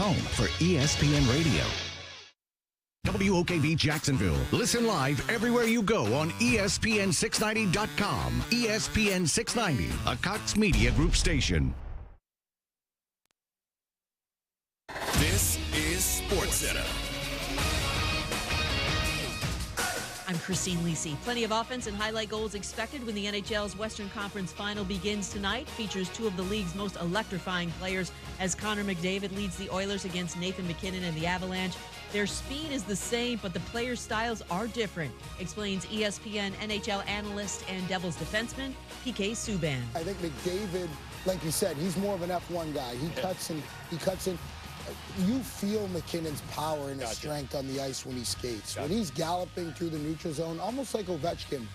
home for ESPN Radio. WOKV Jacksonville. Listen live everywhere you go on ESPN690.com. ESPN 690, a Cox Media Group station. This is Sports Center. I'm Christine Lisi. Plenty of offense and highlight goals expected when the NHL's Western Conference Final begins tonight. Features two of the league's most electrifying players as Connor Mcdavid leads the Oilers against Nathan Mckinnon and the Avalanche. Their speed is the same, but the players' styles are different, explains ESPN NHL analyst and Devils defenseman PK Subban. I think McDavid, like you said, he's more of an F1 guy. He cuts in. You feel McKinnon's power and his strength on the ice when he skates. When he's galloping through the neutral zone, almost like Ovechkin,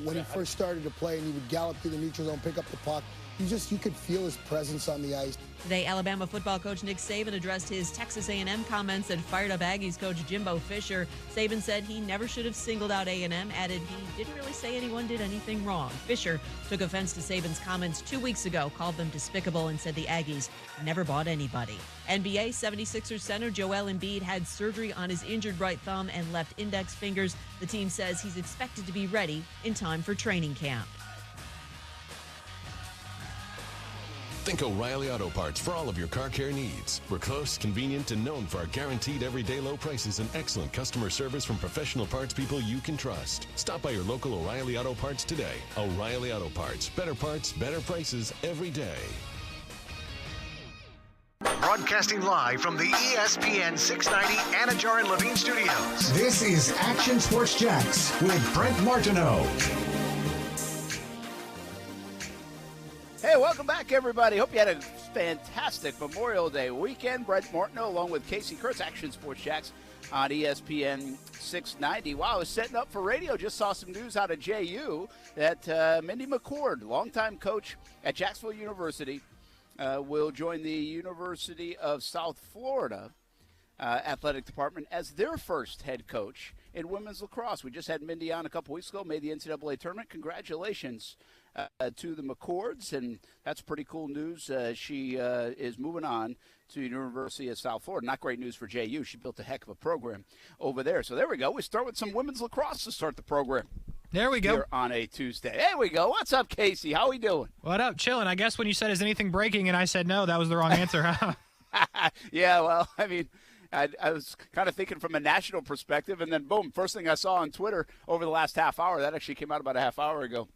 when he first started to play and he would gallop through the neutral zone, pick up the puck, you could feel his presence on the ice. Today, Alabama football coach Nick Saban addressed his Texas A&M comments that fired up Aggies coach Jimbo Fisher. Saban said he never should have singled out A&M, added he didn't really say anyone did anything wrong. Fisher took offense to Saban's comments 2 weeks ago, called them despicable, and said the Aggies never bought anybody. NBA 76ers center Joel Embiid had surgery on his injured right thumb and left index fingers. The team says he's expected to be ready in time for training camp. Think O'Reilly Auto Parts for all of your car care needs. We're close, convenient, and known for our guaranteed everyday low prices and excellent customer service from professional parts people you can trust. Stop by your local O'Reilly Auto Parts today. O'Reilly Auto Parts. Better prices every day. Broadcasting live from the ESPN 690 Anajar and Levine Studios. This is Action Sports Jax with Brent Martineau. Hey, welcome back, everybody. Hope you had a fantastic Memorial Day weekend. Brent Martineau along with Kasey Kurtz, Action Sports Jax on ESPN 690. Wow, I was setting up for radio. Just saw some news out of JU that Mindy McCord, longtime coach at Jacksonville University, will join the University of South Florida athletic department as their first head coach in women's lacrosse. We just had Mindy on a couple weeks ago, made the NCAA tournament. Congratulations to the McCords, and that's pretty cool news. She is moving on to the University of South Florida. Not great news for JU. She built a heck of a program over there. So there we go. We start with some women's lacrosse to start the program. There we go. Here on a Tuesday. There we go. What's up, Kasey? How we doing? What up? Chilling. I guess when you said, is anything breaking, and I said no, that was the wrong answer, huh? Yeah, well, I mean, I was kind of thinking from a national perspective, and then boom, first thing I saw on Twitter over the last half hour, that actually came out about a half hour ago,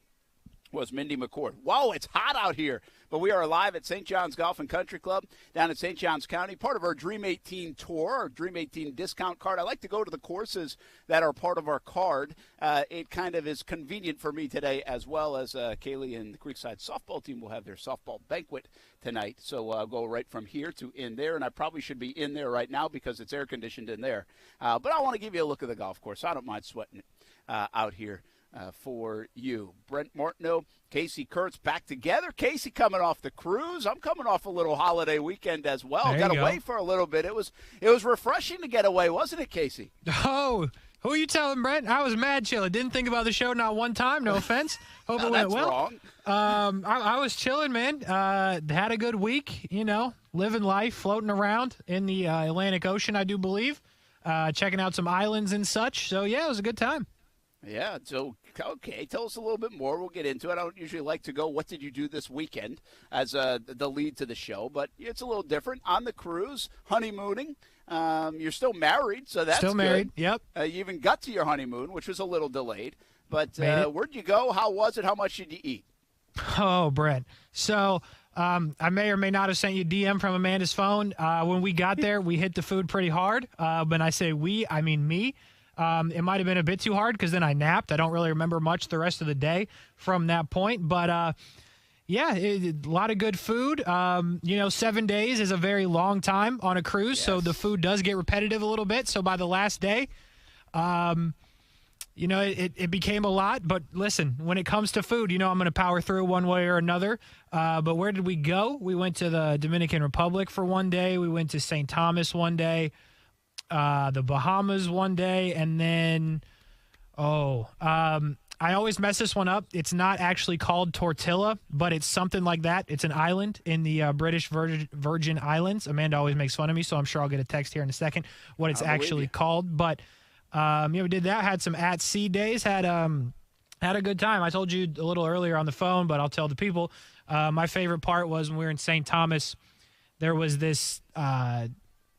was Mindy McCord. Whoa, it's hot out here. But we are live at St. John's Golf and Country Club down in St. Johns County, part of our Dream 18 tour, our Dream 18 discount card. I like to go to the courses that are part of our card. It kind of is convenient for me today, as well as Kaylee and the Creekside softball team will have their softball banquet tonight. So I'll go right from here to in there, and I probably should be in there right now because it's air-conditioned in there. But I want to give you a look at the golf course. I don't mind sweating it out here. For you. Brent Martineau, Kasey Kurtz back together. Kasey coming off the cruise. I'm coming off a little holiday weekend as well. Got away for a little bit. It was refreshing to get away, wasn't it, Kasey? Oh, who are you telling, Brent? I was mad chill. I didn't think about the show not one time. No offense. Hope it went well. Wrong. I was chilling, man. Had a good week, living life, floating around in the Atlantic Ocean, I do believe. Checking out some islands and such. So, yeah, it was a good time. Yeah, so, okay, tell us a little bit more. We'll get into it. I don't usually like to go, what did you do this weekend, as the lead to the show, but it's a little different. On the cruise, honeymooning. You're still married, so that's still married, good. Yep. You even got to your honeymoon, which was a little delayed. But where'd you go? How was it? How much did you eat? Oh, Brent. So I may or may not have sent you a DM from Amanda's phone. When we got there, we hit the food pretty hard. When I say we, I mean me. It might have been a bit too hard because then I napped. I don't really remember much the rest of the day from that point. But, yeah, a lot of good food. 7 days is a very long time on a cruise, so the food does get repetitive a little bit. So by the last day, it became a lot. But listen, when it comes to food, I'm going to power through one way or another. But where did we go? We went to the Dominican Republic for one day. We went to St. Thomas one day. The Bahamas one day, and then I always mess this one up. It's not actually called Tortilla, but it's something like that. It's an island in the British Virgin Islands. Amanda always makes fun of me, so I'm sure I'll get a text here in a second what it's actually called. But we did that. Had some at sea days. Had a good time. I told you a little earlier on the phone, but I'll tell the people. My favorite part was when we were in St. Thomas. There was this. I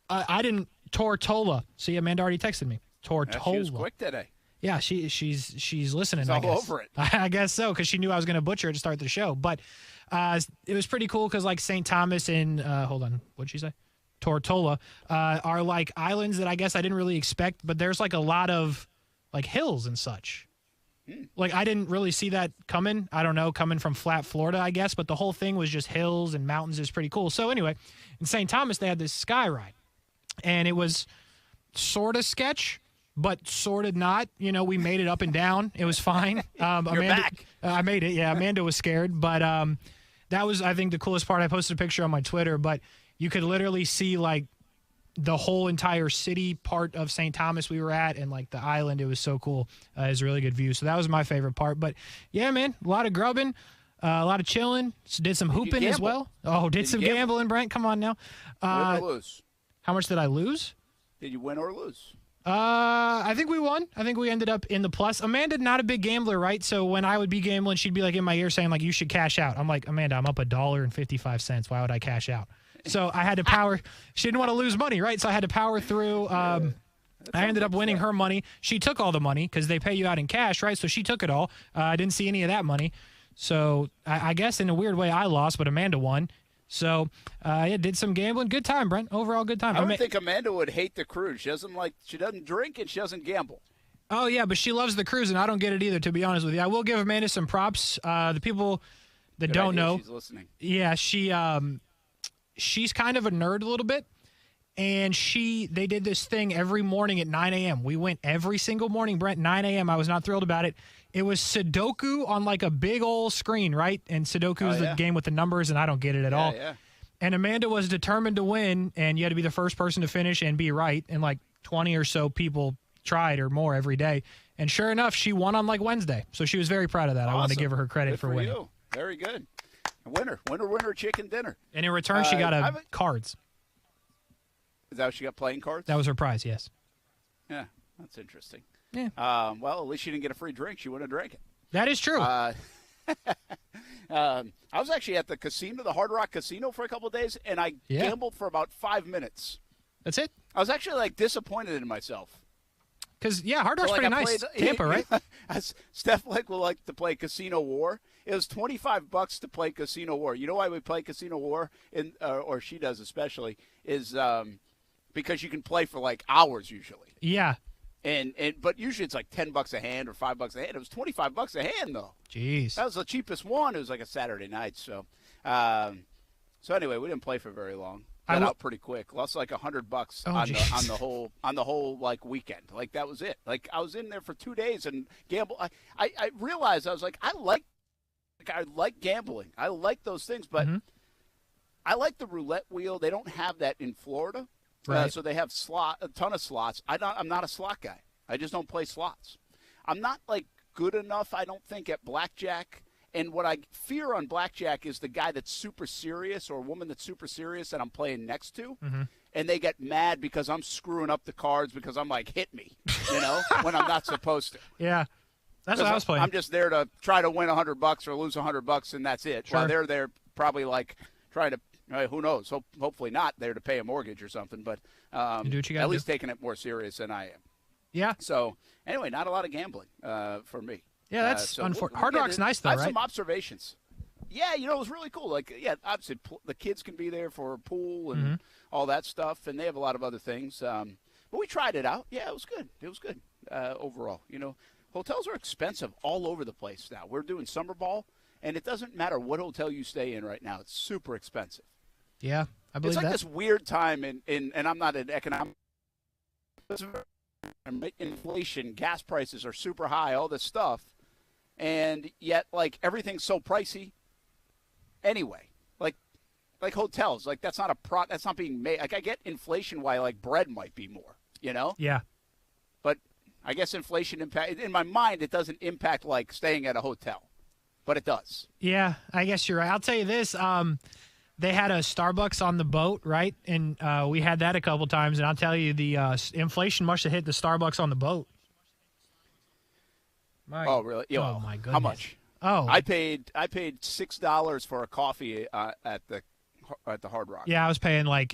didn't Tortola. See, Amanda already texted me. Tortola. Yeah, she was quick today. Yeah, she's listening. She's I all guess. over it. I guess so, because she knew I was going to butcher it to start the show. But it was pretty cool because like St. Thomas and hold on, what'd she say? Tortola are like islands that I guess I didn't really expect, but there's like a lot of like hills and such. Like I didn't really see that coming. I don't know, coming from flat Florida, I guess, but the whole thing was just hills and mountains. Is pretty cool. So anyway, in St. Thomas they had this sky ride, and it was sort of sketch. But sort of not. We made it up and down. It was fine. Amanda, back. I made it. Yeah, Amanda was scared. But that was, I think, the coolest part. I posted a picture on my Twitter, but you could literally see, like, the whole entire city part of St. Thomas we were at and, like, the island. It was so cool. It was a really good view. So that was my favorite part. But, yeah, man, a lot of grubbing, a lot of chilling. Did some hooping as well. Oh, did some gambling, Brent. Come on now. Win or lose? How much did I lose? Did you win or lose? I think we won. I think we ended up in the plus. Amanda, not a big gambler, right? So when I would be gambling, she'd be like in my ear saying like, you should cash out. I'm like, Amanda, I'm up $1.55. Why would I cash out? So I had to power. She didn't want to lose money, right? So I had to power through. I ended up winning her money. She took all the money because they pay you out in cash, right? So she took it all. I didn't see any of that money. So I guess in a weird way I lost, but Amanda won. So, did some gambling. Good time, Brent. Overall, good time. I don't think Amanda would hate the cruise. She doesn't drink and she doesn't gamble. Oh, yeah, but she loves the cruise, and I don't get it either, to be honest with you. I will give Amanda some props. The people that don't know. She's listening. Yeah, she's kind of a nerd a little bit. And they did this thing every morning at 9 a.m. We went every single morning, Brent, 9 a.m. I was not thrilled about it. It was Sudoku on like a big old screen, right? And Sudoku is the game with the numbers, and I don't get it at all. Yeah. And Amanda was determined to win, and you had to be the first person to finish and be right. And like 20 or so people tried or more every day. And sure enough, she won on like Wednesday. So she was very proud of that. Awesome. I want to give her credit good for winning. You. Very good. Winner, chicken dinner. And in return, she got cards. Is that what she got, playing cards? That was her prize, yes. Yeah, that's interesting. Yeah. Well, at least she didn't get a free drink. She wouldn't have drank it. That is true. I was actually at the casino, the Hard Rock Casino, for a couple of days, and I gambled for about 5 minutes. That's it? I was actually, like, disappointed in myself. Because, Hard Rock's pretty nice. Tampa, right? Steph will like to play Casino War. It was $25 to play Casino War. You know why we play Casino War, or she does especially, is because you can play for, like, hours usually. Yeah. But usually it's like $10 a hand or $5 a hand. It was $25 a hand though. Jeez. That was the cheapest one. It was like a Saturday night. So, anyway, we didn't play for very long. Got out pretty quick. Lost like $100 on the whole like weekend. Like that was it. Like I was in there for 2 days and gamble. I realized I was like I like gambling. I like those things, but I like the roulette wheel. They don't have that in Florida. Right. So they have a ton of slots. I'm not a slot guy. I just don't play slots. I'm not like good enough, I don't think, at blackjack. And what I fear on blackjack is the guy that's super serious or a woman that's super serious that I'm playing next to, and they get mad because I'm screwing up the cards because I'm like, hit me, when I'm not supposed to. Yeah, that's what I was playing. I'm just there to try to win $100 or lose $100, and that's it. Sure. While they're there probably like trying to. Who knows? Hopefully not there to pay a mortgage or something, but you do what you gotta at least taking it more serious than I am. Yeah. So anyway, not a lot of gambling for me. Yeah, that's unfortunate. Hard Rock's nice though, I have right? some observations. Yeah, it was really cool. Like, obviously the kids can be there for a pool and all that stuff, and they have a lot of other things. But we tried it out. Yeah, it was good. It was good overall. Hotels are expensive all over the place now. We're doing summer ball, and it doesn't matter what hotel you stay in right now. It's super expensive. Yeah, I believe it's like that. this weird time and I'm not an economic. Inflation, gas prices are super high, all this stuff, and yet like everything's so pricey. Anyway, like hotels, like that's not being made. Like I get inflation why like bread might be more, Yeah. But I guess inflation impact. In my mind, it doesn't impact like staying at a hotel, but it does. Yeah, I guess you're right. I'll tell you this. They had a Starbucks on the boat, right? And we had that a couple times. And I'll tell you, the inflation must have hit the Starbucks on the boat. Oh, really? Oh, my goodness. How much? Oh, I paid $6 for a coffee at the Hard Rock. yeah, I was paying I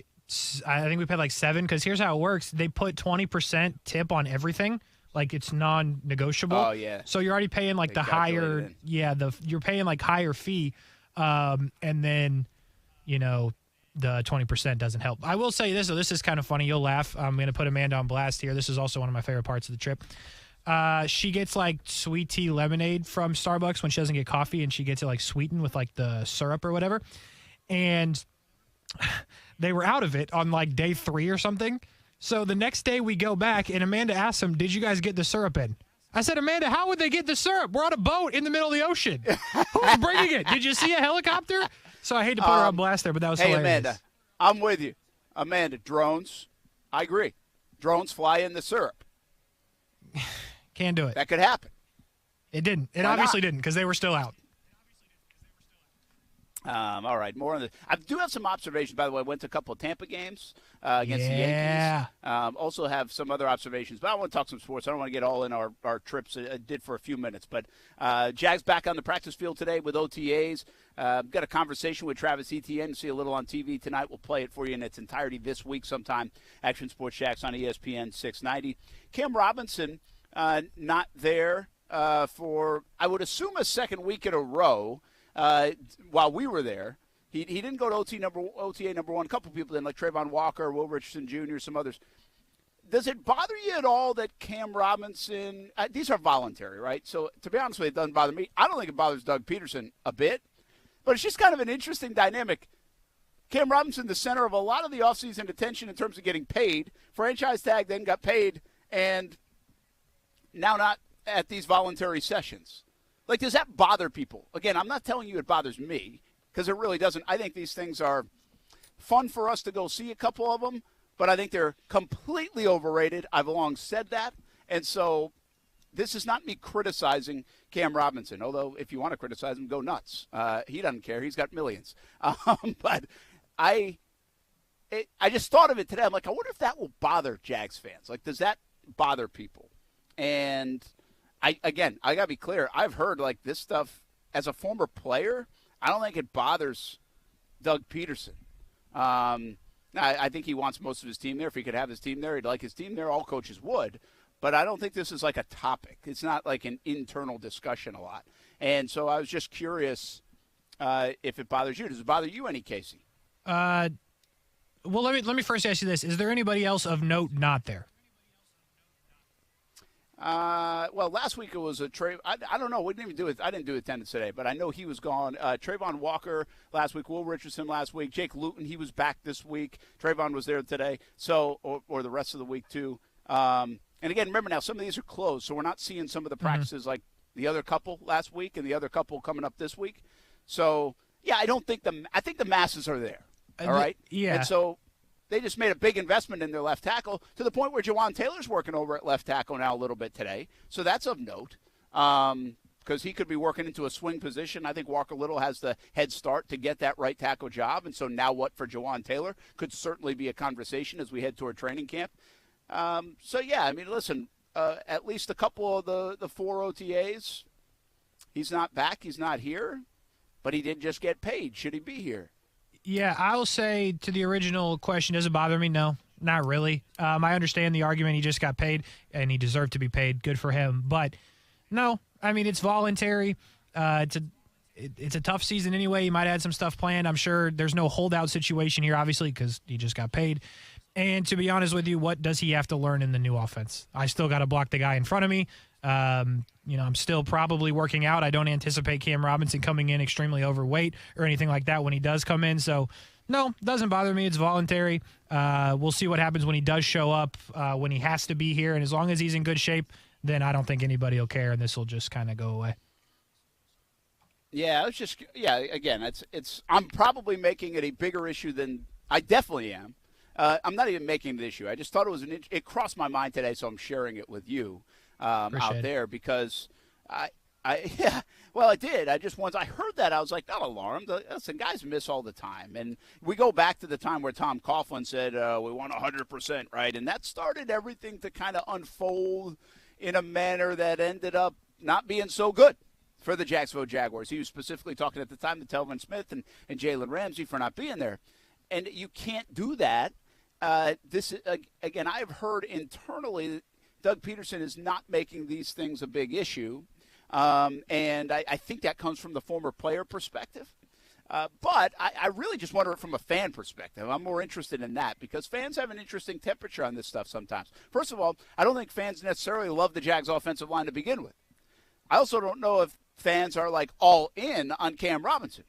think we paid like $7 because here's how it works. They put 20% tip on everything. Like it's non-negotiable. Oh, yeah. So you're already paying like They the higher, calculated you're paying like higher fee. And then, the 20% doesn't help. I will say this, though. This is kind of funny. You'll laugh. I'm going to put Amanda on blast here. This is also one of my favorite parts of the trip. She gets like sweet tea lemonade from Starbucks when she doesn't get coffee, and she gets it like sweetened with like the syrup or whatever. And they were out of it on like day 3 or something. So the next day we go back, and Amanda asks them, "Did you guys get the syrup in?" I said, "Amanda, how would they get the syrup? We're on a boat in the middle of the ocean. Who's bringing it? Did you see a helicopter?" So I hate to put her on blast there, but that was hilarious. Amanda, I'm with you. Amanda, drones, I agree. Drones fly in the syrup. Can't do it. That could happen. It didn't. It Why obviously not? didn't because they were still out. All right, more on this. I do have some observations, by the way. I went to a couple of Tampa games against the Yankees. Also have some other observations, but I want to talk some sports. I don't want to get all in our trips. I did for a few minutes. But Jags back on the practice field today with OTAs. Got a conversation with Travis Etienne. You see a little on TV tonight. We'll play it for you in its entirety this week sometime. Action Sports Jax on ESPN 690. Cam Robinson not there for, I would assume, a second week in a row. While we were there, he didn't go to OTA number 1. A couple people didn't, like Trayvon Walker, Will Richardson Jr., some others. Does it bother you at all that Cam Robinson – these are voluntary, right? So, to be honest with you, it doesn't bother me. I don't think it bothers Doug Peterson a bit, but it's just kind of an interesting dynamic. Cam Robinson, the center of a lot of the offseason attention in terms of getting paid, franchise tag, then got paid, and now not at these voluntary sessions. Like, does that bother people? Again, I'm not telling you it bothers me because it really doesn't. I think these things are fun for us to go see a couple of them, but I think they're completely overrated. I've long said that. And so this is not me criticizing Cam Robinson, although if you want to criticize him, go nuts. He doesn't care. He's got millions. But I just thought of it today. I'm like, I wonder if that will bother Jags fans. Like, does that bother people? And I got to be clear. I've heard like this stuff as a former player. I don't think it bothers Doug Peterson. I think he wants most of his team there. If he could have his team there, he'd like his team there. All coaches would. But I don't think this is like a topic. It's not like an internal discussion a lot. And so I was just curious if it bothers you. Does it bother you any, Kasey? Well, let me first ask you this. Is there anybody else of note not there? Well, last week it was a I don't know. We didn't even do it. I didn't do attendance today, but I know he was gone. Trayvon Walker last week. Will Richardson last week. Jake Luton, he was back this week. Trayvon was there today. So, or the rest of the week too. And again, remember now, some of these are closed, so we're not seeing some of the practices like the other couple last week and the other couple coming up this week. So, yeah, I think the masses are there. All right. Yeah. And so they just made a big investment in their left tackle to the point where Jawan Taylor's working over at left tackle now a little bit today. So that's of note because he could be working into a swing position. I think Walker Little has the head start to get that right tackle job. And so now what for Jawan Taylor could certainly be a conversation as we head toward training camp. So, yeah, I mean, listen, at least a couple of the 4 OTAs, he's not back. He's not here. But he did just get paid. Should he be here? Yeah, I'll say to the original question, does it bother me? No, not really. I understand the argument. He just got paid, and he deserved to be paid. Good for him. But, no, I mean, it's voluntary. It's a tough season anyway. He might have had some stuff planned. I'm sure there's no holdout situation here, obviously, because he just got paid. And to be honest with you, what does he have to learn in the new offense? I still got to block the guy in front of me. I'm still probably working out. I don't anticipate Cam Robinson coming in extremely overweight or anything like that when he does come in. So, no, doesn't bother me. It's voluntary. We'll see what happens when he does show up, when he has to be here. And as long as he's in good shape, then I don't think anybody will care, and this will just kind of go away. Yeah, again, it's I'm probably making it a bigger issue than I definitely am. I'm not even making the issue. I just thought it was it crossed my mind today, so I'm sharing it with you out there because yeah, well, I did. Once I heard that, I was like, not alarmed. Listen, guys miss all the time. And we go back to the time where Tom Coughlin said, we want 100%, right? And that started everything to kind of unfold in a manner that ended up not being so good for the Jacksonville Jaguars. He was specifically talking at the time to Telvin Smith and Jalen Ramsey for not being there. And you can't do that. Again, I've heard internally Doug Peterson is not making these things a big issue. And I think that comes from the former player perspective. But I really just wonder it from a fan perspective. I'm more interested in that because fans have an interesting temperature on this stuff sometimes. First of all, I don't think fans necessarily love the Jags offensive line to begin with. I also don't know if fans are like all in on Cam Robinson.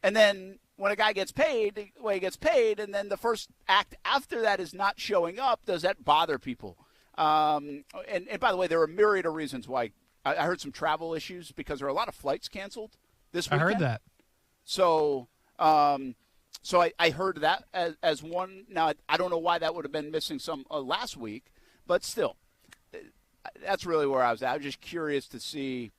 And then when a guy gets paid the way he gets paid, and then the first act after that is not showing up, does that bother people? And by the way, there are a myriad of reasons why. I heard some travel issues because there are a lot of flights canceled this weekend. I heard that. So I heard that as one. Now, I don't know why that would have been missing some last week, but still, that's really where I was at. I was just curious to see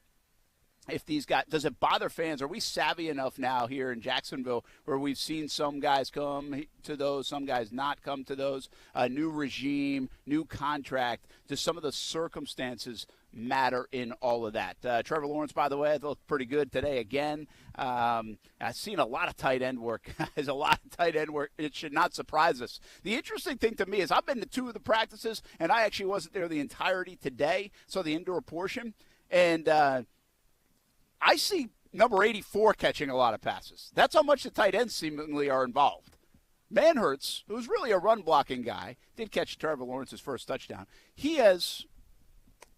if these guys, does it bother fans? Are we savvy enough now here in Jacksonville where we've seen some guys come to those, some guys not come to those, a new regime, new contract? Does some of the circumstances matter in all of that? Trevor Lawrence, by the way, I thought pretty good today again. I've seen a lot of tight end work. There's a lot of tight end work. It should not surprise us. The interesting thing to me is I've been to 2 of the practices, and I actually wasn't there the entirety today, so the indoor portion. And I see number 84 catching a lot of passes. That's how much the tight ends seemingly are involved. Manhurts, who's really a run-blocking guy, did catch Trevor Lawrence's first touchdown. He has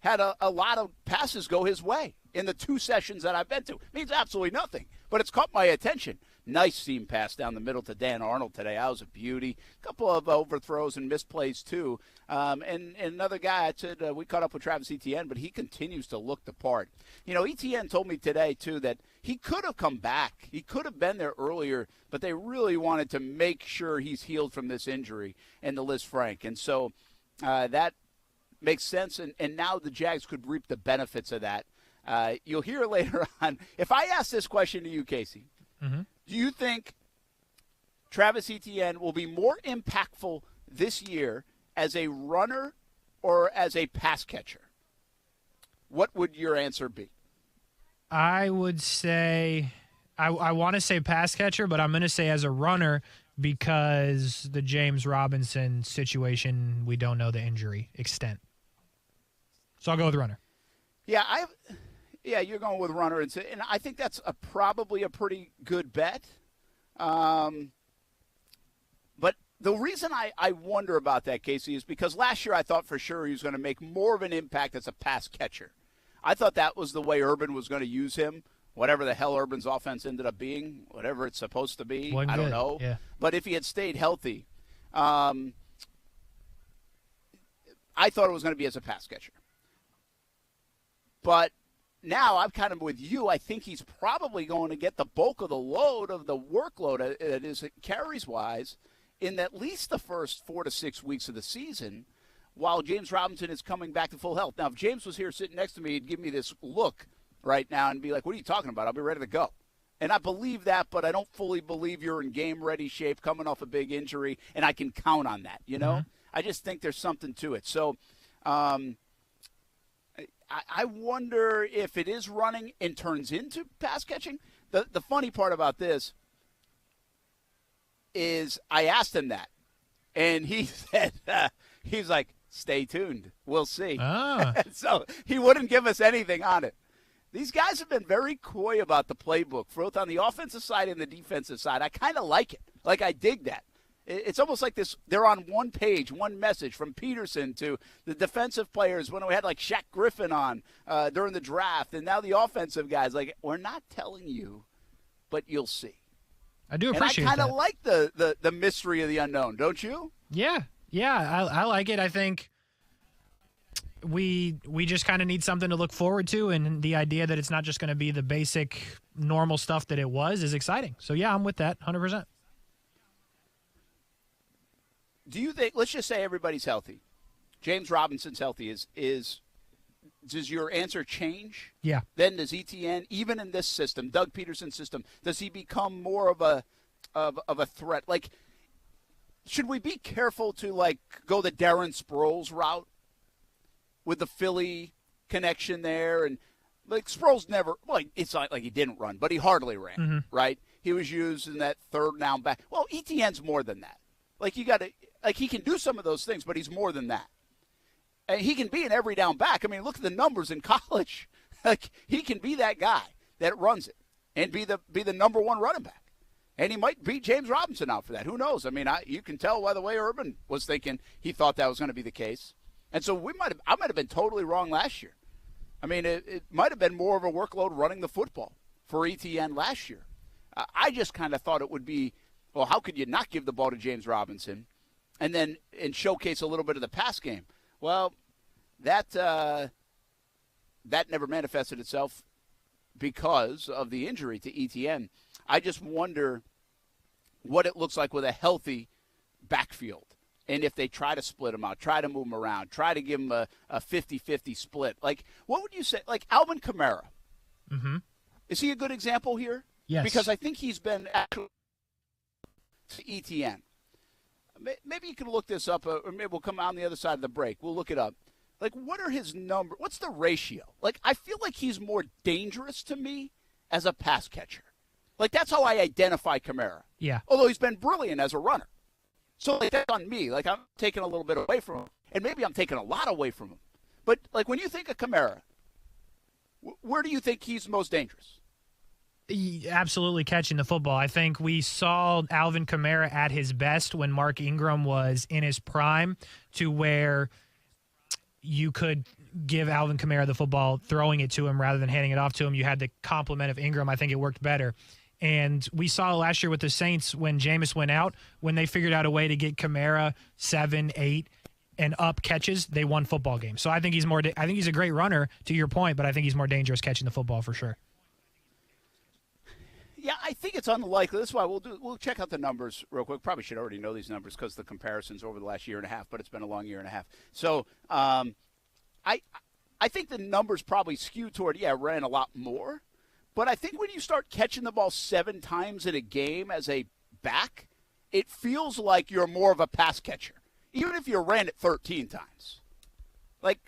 had a lot of passes go his way in the 2 sessions that I've been to. It means absolutely nothing, but it's caught my attention. Nice seam pass down the middle to Dan Arnold today. That was a beauty. A couple of overthrows and misplays, too. And another guy, I said we caught up with Travis Etienne, but he continues to look the part. You know, Etienne told me today, too, that he could have come back. He could have been there earlier, but they really wanted to make sure he's healed from this injury and the Liz Frank. And so that makes sense, and now the Jags could reap the benefits of that. You'll hear later on. If I ask this question to you, Casey, do you think Travis Etienne will be more impactful this year as a runner or as a pass catcher? What would your answer be? I would say I want to say pass catcher, but I'm going to say as a runner because the James Robinson situation, we don't know the injury extent. So I'll go with runner. Yeah, you're going with runner, and I think that's probably a pretty good bet. But the reason I wonder about that, Casey, is because last year I thought for sure he was going to make more of an impact as a pass catcher. I thought that was the way Urban was going to use him, whatever the hell Urban's offense ended up being, whatever it's supposed to be. I don't know. Yeah. But if he had stayed healthy, I thought it was going to be as a pass catcher. But now I'm kind of with you. I think he's probably going to get the bulk of the load of the workload that is carries-wise in at least the first 4 to 6 weeks of the season while James Robinson is coming back to full health. Now, if James was here sitting next to me, he'd give me this look right now and be like, what are you talking about? I'll be ready to go. And I believe that, but I don't fully believe you're in game-ready shape coming off a big injury, and I can count on that, you know? Mm-hmm. I just think there's something to it. So I wonder if it is running and turns into pass catching. The funny part about this is I asked him that, and he said, he's like, stay tuned. We'll see. So he wouldn't give us anything on it. These guys have been very coy about the playbook, both on the offensive side and the defensive side. I kind of like it. Like, I dig that. It's almost like this. They're on one page, one message from Peterson to the defensive players when we had like Shaq Griffin on during the draft, and now the offensive guys. Like, we're not telling you, but you'll see. I do appreciate that. And I kind of like the mystery of the unknown, don't you? Yeah, I like it. I think we just kind of need something to look forward to, and the idea that it's not just going to be the basic normal stuff that it was is exciting. So, yeah, I'm with that 100%. do you think, let's just say everybody's healthy. James Robinson's healthy. Does your answer change? Yeah. Then does ETN, even in this system, Doug Peterson's system, does he become more of a threat? Like, should we be careful to, like, go the Darren Sproles route with the Philly connection there? And, like, Sproles never – well, it's not like he didn't run, but he hardly ran, right? He was used in that third down back. Well, ETN's more than that. Like, you got to – like, he can do some of those things, but he's more than that. And he can be an every down back. I mean, look at the numbers in college. Like, he can be that guy that runs it and be the number one running back. And he might beat James Robinson out for that. Who knows? I mean, you can tell by the way Urban was thinking he thought that was going to be the case. And so I might have been totally wrong last year. I mean, it might have been more of a workload running the football for ETN last year. I just kind of thought it would be, well, how could you not give the ball to James Robinson and showcase a little bit of the pass game? Well, that never manifested itself because of the injury to ETN. I just wonder what it looks like with a healthy backfield. And if they try to split him out, try to move him around, try to give him a 50-50 split. Like, what would you say? Like, Alvin Kamara. Mm-hmm. Is he a good example here? Yes. Because I think he's been actually to ETN. Maybe you can look this up, or maybe we'll come on the other side of the break. We'll look it up. Like, what are his numbers? What's the ratio? Like, I feel like he's more dangerous to me as a pass catcher. Like, that's how I identify Kamara. Yeah. Although he's been brilliant as a runner. So, like, that's on me. Like, I'm taking a little bit away from him. And maybe I'm taking a lot away from him. But, like, when you think of Kamara, where do you think he's most dangerous? Absolutely catching the football. I think we saw Alvin Kamara at his best when Mark Ingram was in his prime, to where you could give Alvin Kamara the football, throwing it to him rather than handing it off to him. You had the complement of Ingram. I think it worked better. And we saw last year with the Saints when Jameis went out, when they figured out a way to get Kamara 7, 8, and up catches, they won football games. So I think he's a great runner, to your point, but I think he's more dangerous catching the football for sure. Yeah, I think it's unlikely. That's why we'll check out the numbers real quick. Probably should already know these numbers because the comparisons over the last year and a half, but it's been a long year and a half. So I think the numbers probably skew toward, ran a lot more. But I think when you start catching the ball 7 times in a game as a back, it feels like you're more of a pass catcher, even if you ran it 13 times. Like,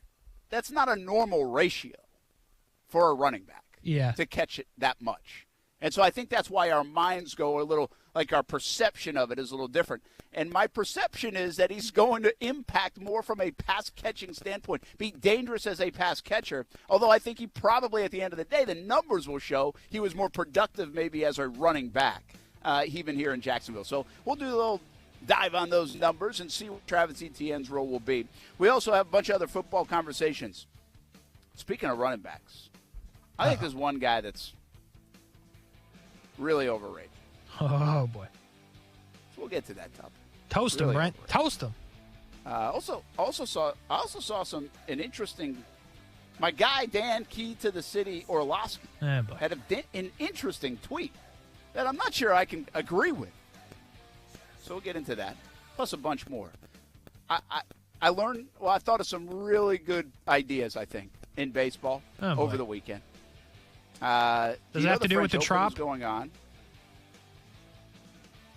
that's not a normal ratio for a running back to catch it that much. And so I think that's why our minds go a little, like our perception of it is a little different. And my perception is that he's going to impact more from a pass-catching standpoint, be dangerous as a pass catcher, although I think he probably, at the end of the day, the numbers will show he was more productive maybe as a running back, even here in Jacksonville. So we'll do a little dive on those numbers and see what Travis Etienne's role will be. We also have a bunch of other football conversations. Speaking of running backs, I think there's one guy that's really overrated. Oh, boy. So we'll get to that topic. Toast really him, Brent. overrated. Toast him. I also saw an interesting. My guy Dan Key to the City Orlowski had an interesting tweet that I'm not sure I can agree with. So we'll get into that, plus a bunch more. I learned. Well, I thought of some really good ideas. I think in baseball over the weekend. Does it have to do with the trop going on?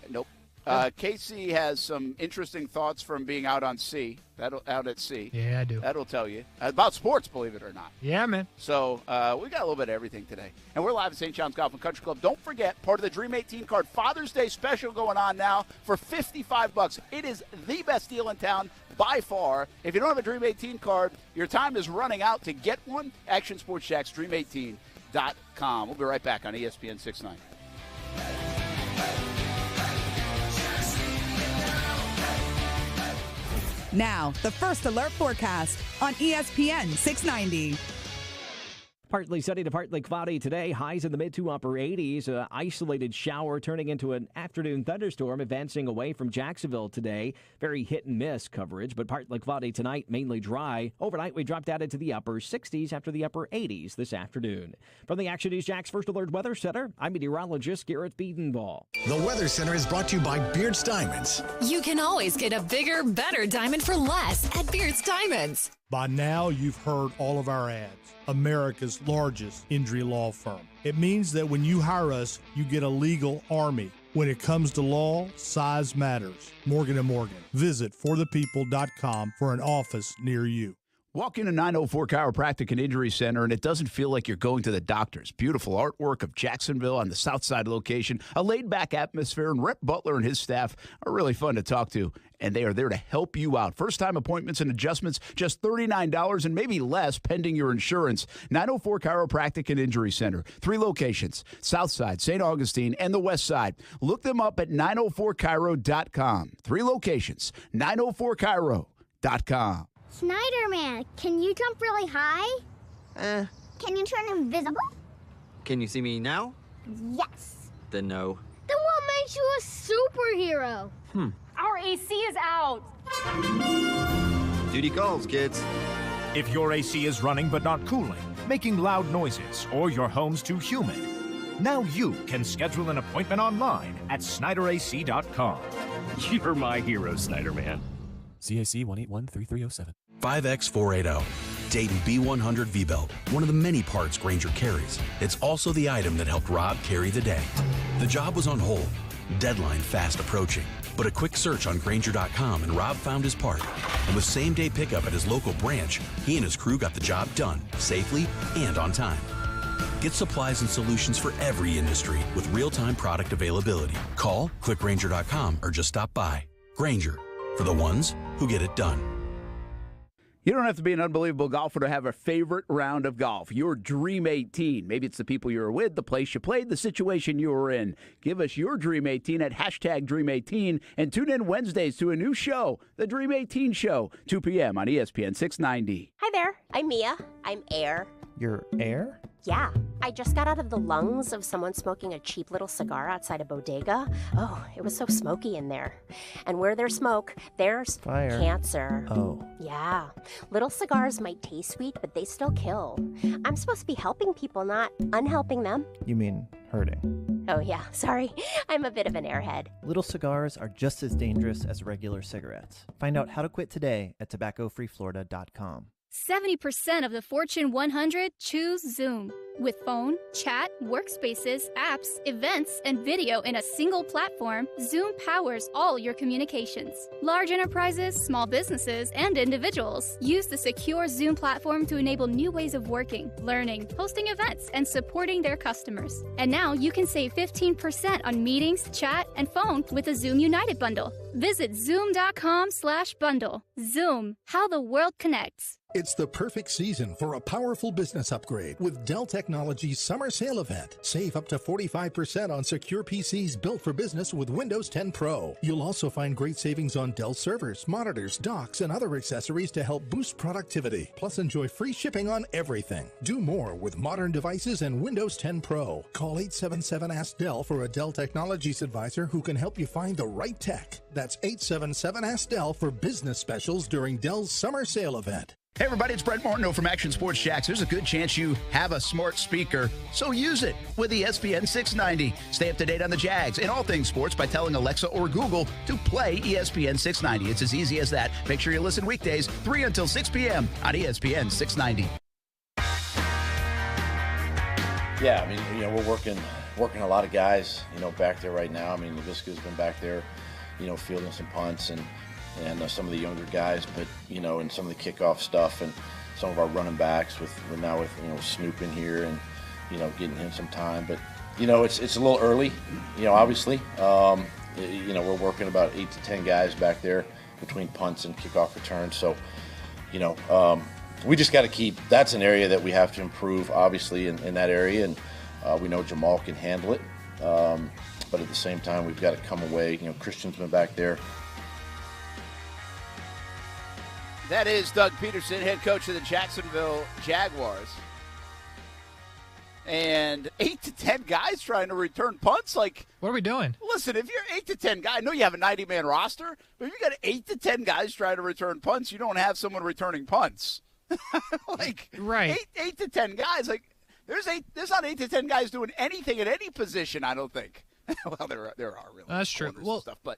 Nope. Kasey has some interesting thoughts from being out at sea. Yeah, I do. That'll tell you about sports, believe it or not. Yeah, man. So we got a little bit of everything today. And we're live at St. John's Golf and Country Club. Don't forget, part of the Dream 18 card Father's Day special going on now for $55. It is the best deal in town by far. If you don't have a Dream 18 card, your time is running out to get one. Action Sports Jax, Dream18.com. We'll be right back on ESPN 690. Now, the First Alert forecast on ESPN 690. Partly sunny to partly cloudy today. Highs in the mid to upper 80s. An isolated shower turning into an afternoon thunderstorm advancing away from Jacksonville today. Very hit and miss coverage, but partly cloudy tonight, mainly dry. Overnight, we dropped out into the upper 60s after the upper 80s this afternoon. From the Action News Jax First Alert Weather Center, I'm meteorologist Garrett Biedenball. The Weather Center is brought to you by Beards Diamonds. You can always get a bigger, better diamond for less at Beards Diamonds. By now, you've heard all of our ads. America's largest injury law firm. It means that when you hire us, you get a legal army. When it comes to law, size matters. Morgan & Morgan. Visit forthepeople.com for an office near you. Walk into 904 Chiropractic and Injury Center, and it doesn't feel like you're going to the doctor's. Beautiful artwork of Jacksonville on the south side location, a laid-back atmosphere, and Rep Butler and his staff are really fun to talk to, and they are there to help you out. First-time appointments and adjustments, just $39 and maybe less pending your insurance. 904 Chiropractic and Injury Center. 3 locations, south side, St. Augustine, and the west side. Look them up at 904chiro.com. 3 locations, 904chiro.com. Snyderman, can you jump really high? Can you turn invisible? Can you see me now? Yes. Then no. Then what makes you a superhero? Our AC is out. Duty calls, kids. If your AC is running but not cooling, making loud noises, or your home's too humid, now you can schedule an appointment online at SnyderAC.com. You're my hero, Snyderman. CAC 1813307. 5X480. Dayton B100 V-Belt, one of the many parts Grainger carries. It's also the item that helped Rob carry the day. The job was on hold, deadline fast approaching, but a quick search on Grainger.com and Rob found his part. And with same-day pickup at his local branch, he and his crew got the job done, safely and on time. Get supplies and solutions for every industry with real-time product availability. Call, click Grainger.com, or just stop by. Grainger, for the ones who get it done. You don't have to be an unbelievable golfer to have a favorite round of golf. Your Dream 18. Maybe it's the people you were with, the place you played, the situation you were in. Give us your Dream 18 at hashtag Dream 18 and tune in Wednesdays to a new show, The Dream 18 Show, 2 p.m. on ESPN 690. Hi there. I'm Mia. I'm Air. You're Air? Yeah. I just got out of the lungs of someone smoking a cheap little cigar outside a bodega. Oh, it was so smoky in there. And where there's smoke, there's fire. Cancer. Oh. Yeah. Little cigars might taste sweet, but they still kill. I'm supposed to be helping people, not unhelping them. You mean hurting? Oh, yeah. Sorry. I'm a bit of an airhead. Little cigars are just as dangerous as regular cigarettes. Find out how to quit today at tobaccofreeflorida.com. 70% of the Fortune 100 choose Zoom. With phone, chat, workspaces, apps, events, and video in a single platform, Zoom powers all your communications. Large enterprises, small businesses, and individuals use the secure Zoom platform to enable new ways of working, learning, hosting events, and supporting their customers. And now you can save 15% on meetings, chat, and phone with the Zoom United bundle. Visit zoom.com/bundle. Zoom, how the world connects. It's the perfect season for a powerful business upgrade with Dell Technologies Summer Sale Event. Save up to 45% on secure PCs built for business with Windows 10 Pro. You'll also find great savings on Dell servers, monitors, docks, and other accessories to help boost productivity. Plus, enjoy free shipping on everything. Do more with modern devices and Windows 10 Pro. Call 877-ASK-DELL for a Dell Technologies advisor who can help you find the right tech. That's 877-ASK-DELL for business specials during Dell's Summer Sale Event. Hey everybody, it's Brent Martineau from Action Sports Jax. There's a good chance you have a smart speaker, so use it with ESPN 690. Stay up to date on the Jags and all things sports by telling Alexa or Google to play ESPN 690. It's as easy as that. Make sure you listen weekdays 3 until 6 p.m. on ESPN 690. Yeah, I mean, we're working a lot of guys, back there right now. I mean, Laviska's been back there, fielding some punts and some of the younger guys, but and some of the kickoff stuff and some of our running backs with Snoop in here and getting him some time. But it's a little early, obviously. We're working about 8 to 10 guys back there between punts and kickoff returns. So we just got to keep. That's an area that we have to improve, obviously, in that area, and we know Jamal can handle it. But at the same time, we've got to come away. Christian's been back there. That is Doug Peterson, head coach of the Jacksonville Jaguars. and 8 to 10 guys trying to return punts. Like, what are we doing? Listen, if you're 8 to 10 guys, I know you have a 90-man roster, but if you got 8 to 10 guys trying to return punts, you don't have someone returning punts. Like, right. 8 to 10 guys. Like, there's not 8 to 10 guys doing anything at any position, I don't think. Well, there are really. That's true. Well, stuff, but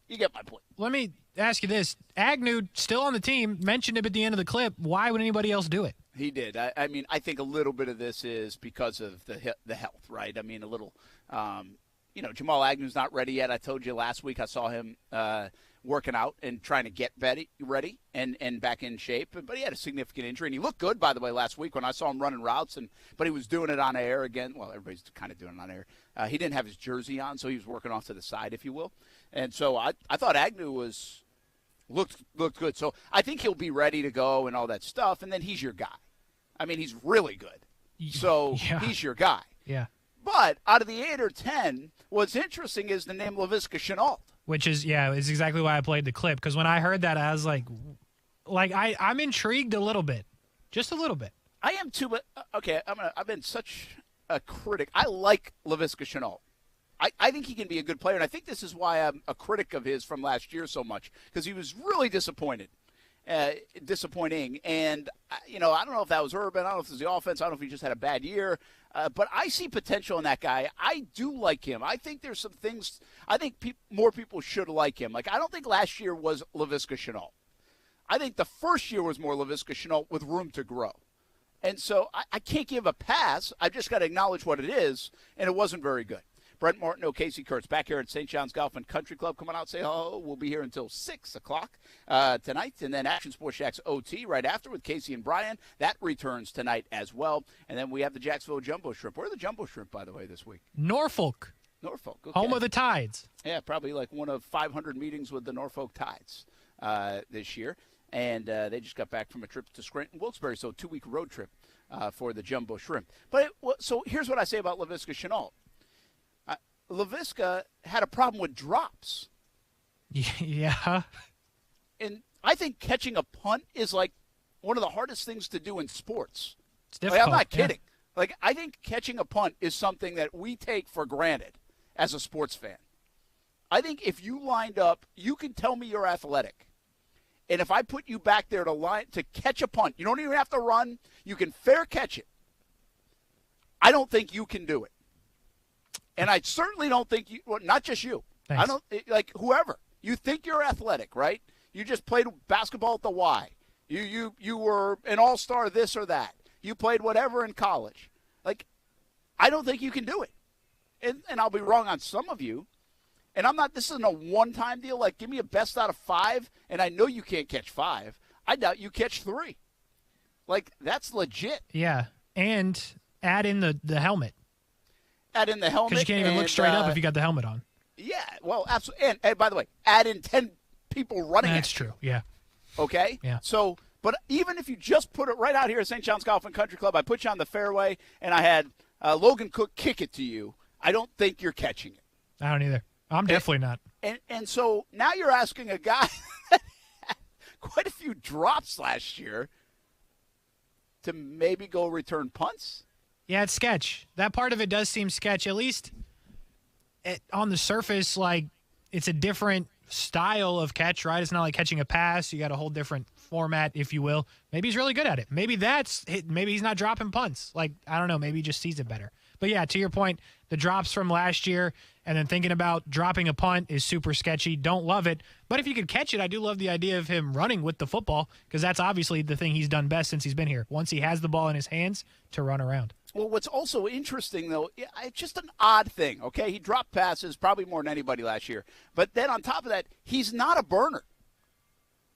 you get my point. Let me ask you this. Agnew, still on the team, mentioned it at the end of the clip. Why would anybody else do it? He did. I mean, I think a little bit of this is because of the health, right? I mean, a little, Jamal Agnew's not ready yet. I told you last week I saw him working out and trying to get ready and back in shape. But he had a significant injury, and he looked good, by the way, last week when I saw him running routes. But he was doing it on air again. Well, everybody's kind of doing it on air. He didn't have his jersey on, so he was working off to the side, if you will. And so I thought Agnew looked good. So I think he'll be ready to go and all that stuff, and then he's your guy. I mean, he's really good. So he's your guy. Yeah. But out of the 8 or 10, what's interesting is the name Laviska Shenault. Which is exactly why I played the clip. Because when I heard that, I was like I'm intrigued a little bit. Just a little bit. I am too, but okay, I've been such a critic. I like Laviska Shenault. I think he can be a good player, and I think this is why I'm a critic of his from last year so much, because he was really disappointing. And, I don't know if that was Urban. I don't know if it was the offense. I don't know if he just had a bad year. But I see potential in that guy. I do like him. I think there's some things I think more people should like him. Like, I don't think last year was Laviska Shenault. I think the first year was more Laviska Shenault with room to grow. And so I can't give a pass. I've just got to acknowledge what it is, and it wasn't very good. Brent Martineau, Casey Kurtz, back here at St. John's Golf and Country Club. Come on out, say hello. We'll be here until 6 o'clock tonight. And then Action Sports Jax OT right after with Casey and Brian. That returns tonight as well. And then we have the Jacksonville Jumbo Shrimp. Where are the Jumbo Shrimp, by the way, this week? Norfolk. Okay. Home of the Tides. Yeah, probably like one of 500 meetings with the Norfolk Tides this year. And they just got back from a trip to Scranton, Wilkes-Barre, so a 2-week road trip for the Jumbo Shrimp. So here's what I say about Laviska Shenault. Laviska had a problem with drops. Yeah. And I think catching a punt is like one of the hardest things to do in sports. It's difficult. I'm not kidding. Yeah. Like, I think catching a punt is something that we take for granted as a sports fan. I think if you lined up, you can tell me you're athletic. And if I put you back there to catch a punt, you don't even have to run. You can fair catch it. I don't think you can do it. And I certainly don't think you, well, not just you. Thanks. I don't, like, whoever. You think you're athletic, right? You just played basketball at the Y. You were an all-star this or that. You played whatever in college. Like, I don't think you can do it. And I'll be wrong on some of you. And this isn't a one-time deal. Like, give me a best out of 5, and I know you can't catch 5. I doubt you catch 3. Like, that's legit. Yeah, and add in the helmet. Add in the helmet. Because you can't even look straight up if you got the helmet on. Yeah, well, absolutely. And by the way, add in 10 people running. That's true, yeah. Okay? Yeah. So, but even if you just put it right out here at St. John's Golf and Country Club, I put you on the fairway, and I had Logan Cook kick it to you, I don't think you're catching it. I don't either. I'm definitely not. And so now you're asking a guy that had quite a few drops last year to maybe go return punts? Yeah, it's sketch. That part of it does seem sketch. At least on the surface, like, it's a different style of catch, right? It's not like catching a pass. You got a whole different format, if you will. Maybe he's really good at it. Maybe maybe he's not dropping punts. Like, I don't know. Maybe he just sees it better. But, yeah, to your point, the drops from last year and then thinking about dropping a punt is super sketchy. Don't love it. But if you could catch it, I do love the idea of him running with the football because that's obviously the thing he's done best since he's been here. Once he has the ball in his hands, to run around. Well, what's also interesting, though, it's just an odd thing, okay? He dropped passes probably more than anybody last year. But then on top of that, he's not a burner.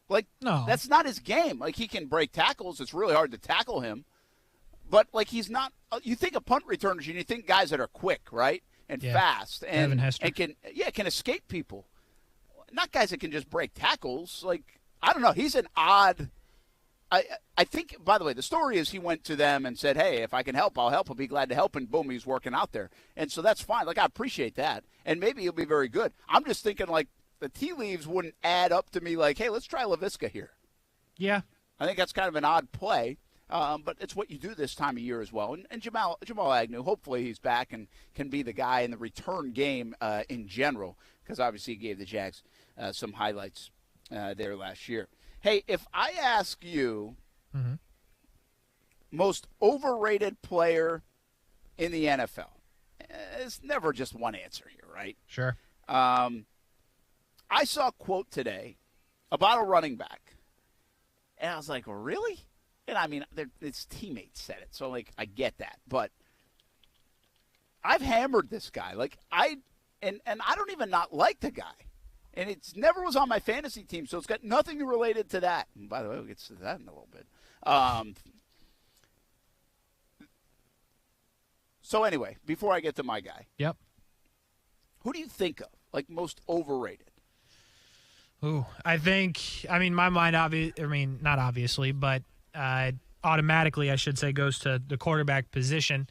Like, no. That's not his game. Like, he can break tackles. It's really hard to tackle him. But, like, he's not – you think of punt returners, and you think guys that are quick, right, and fast. And can escape people. Not guys that can just break tackles. Like, I don't know. He's an odd – I think, by the way, the story is he went to them and said, hey, if I can help, I'll help. I'll be glad to help. And boom, he's working out there. And so that's fine. Like, I appreciate that. And maybe he'll be very good. I'm just thinking, like, the tea leaves wouldn't add up to me like, hey, let's try Laviska here. Yeah. I think that's kind of an odd play. But it's what you do this time of year as well. And Jamal Agnew, hopefully he's back and can be the guy in the return game in general, because obviously he gave the Jags some highlights there last year. Hey, if I ask you most overrated player in the NFL, it's never just one answer here, right? Sure. I saw a quote today about a running back, and I was like, really? And I mean, his teammates said it, so like I get that. But I've hammered this guy, and I don't even not like the guy, and it's never was on my fantasy team, so it's got nothing related to that. And by the way, we'll get to that in a little bit. So anyway, before I get to my guy, yep. Who do you think of like most overrated? Ooh, I mean, my mind, not obviously, but automatically, I should say, goes to the quarterback position.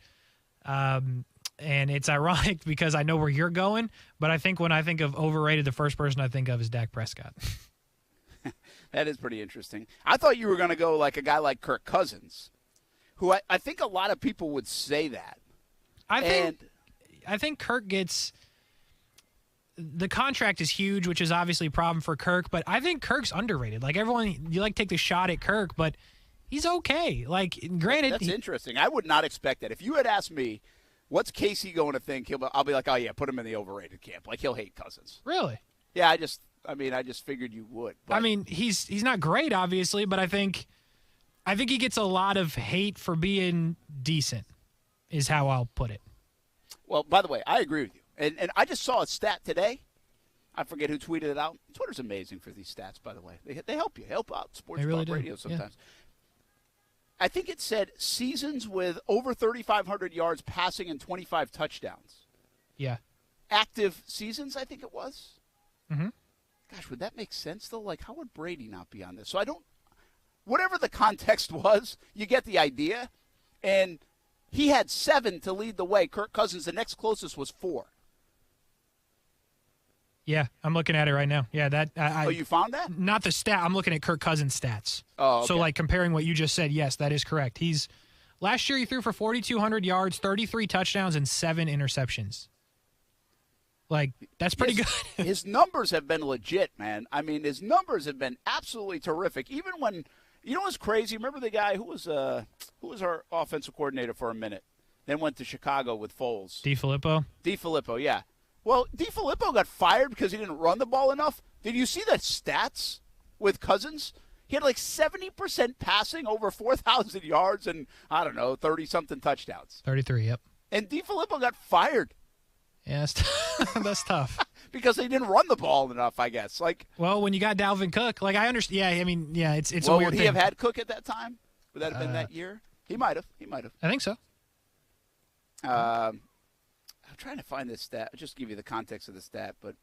And it's ironic because I know where you're going, but I think when I think of overrated, the first person I think of is Dak Prescott. That is pretty interesting. I thought you were going to go like a guy like Kirk Cousins, who I think a lot of people would say that. I think Kirk gets – the contract is huge, which is obviously a problem for Kirk, but I think Kirk's underrated. Like, everyone, you take the shot at Kirk, but he's okay. Like, granted. That's interesting. I would not expect that. If you had asked me, what's Kasey going to think, I'll be like, oh, yeah, put him in the overrated camp. Like, he'll hate Cousins. Really? Yeah, I just figured you would. But. I mean, he's not great, obviously, but I think he gets a lot of hate for being decent, is how I'll put it. Well, by the way, I agree with you. And I just saw a stat today. I forget who tweeted it out. Twitter's amazing for these stats, by the way. They help you. Help out sports really talk radio sometimes. Yeah. I think it said seasons with over 3,500 yards passing and 25 touchdowns. Yeah. Active seasons, I think it was. Mm-hmm. Gosh, would that make sense, though? Like, how would Brady not be on this? So whatever the context was, you get the idea. And he had 7 to lead the way. Kirk Cousins, the next closest, was 4. Yeah, I'm looking at it right now. Yeah, that. Oh, you found that? Not the stat. I'm looking at Kirk Cousins' stats. Oh, okay. So, like, comparing what you just said, yes, that is correct. Last year he threw for 4,200 yards, 33 touchdowns, and 7 interceptions. Like, that's pretty good. His numbers have been legit, man. I mean, his numbers have been absolutely terrific. Even when, you know what's crazy? Remember the guy who was our offensive coordinator for a minute, then went to Chicago with Foles? DeFilippo, yeah. Well, DeFilippo got fired because he didn't run the ball enough. Did you see the stats with Cousins? He had like 70% passing, over 4,000 yards, and, I don't know, 30-something touchdowns. 33, yep. And DeFilippo got fired. Yeah, that's tough. Because they didn't run the ball enough, I guess. Well, when you got Dalvin Cook, like, I understand. Yeah, I mean, yeah, it's well, a weird would he thing. have had Cook at that time? Would that have been that year? He might have. I think so. I'm trying to find this stat. I'll just give you the context of the stat. But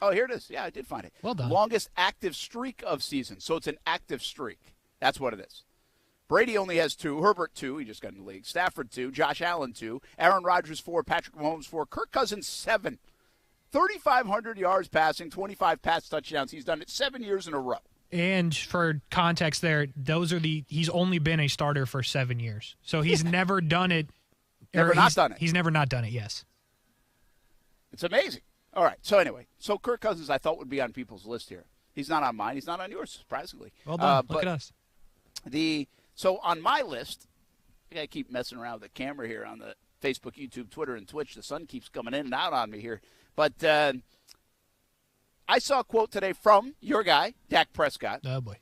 oh, here it is. Yeah, I did find it. Well done. Longest active streak of seasons. So it's an active streak. That's what it is. Brady only has 2. Herbert 2. He just got in the league. Stafford 2. Josh Allen 2. Aaron Rodgers 4. Patrick Mahomes 4. Kirk Cousins 7. 3,500 yards passing, 25 pass touchdowns. He's done it 7 years in a row. And for context there, he's only been a starter for 7 years. So he's never done it. Never not done it. He's never not done it, yes. It's amazing. All right. So anyway, Kirk Cousins I thought would be on people's list here. He's not on mine. He's not on yours, surprisingly. Well done. Look at us. So on my list, I got to keep messing around with the camera here on the Facebook, YouTube, Twitter, and Twitch. The sun keeps coming in and out on me here. But I saw a quote today from your guy, Dak Prescott. Oh, boy.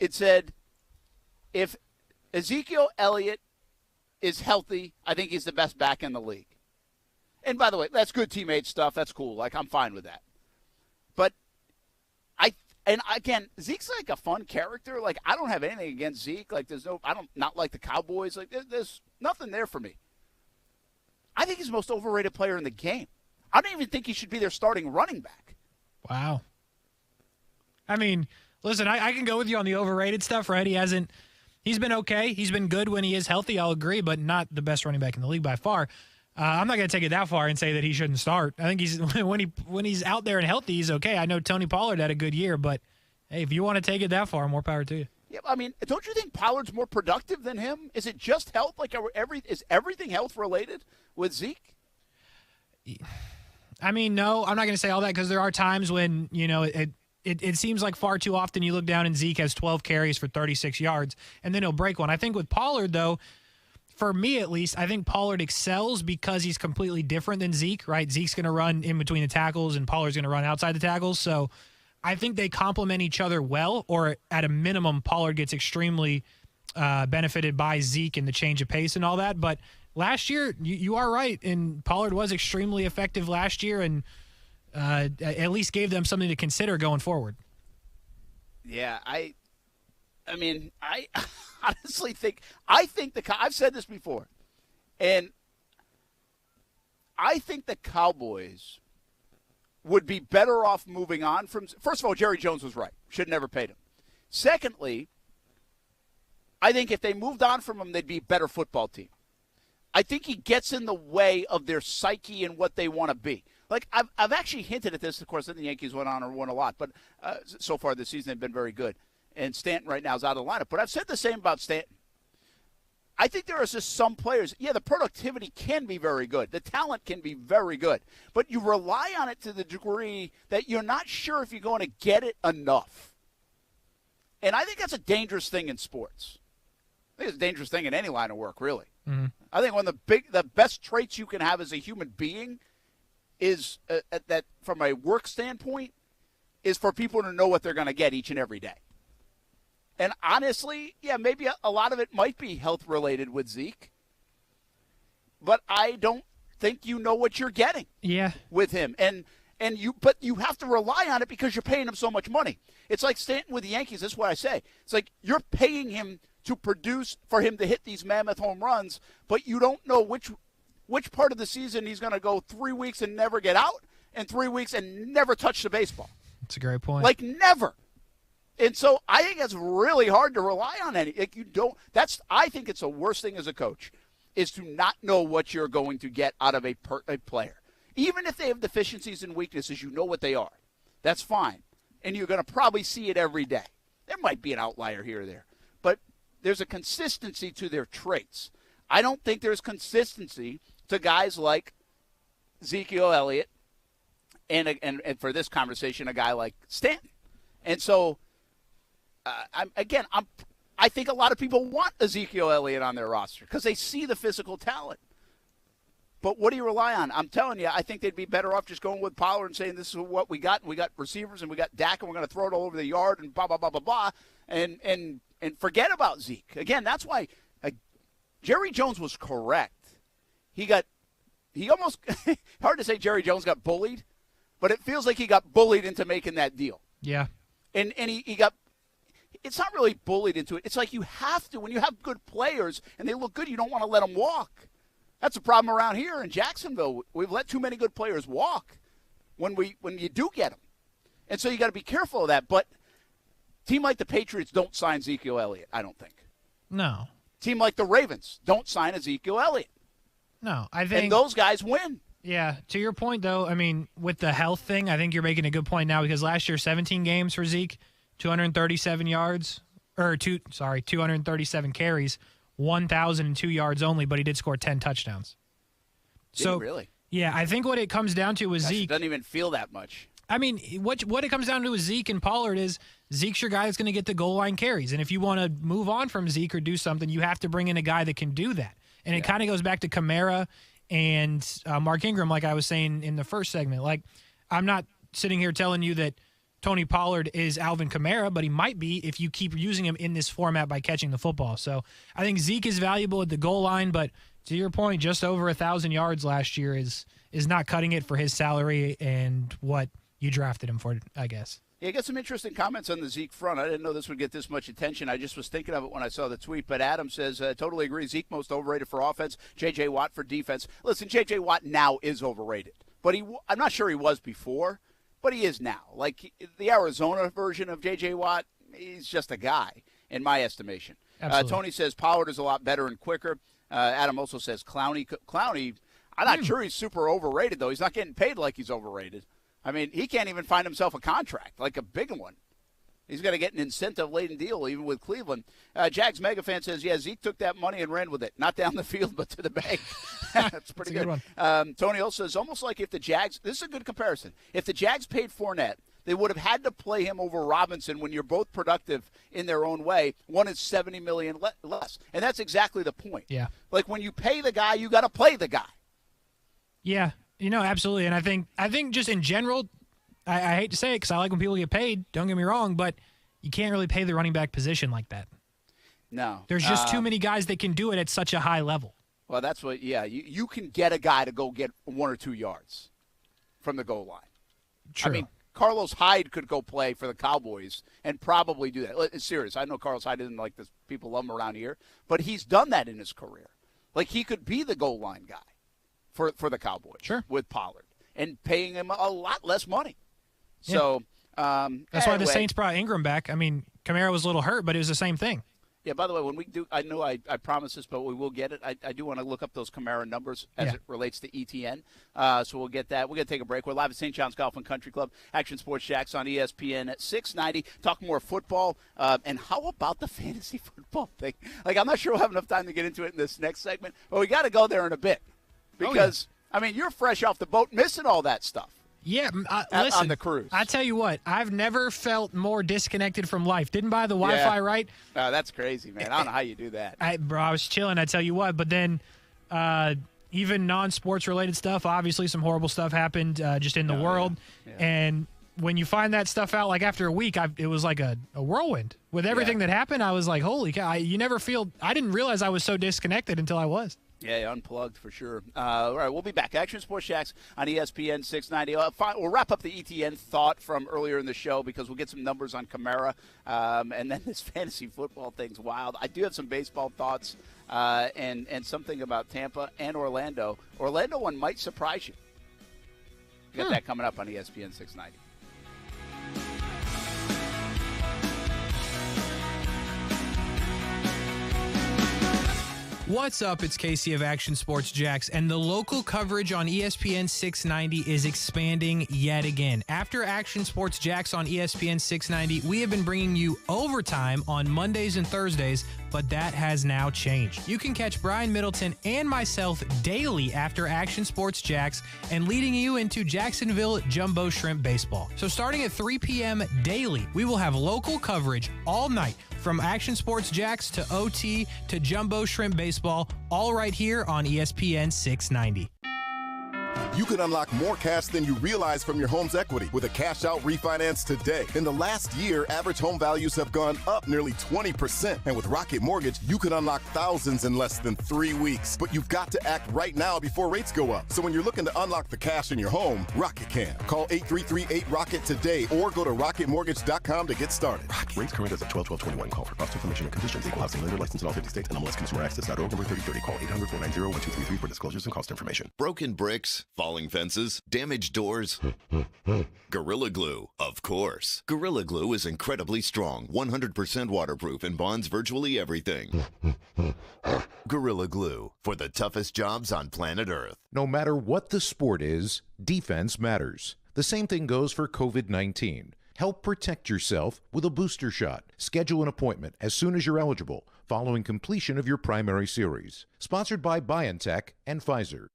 It said, if Ezekiel Elliott is healthy, I think he's the best back in the league. And by the way, that's good teammate stuff. That's cool. Like, I'm fine with that. But again, Zeke's like a fun character. Like, I don't have anything against Zeke. Like, I don't not like the Cowboys. Like, there's nothing there for me. I think he's the most overrated player in the game. I don't even think he should be their starting running back. Wow. I mean, listen, I can go with you on the overrated stuff, right? He's been okay. He's been good when he is healthy, I'll agree, but not the best running back in the league by far. I'm not going to take it that far and say that he shouldn't start. I think when he's out there and healthy, he's okay. I know Tony Pollard had a good year, but hey, if you want to take it that far, more power to you. Yeah, I mean, don't you think Pollard's more productive than him? Is it just health? Like, is everything health related with Zeke? I mean, no, I'm not going to say all that because there are times when, it seems like far too often you look down and Zeke has 12 carries for 36 yards, and then he'll break one. I think with Pollard, though, for me at least, I think Pollard excels because he's completely different than Zeke, right? Zeke's going to run in between the tackles, and Pollard's going to run outside the tackles. So I think they complement each other well, or at a minimum, Pollard gets extremely benefited by Zeke and the change of pace and all that. But last year, you are right, and Pollard was extremely effective last year and at least gave them something to consider going forward. Yeah, I mean, I honestly think I've said this before, and I think the Cowboys would be better off moving on from. First of all, Jerry Jones was right; should never paid him. Secondly, I think if they moved on from him, they'd be a better football team. I think he gets in the way of their psyche and what they want to be. Like, I've actually hinted at this. Of course, then the Yankees went on and won a lot. But so far this season, they've been very good. And Stanton right now is out of the lineup. But I've said the same about Stanton. I think there are just some players. Yeah, the productivity can be very good. The talent can be very good. But you rely on it to the degree that you're not sure if you're going to get it enough. And I think that's a dangerous thing in sports. I think it's a dangerous thing in any line of work, really. Mm-hmm. I think one of the best traits you can have as a human being is that, from a work standpoint, is for people to know what they're going to get each and every day. And honestly, yeah, maybe a lot of it might be health-related with Zeke, but I don't think you know what you're getting with him. But you have to rely on it because you're paying him so much money. It's like Stanton with the Yankees. That's what I say. It's like you're paying him to produce, for him to hit these mammoth home runs, but you don't know which part of the season he's going to go 3 weeks and never get out, and 3 weeks and never touch the baseball. That's a great point. Like, never. And so I think it's really hard to rely on any. Like, you don't. I think it's the worst thing as a coach, is to not know what you're going to get out of a player. Even if they have deficiencies and weaknesses, you know what they are. That's fine. And you're going to probably see it every day. There might be an outlier here or there. But there's a consistency to their traits. I don't think there's consistency to guys like Ezekiel Elliott and for this conversation, a guy like Stanton. And so, I think a lot of people want Ezekiel Elliott on their roster because they see the physical talent. But what do you rely on? I'm telling you, I think they'd be better off just going with Pollard and saying this is what we got. We got receivers and we got Dak and we're going to throw it all over the yard and blah, blah, blah, blah, blah, and forget about Zeke. Again, that's why Jerry Jones was correct. He almost – hard to say Jerry Jones got bullied, but it feels like he got bullied into making that deal. Yeah. And he got – it's not really bullied into it. It's like you have to – when you have good players and they look good, you don't want to let them walk. That's a problem around here in Jacksonville. We've let too many good players walk when you do get them. And so you got to be careful of that. But a team like the Patriots don't sign Ezekiel Elliott, I don't think. No. Team like the Ravens don't sign Ezekiel Elliott. No, I think. And those guys win. Yeah. To your point, though, I mean, with the health thing, I think you're making a good point now because last year, 17 games for Zeke, 237 yards, 237 carries, 1,002 yards only, but he did score 10 touchdowns. Did he really? Yeah, I think what it comes down to is Zeke. It doesn't even feel that much. I mean, what it comes down to with Zeke and Pollard is Zeke's your guy that's going to get the goal line carries. And if you want to move on from Zeke or do something, you have to bring in a guy that can do that. And it kind of goes back to Kamara and Mark Ingram, like I was saying in the first segment. Like, I'm not sitting here telling you that Tony Pollard is Alvin Kamara, but he might be if you keep using him in this format by catching the football. So I think Zeke is valuable at the goal line, but to your point, just over 1,000 yards last year is not cutting it for his salary and what you drafted him for, I guess. Yeah, I got some interesting comments on the Zeke front. I didn't know this would get this much attention. I just was thinking of it when I saw the tweet. But Adam says, totally agree. Zeke most overrated for offense. J.J. Watt for defense. Listen, J.J. Watt now is overrated. But I'm not sure he was before, but he is now. Like the Arizona version of J.J. Watt, he's just a guy, in my estimation. Tony says Pollard is a lot better and quicker. Adam also says Clowney, I'm not sure he's super overrated, though. He's not getting paid like he's overrated. I mean, he can't even find himself a contract, like a big one. He's got to get an incentive-laden deal, even with Cleveland. Jags mega fan says, yeah, Zeke took that money and ran with it. Not down the field, but to the bank. That's pretty good. One. Tony also says, almost like if the Jags – this is a good comparison. If the Jags paid Fournette, they would have had to play him over Robinson when you're both productive in their own way. One is $70 million less. And that's exactly the point. Yeah. Like when you pay the guy, you got to play the guy. Yeah, absolutely. And I think just in general – I hate to say it because I like when people get paid. Don't get me wrong, but you can't really pay the running back position like that. No. There's just too many guys that can do it at such a high level. Well, that's what, you can get a guy to go get 1 or 2 yards from the goal line. True. I mean, Carlos Hyde could go play for the Cowboys and probably do that. It's serious. I know Carlos Hyde isn't like this. People love him around here, but he's done that in his career. Like, he could be the goal line guy for the Cowboys with Pollard and paying him a lot less money. So that's why the Saints brought Ingram back. I mean, Kamara was a little hurt, but it was the same thing. Yeah, by the way, when we do, I know I promised this, but we will get it. I do want to look up those Kamara numbers as it relates to ETN. So we'll get that. We're going to take a break. We're live at St. John's Golf and Country Club, Action Sports Jax on ESPN at 690. Talk more football. And how about the fantasy football thing? Like, I'm not sure we'll have enough time to get into it in this next segment, but we got to go there in a bit. Because, I mean, you're fresh off the boat missing all that stuff. Yeah, listen, on the cruise. I tell you what, I've never felt more disconnected from life. Didn't buy the Wi-Fi right. Oh, that's crazy, man. I don't know how you do that. I was chilling, I tell you what. But then even non-sports related stuff, obviously some horrible stuff happened just in the world. Yeah. And when you find that stuff out, like after a week, it was like a whirlwind. With everything that happened, I was like, holy cow. You never feel – I didn't realize I was so disconnected until I was. Yeah, unplugged for sure. All right, we'll be back. Action Sports Jax on ESPN 690. We'll wrap up the ETN thought from earlier in the show because we'll get some numbers on Kamara. And then this fantasy football thing's wild. I do have some baseball thoughts and something about Tampa and Orlando. Orlando one might surprise you. You got that coming up on ESPN 690. What's up? It's Kasey of Action Sports Jax, and the local coverage on ESPN 690 is expanding yet again. After Action Sports Jax on ESPN 690, we have been bringing you overtime on Mondays and Thursdays, but that has now changed. You can catch Brian Middleton and myself daily after Action Sports Jax and leading you into Jacksonville Jumbo Shrimp Baseball. So starting at 3 p.m. daily, we will have local coverage all night from Action Sports Jax to OT to Jumbo Shrimp Baseball, all right here on ESPN 690. You can unlock more cash than you realize from your home's equity with a cash-out refinance today. In the last year, average home values have gone up nearly 20%. And with Rocket Mortgage, you can unlock thousands in less than 3 weeks. But you've got to act right now before rates go up. So when you're looking to unlock the cash in your home, Rocket can. Call 833-8ROCKET today or go to rocketmortgage.com to get started. Rocket. Rates current as of 12/12/21. Call for cost information and conditions. Equal housing lender licensed in all 50 states. NMLSConsumerAccess.org. Number 3030. Call 800-490-1233 for disclosures and cost information. Broken bricks, falling fences, damaged doors. Gorilla Glue, of course. Gorilla Glue is incredibly strong, 100% waterproof, and bonds virtually everything. Gorilla Glue, for the toughest jobs on planet Earth. No matter what the sport is, defense matters. The same thing goes for COVID-19. Help protect yourself with a booster shot. Schedule an appointment as soon as you're eligible, following completion of your primary series. Sponsored by BioNTech and Pfizer.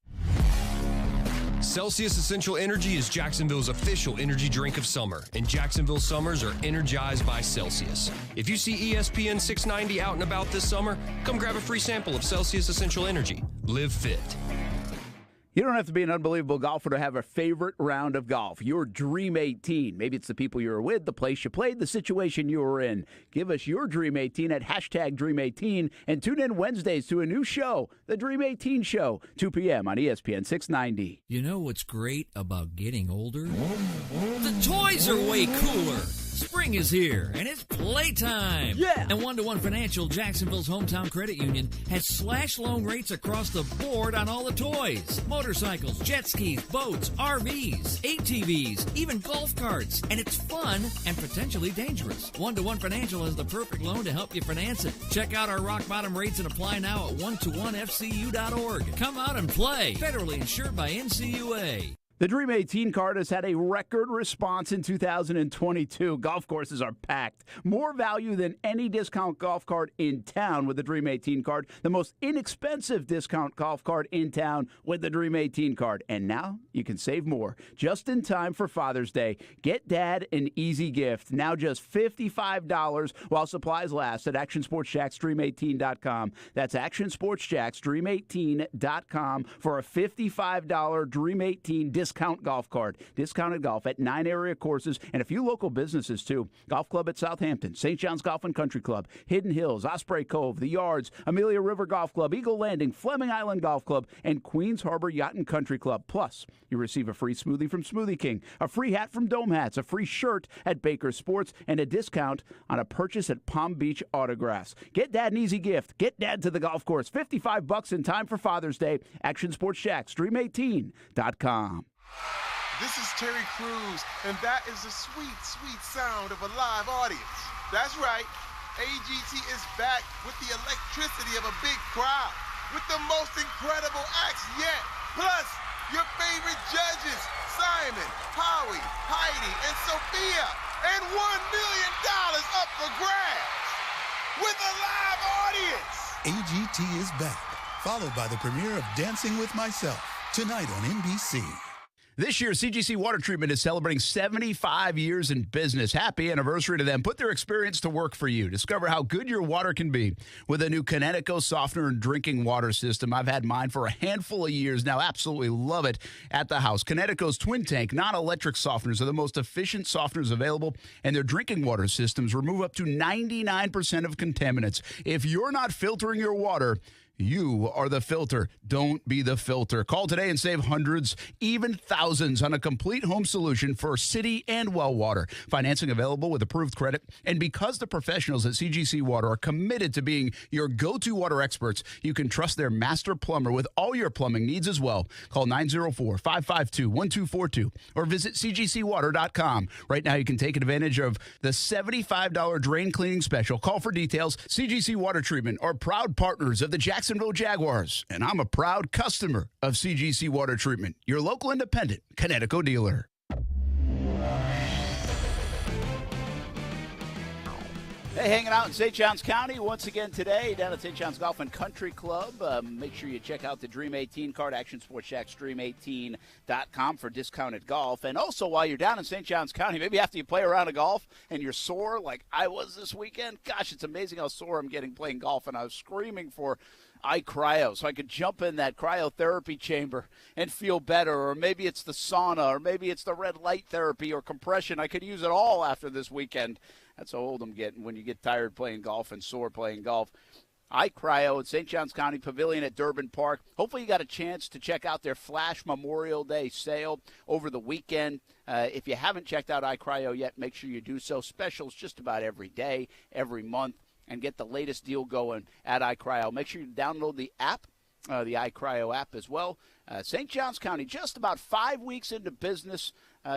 Celsius Essential Energy is Jacksonville's official energy drink of summer, and Jacksonville summers are energized by Celsius. If you see ESPN 690 out and about this summer, come grab a free sample of Celsius Essential Energy. Live fit. You don't have to be an unbelievable golfer to have a favorite round of golf. Your Dream 18. Maybe it's the people you were with, the place you played, the situation you were in. Give us your Dream 18 at hashtag Dream 18 and tune in Wednesdays to a new show, The Dream 18 Show, 2 p.m. on ESPN 690. You know what's great about getting older? The toys are way cooler. Spring is here, and it's playtime. Yeah! And One-to-One Financial, Jacksonville's hometown credit union, has slash loan rates across the board on all the toys. Motorcycles, jet skis, boats, RVs, ATVs, even golf carts. And it's fun and potentially dangerous. One-to-One Financial has the perfect loan to help you finance it. Check out our rock-bottom rates and apply now at one-to-onefcu.org. Come out and play. Federally insured by NCUA. The Dream 18 card has had a record response in 2022. Golf courses are packed. More value than any discount golf card in town with the Dream 18 card. The most inexpensive discount golf card in town with the Dream 18 card. And now you can save more. Just in time for Father's Day. Get Dad an easy gift. Now just $55 while supplies last at ActionSportsJaxDream18.com. That's ActionSportsJaxDream18.com for a $55 Dream 18 discount golf card. Discounted golf at 9 area courses and a few local businesses, too. Golf Club at Southampton, St. John's Golf and Country Club, Hidden Hills, Osprey Cove, The Yards, Amelia River Golf Club, Eagle Landing, Fleming Island Golf Club, and Queens Harbor Yacht and Country Club. Plus, you receive a free smoothie from Smoothie King, a free hat from Dome Hats, a free shirt at Baker Sports, and a discount on a purchase at Palm Beach Autographs. Get Dad an easy gift. Get Dad to the golf course. $55 in time for Father's Day. ActionSportsJaxDream18.com. This is Terry Crews, and that is the sweet, sweet sound of a live audience. That's right. AGT is back with the electricity of a big crowd, with the most incredible acts yet. Plus, your favorite judges, Simon, Howie, Heidi, and Sophia, and $1 million up for grabs with a live audience. AGT is back, followed by the premiere of Dancing with Myself, tonight on NBC. This year, CGC Water Treatment is celebrating 75 years in business. Happy anniversary to them. Put their experience to work for you. Discover how good your water can be with a new Connecticut softener and drinking water system. I've had mine for a handful of years now. Absolutely love it at the house. Connecticut's twin tank, non-electric softeners are the most efficient softeners available, and their drinking water systems remove up to 99% of contaminants. If you're not filtering your water, you are the filter. Don't be the filter. Call today and save hundreds, even thousands on a complete home solution for city and well water. Financing available with approved credit. And because the professionals at CGC Water are committed to being your go-to water experts, you can trust their master plumber with all your plumbing needs as well. Call 904-552-1242 or visit cgcwater.com. Right now you can take advantage of the $75 drain cleaning special. Call for details. CGC Water Treatment are proud partners of the Jacksonville Jaguars, and I'm a proud customer of CGC Water Treatment, your local independent Connecticut dealer. Hey, hanging out in St. Johns County once again today down at St. Johns Golf and Country Club. Make sure you check out the Dream 18 card, ActionSportsJaxDream18.com for discounted golf. And also, while you're down in St. Johns County, maybe after you play a round of golf and you're sore like I was this weekend, gosh, it's amazing how sore I'm getting playing golf, and I was screaming for iCryo so I could jump in that cryotherapy chamber and feel better. Or maybe it's the sauna, or maybe it's the red light therapy or compression. I could use it all after this weekend. That's how old I'm getting when you get tired playing golf and sore playing golf. iCryo at St. Johns County Pavilion at Durbin Park. Hopefully you got a chance to check out their Flash Memorial Day sale over the weekend. If you haven't checked out iCryo yet, make sure you do so. Specials just about every day, every month, and get the latest deal going at iCryo. Make sure you download the app, the iCryo app as well. St. Johns County, just about 5 weeks into business.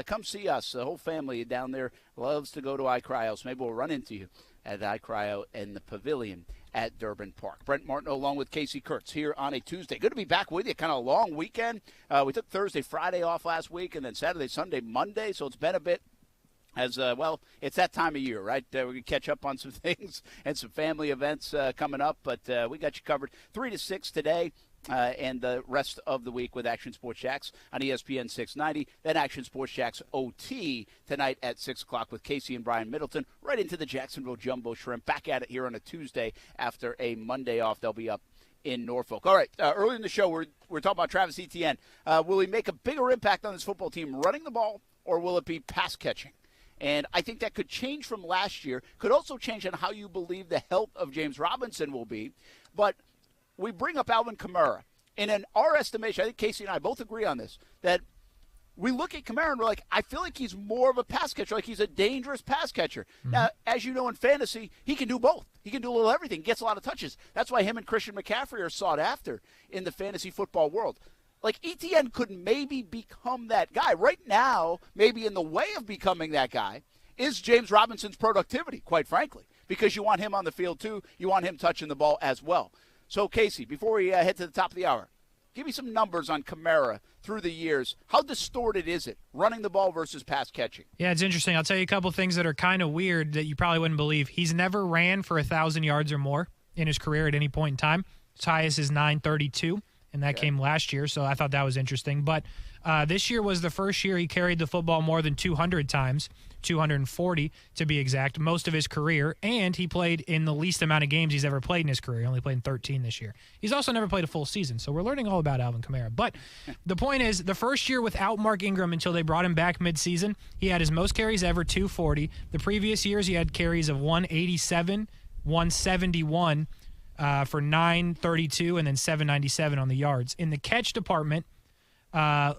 Come see us. The whole family down there loves to go to iCryo, so maybe we'll run into you at iCryo in the Pavilion at Durbin Park. Brent Martineau along with Casey Kurtz here on a Tuesday. Good to be back with you. Kind of a long weekend. We took Thursday, Friday off last week, and then Saturday, Sunday, Monday, so it's been a bit. Well, it's that time of year, right? We can catch up on some things and some family events coming up, but we got you covered 3 to 6 today. And the rest of the week with Action Sports Jax on ESPN 690. Then Action Sports Jax OT tonight at 6 o'clock with Casey and Brian Middleton. Right into the Jacksonville Jumbo Shrimp. Back at it here on a Tuesday after a Monday off. They'll be up in Norfolk. All right, early in the show, we're talking about Travis Etienne. Will he make a bigger impact on this football team running the ball, or will it be pass catching? And I think that could change from last year. Could also change on how you believe the health of James Robinson will be. But we bring up Alvin Kamara. And in our estimation, I think Casey and I both agree on this, that we look at Kamara and we're like, I feel like he's more of a pass catcher, like he's a dangerous pass catcher. Mm-hmm. Now, as you know, in fantasy, he can do both. He can do a little everything. He gets a lot of touches. That's why him and Christian McCaffrey are sought after in the fantasy football world. Like, Etienne could maybe become that guy. Right now, maybe in the way of becoming that guy is James Robinson's productivity, quite frankly, because you want him on the field, too. You want him touching the ball as well. So, Casey, before we head to the top of the hour, Give me some numbers on Kamara through the years. How distorted is it, running the ball versus pass catching? Yeah, it's interesting. I'll tell you a couple things that are kind of weird that you probably wouldn't believe. He's never ran for 1,000 yards or more in his career at any point in time. His highest is 932, and that came last year, so I thought that was interesting. But this year was the first year he carried the football more than 200 times, 240 to be exact, most of his career, and he played in the least amount of games he's ever played in his career. He only played in 13 this year. He's also never played a full season, so we're learning all about Alvin Kamara. But the point is, the first year without Mark Ingram until they brought him back midseason, he had his most carries ever, 240. The previous years, he had carries of 187, 171 for 932, and then 797 on the yards. In the catch department,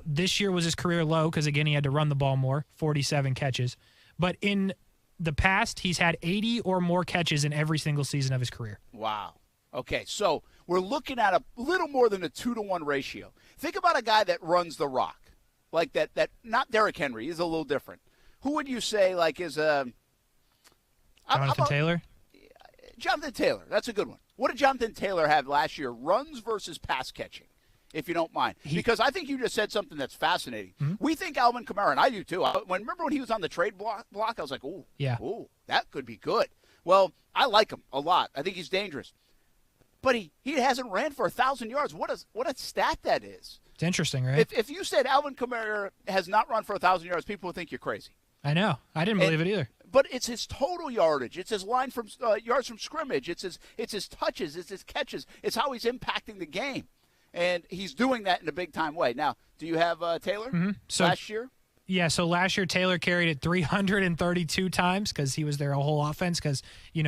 this year was his career low because, again, he had to run the ball more, 47 catches. But in the past, he's had 80 or more catches in every single season of his career. Wow. Okay, so we're looking at a little more than a 2-to-1 ratio. Think about a guy that runs the rock, like that not Derrick Henry. He's a little different. Who would you say, like, is a Jonathan Taylor? Jonathan Taylor. That's a good one. What did Jonathan Taylor have last year, runs versus pass catching, if you don't mind? Because I think you just said something that's fascinating. Mm-hmm. We think Alvin Kamara, and I do too. Remember when he was on the trade block, I was like, ooh, that could be good. Well, I like him a lot. I think he's dangerous. But he hasn't ran for 1,000 yards. What a stat that is. It's interesting, right? If you said Alvin Kamara has not run for 1,000 yards, people would think you're crazy. I know. I didn't believe it either. But it's his total yardage. It's his line from yards from scrimmage. It's his touches. It's his catches. It's how he's impacting the game. And he's doing that in a big-time way. Now, do you have Taylor last year? Yeah, so last year Taylor carried it 332 times because he was their whole offense because,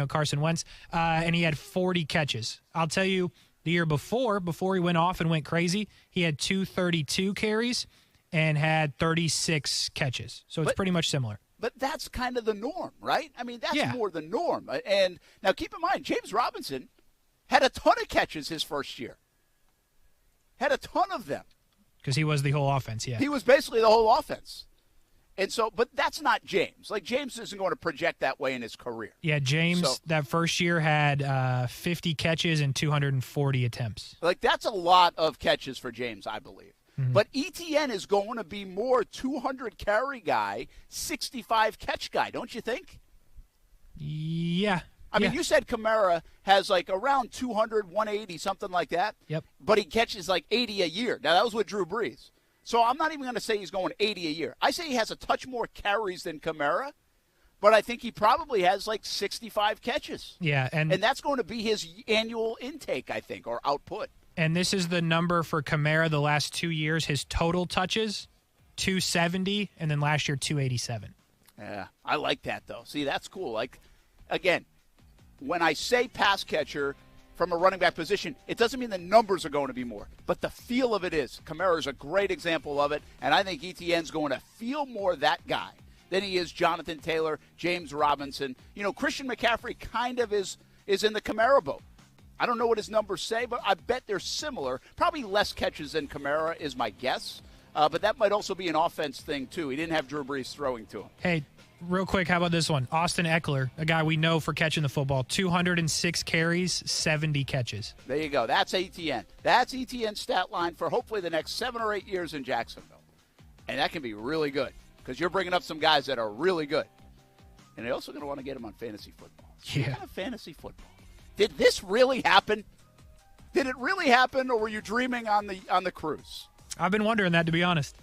Carson Wentz, and he had 40 catches. I'll tell you, the year before he went off and went crazy, he had 232 carries and had 36 catches. So it's pretty much similar. But that's kind of the norm, right? I mean, that's more the norm. And now keep in mind, James Robinson had a ton of catches his first year. Had a ton of them. Because he was the whole offense, yeah. He was basically the whole offense. And so, but that's not James. Like, James isn't going to project that way in his career. Yeah, James, that first year had 50 catches and 240 attempts. Like, that's a lot of catches for James, I believe. Mm-hmm. But ETN is going to be more 200 carry guy, 65 catch guy, don't you think? Yeah. I mean, you said Kamara has like around 200, 180, something like that. Yep. But he catches like 80 a year. Now, that was with Drew Brees. So I'm not even going to say he's going 80 a year. I say he has a touch more carries than Kamara, but I think he probably has like 65 catches. Yeah. And that's going to be his annual intake, I think, or output. And this is the number for Kamara the last 2 years. His total touches, 270, and then last year, 287. Yeah, I like that, though. See, that's cool. Like, again, when I say pass catcher from a running back position, it doesn't mean the numbers are going to be more, but the feel of it is. Kamara is a great example of it, and I think ETN's going to feel more that guy than he is Jonathan Taylor, James Robinson. Christian McCaffrey kind of is in the Kamara boat. I don't know what his numbers say, but I bet they're similar. Probably less catches than Kamara is my guess. But that might also be an offense thing, too. He didn't have Drew Brees throwing to him. Hey, real quick, how about this one? Austin Eckler, a guy we know for catching the football, 206 carries, 70 catches. There you go. That's ETN. That's ETN's stat line for hopefully the next 7 or 8 years in Jacksonville. And that can be really good because you're bringing up some guys that are really good. And they're also going to want to get him on fantasy football. Yeah. Fantasy football. Did this really happen? Did it really happen, or were you dreaming on the cruise? I've been wondering that, to be honest.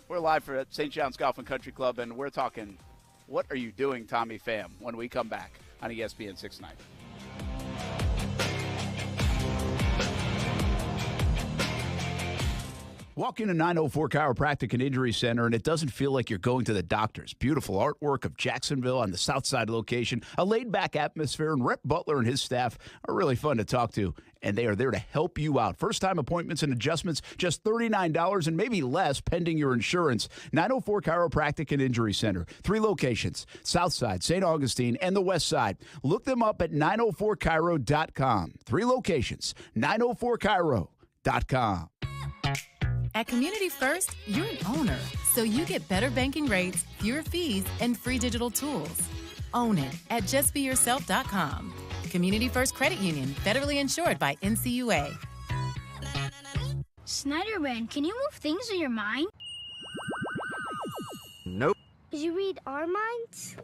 We're live for St. John's Golf and Country Club, and we're talking What Are You Doing, Tommy Pham, when we come back on ESPN 690. Walk into 904 Chiropractic and Injury Center, and it doesn't feel like you're going to the doctor's. Beautiful artwork of Jacksonville on the south side location, a laid-back atmosphere, and Rep Butler and his staff are really fun to talk to, and they are there to help you out. First-time appointments and adjustments, just $39 and maybe less pending your insurance. 904 Chiropractic and Injury Center. 3 locations, south side, St. Augustine, and the west side. Look them up at 904chiro.com. 3 locations, 904chiro.com. At Community First, you're an owner, so you get better banking rates, fewer fees, and free digital tools. Own it at justbeyourself.com. Community First Credit Union, federally insured by NCUA. Snyderman, can you move things with your mind? Nope. Did you read our minds?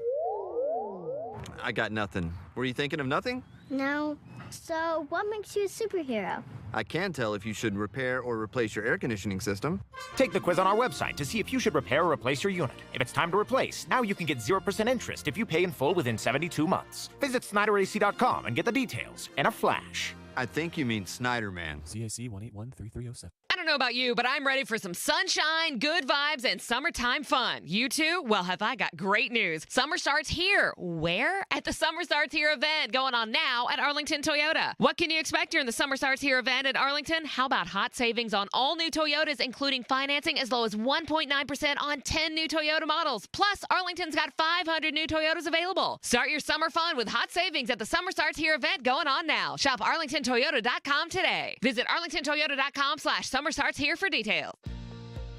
I got nothing. Were you thinking of nothing? No. So, what makes you a superhero? I can tell if you should repair or replace your air conditioning system. Take the quiz on our website to see if you should repair or replace your unit. If it's time to replace, now you can get 0% interest if you pay in full within 72 months. Visit SnyderAC.com and get the details in a flash. I think you mean Snyderman. CAC 1813307. I don't know about you, but I'm ready for some sunshine, good vibes, and summertime fun. You too? Well, have I got great news. Summer starts here. Where? At the Summer Starts Here event going on now at Arlington Toyota. What can you expect during the Summer Starts Here event at Arlington? How about hot savings on all new Toyotas, including financing as low as 1.9% on 10 new Toyota models. Plus, Arlington's got 500 new Toyotas available. Start your summer fun with hot savings at the Summer Starts Here event going on now. Shop ArlingtonToyota.com today. Visit ArlingtonToyota.com/Summer Starts Here for details.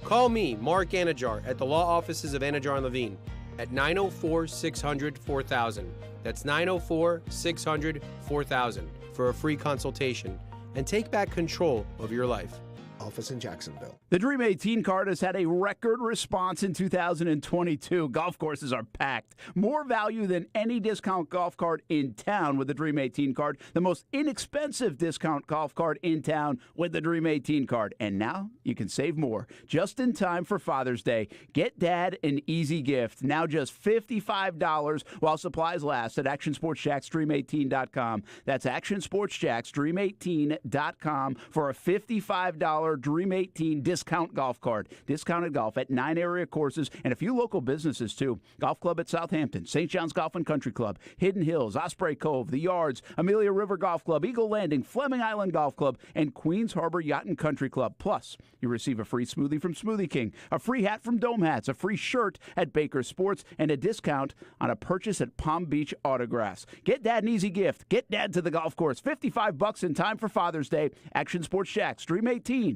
Call me, Mark Anajar, at the law offices of Anajar & Levine at 904-600-4000. That's 904-600-4000 for a free consultation and take back control of your life. Office in Jacksonville. The Dream 18 card has had a record response in 2022. Golf courses are packed. More value than any discount golf card in town with the Dream 18 card. The most inexpensive discount golf card in town with the Dream 18 card. And now you can save more. Just in time for Father's Day. Get Dad an easy gift. Now just $55 while supplies last at ActionSportsJaxDream18.com. That's ActionSportsJaxDream18.com for a $55 Dream 18 discount golf card. Discounted golf at 9 area courses and a few local businesses, too. Golf Club at Southampton, St. John's Golf and Country Club, Hidden Hills, Osprey Cove, The Yards, Amelia River Golf Club, Eagle Landing, Fleming Island Golf Club, and Queens Harbor Yacht and Country Club. Plus, you receive a free smoothie from Smoothie King, a free hat from Dome Hats, a free shirt at Baker Sports, and a discount on a purchase at Palm Beach Autographs. Get Dad an easy gift. Get Dad to the golf course. $55 in time for Father's Day. Action Sports Jax, Dream18.com.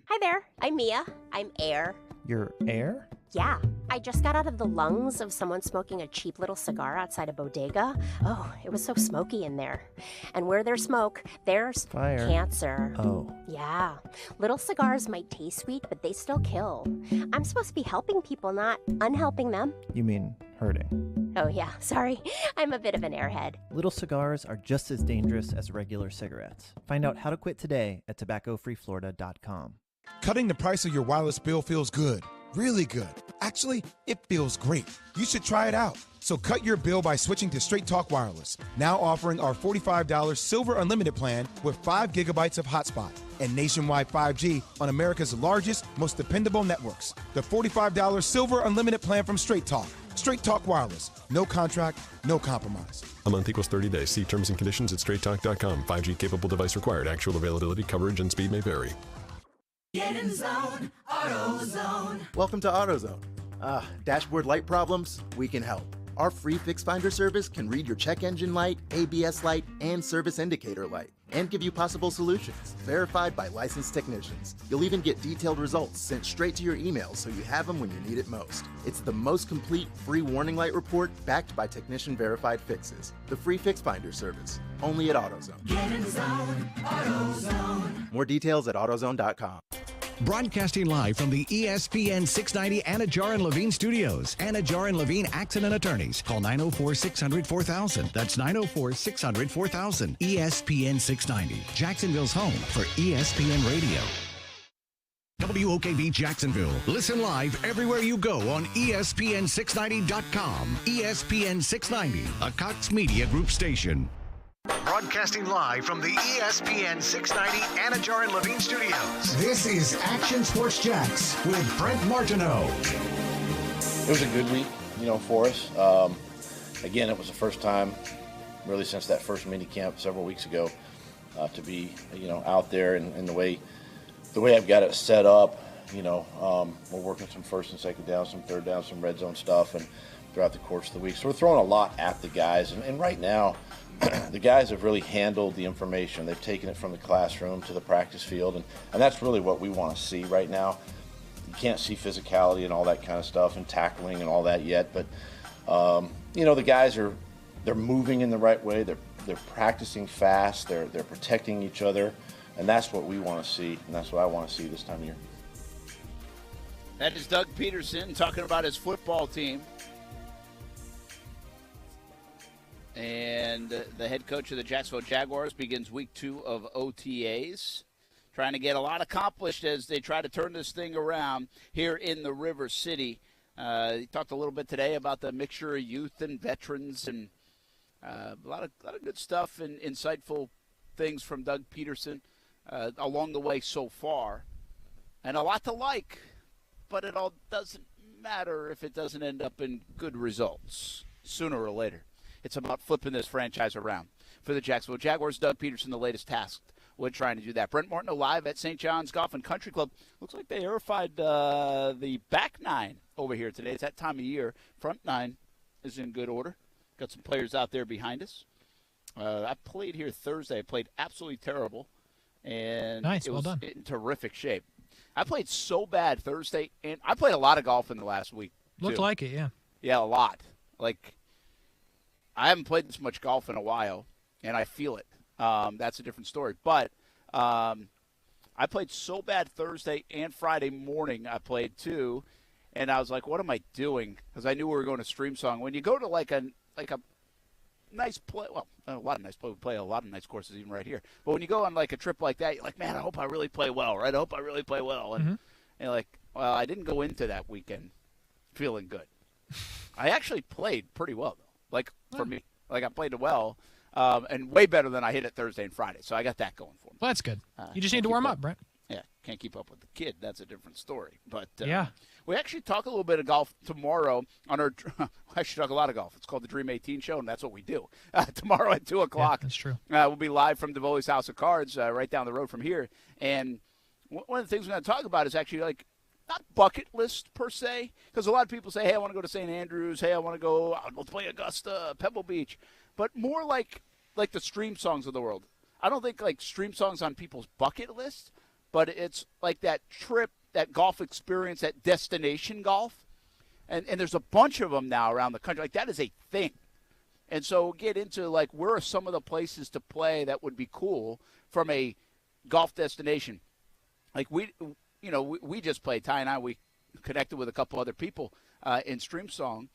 Hi there. I'm Mia. I'm Air. Your air? Yeah. I just got out of the lungs of someone smoking a cheap little cigar outside a bodega. Oh, it was so smoky in there. And where there's smoke, there's fire. Cancer. Oh. Yeah. Little cigars might taste sweet, but they still kill. I'm supposed to be helping people, not unhelping them. You mean hurting? Oh, yeah. Sorry. I'm a bit of an airhead. Little cigars are just as dangerous as regular cigarettes. Find out how to quit today at tobaccofreeflorida.com. Cutting the price of your wireless bill feels good. Really good. Actually, it feels great. You should try it out. So cut your bill by switching to Straight Talk Wireless. Now offering our $45 Silver Unlimited plan with 5 gigabytes of hotspot and nationwide 5G on America's largest, most dependable networks. The $45 Silver Unlimited plan from Straight Talk. Straight Talk Wireless. No contract, no compromise. A month equals 30 days. See terms and conditions at straighttalk.com. 5G capable device required. Actual availability, coverage, and speed may vary. Get in zone, AutoZone. Welcome to AutoZone. Dashboard light problems? We can help. Our free Fix Finder service can read your check engine light, ABS light, and service indicator light, and give you possible solutions, verified by licensed technicians. You'll even get detailed results sent straight to your email so you have them when you need it most. It's the most complete free warning light report backed by technician-verified fixes. The free Fix Finder service, only at AutoZone. Get in zone, AutoZone. More details at AutoZone.com. Broadcasting live from the ESPN 690 Anajar and Levine studios. Anajar and Levine Accident Attorneys. Call 904-600-4000. That's 904-600-4000. ESPN 690. Jacksonville's home for ESPN Radio. WOKV Jacksonville. Listen live everywhere you go on ESPN690.com. ESPN 690, a Cox Media Group station. Broadcasting live from the ESPN 690 Anajar and Levine studios. This is Action Sports Jax with Brent Martineau. It was a good week, for us. Again, it was the first time, really since that first mini camp several weeks ago, to be, out there and the way I've got it set up. We're working some first and second down, some third down, some red zone stuff, and throughout the course of the week. So we're throwing a lot at the guys, and right now, the guys have really handled the information. They've taken it from the classroom to the practice field, and that's really what we want to see right now. You can't see physicality and all that kind of stuff and tackling and all that yet, but the guys they're moving in the right way. They're practicing fast. They're protecting each other. And that's what we want to see, and that's what I want to see this time of year. That is Doug Peterson talking about his football team. And the head coach of the Jacksonville Jaguars begins week 2 of OTAs. Trying to get a lot accomplished as they try to turn this thing around here in the River City. He talked a little bit today about the mixture of youth and veterans, and a lot of good stuff and insightful things from Doug Peterson along the way so far. And a lot to like, but it all doesn't matter if it doesn't end up in good results sooner or later. It's about flipping this franchise around. For the Jacksonville Jaguars, Doug Peterson, the latest task with trying to do that. Brent Martineau live at St. John's Golf and Country Club. Looks like they airified the back nine over here today. It's that time of year. Front nine is in good order. Got some players out there behind us. I played here Thursday. I played absolutely terrible. And nice, it well was done. in terrific shape. I played so bad Thursday, and I played a lot of golf in the last week, Looked too. like it, yeah. Yeah, a lot. Like, I haven't played this much golf in a while, and I feel it. That's a different story. But I played so bad Thursday and Friday morning. I played too, and I was like, "What am I doing?" Because I knew we were going to Stream Song. When you go to like a nice play, well, a lot of nice play. We play a lot of nice courses even right here. But when you go on like a trip like that, you're like, "Man, I hope I really play well, right? I hope I really play well." And you're like, "Well, I didn't go into that weekend feeling good." I actually played pretty well though. Like for me, like I played well. And way better than I hit it Thursday and Friday. So I got that going for me. Well, that's good. You just need to warm up, Brent. Yeah, can't keep up with the kid. That's a different story. But yeah, we actually talk a little bit of golf tomorrow on our – I should talk a lot of golf. It's called the Dream 18 Show, and that's what we do. Tomorrow at 2 o'clock. Yeah, that's true. We'll be live from DeVoley's House of Cards right down the road from here. And one of the things we're going to talk about is actually like not bucket list per se, because a lot of people say, hey, I want to go to St. Andrews. Hey, I'll go play Augusta, Pebble Beach. But more like the stream songs of the world. I don't think like stream songs on people's bucket list, but it's like that trip, that golf experience, that destination golf. And there's a bunch of them now around the country. Like that is a thing. And so we'll get into like where are some of the places to play that would be cool from a golf destination. Like we just played, Ty and I, we connected with a couple other people in Stream Song,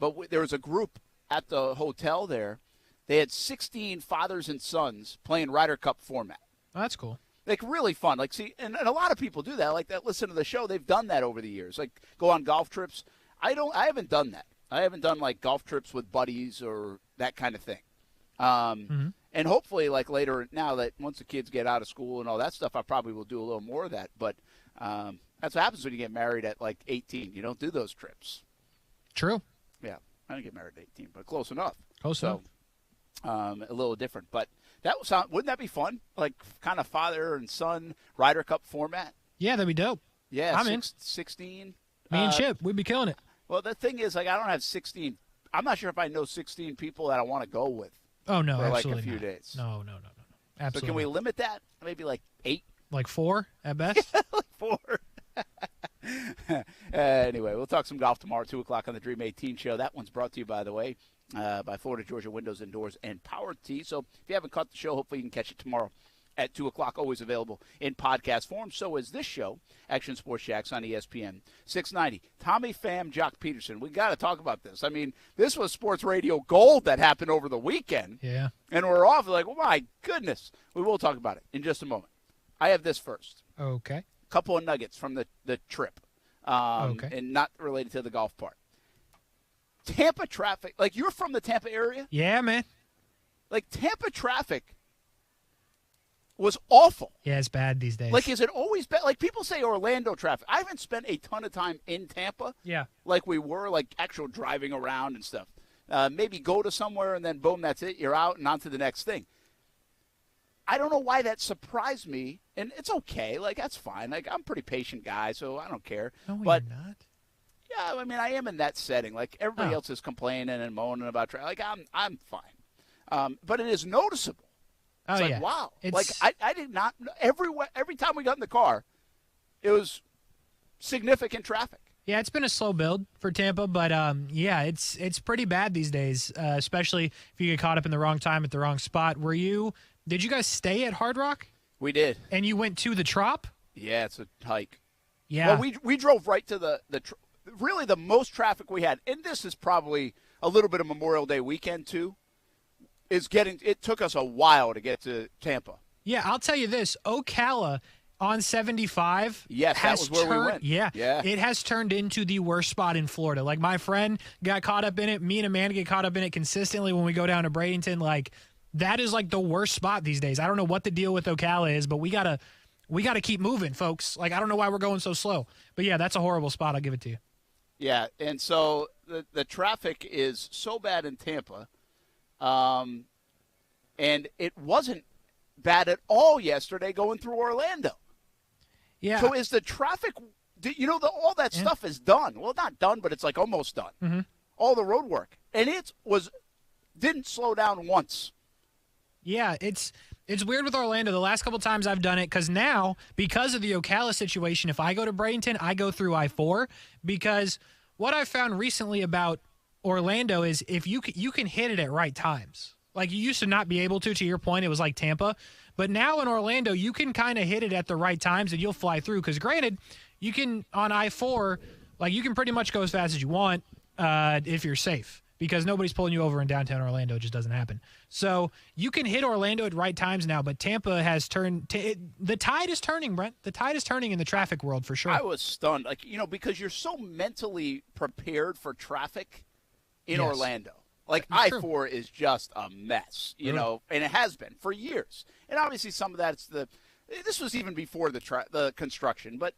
but there was a group at the hotel there. They had 16 fathers and sons playing Ryder Cup format. Oh, that's cool. Like, really fun. Like, see, and a lot of people do that. Like, that listen to the show. They've done that over the years. Like, go on golf trips. I haven't done that. I haven't done, like, golf trips with buddies or that kind of thing. And hopefully, like, later, now that once the kids get out of school and all that stuff, I probably will do a little more of that. But that's what happens when you get married at, like, 18. You don't do those trips. True. Yeah. I didn't get married at 18, but close enough. Close enough. A little different, but wouldn't that be fun? Like kind of father and son Ryder Cup format. Yeah, that'd be dope. Yeah, I'm in. 16. Me and Chip, we'd be killing it. Well, the thing is, like, I don't have 16. I'm not sure if I know 16 people that I want to go with. Oh no, for absolutely like a few not. days. No. Absolutely. So can we limit that? Maybe like 8. Like 4 at best. Like 4. Anyway, we'll talk some golf tomorrow at 2 o'clock on the Dream 18 Show. That one's brought to you, by the way, by Florida Georgia Windows and Doors and Power T. So if you haven't caught the show, hopefully you can catch it tomorrow at 2 o'clock. Always available in podcast form. So is this show, Action Sports Jax on ESPN 690. Tommy Pham, Jock Peterson. We got to talk about this. I mean, this was sports radio gold that happened over the weekend. Yeah. And we're off like, oh, my goodness. We will talk about it in just a moment. I have this first. Okay. Couple of nuggets from the trip. Okay. And not related to the golf part. Tampa traffic, like you're from the Tampa area? Yeah, man. Like Tampa traffic was awful. Yeah, it's bad these days. Like, is it always bad? Like people say Orlando traffic. I haven't spent a ton of time in Tampa. Yeah. Like we were, like actual driving around and stuff. Maybe go to somewhere and then boom, that's it. You're out and on to the next thing. I don't know why that surprised me, and it's okay. Like, that's fine. Like, I'm a pretty patient guy, so I don't care. No, but you're not. Yeah, I mean, I am in that setting. Like, everybody else is complaining and moaning about traffic. Like, I'm fine. But it is noticeable. It's like, wow. Like, I did not – every time we got in the car, it was significant traffic. Yeah, it's been a slow build for Tampa, but yeah, it's pretty bad these days, especially if you get caught up in the wrong time at the wrong spot. Did you guys stay at Hard Rock? We did. And you went to the Trop? Yeah, it's a hike. Yeah. Well, we drove right to really the most traffic we had, and this is probably a little bit of Memorial Day weekend too, it took us a while to get to Tampa. Yeah, I'll tell you this, Ocala on 75 Yes, that was where we went. Yeah, Yeah. It has turned into the worst spot in Florida. Like, my friend got caught up in it. Me and Amanda get caught up in it consistently when we go down to Bradenton. Like, that is like the worst spot these days. I don't know what the deal with Ocala is, but we gotta keep moving, folks. Like, I don't know why we're going so slow. But yeah, that's a horrible spot. I'll give it to you. Yeah, and so the traffic is so bad in Tampa, and it wasn't bad at all yesterday going through Orlando. Yeah. So is the traffic, all that stuff is done. Well, not done, but it's like almost done. Mm-hmm. All the road work. And didn't slow down once. Yeah, it's weird with Orlando. The last couple times I've done it, because of the Ocala situation, if I go to Bradenton, I go through I-4, because what I've found recently about Orlando is if you can hit it at right times. Like, you used to not be able to your point, it was like Tampa. But now in Orlando, you can kind of hit it at the right times and you'll fly through. Because granted, you can, on I-4, like, you can pretty much go as fast as you want if you're safe. Because nobody's pulling you over in downtown Orlando. It just doesn't happen. So you can hit Orlando at right times now, but Tampa has turned the tide is turning, Brent. The tide is turning in the traffic world for sure. I was stunned. Like, because you're so mentally prepared for traffic in Orlando. Like, I-4 is just a mess, and it has been for years. And obviously some of that's this was even before the construction, but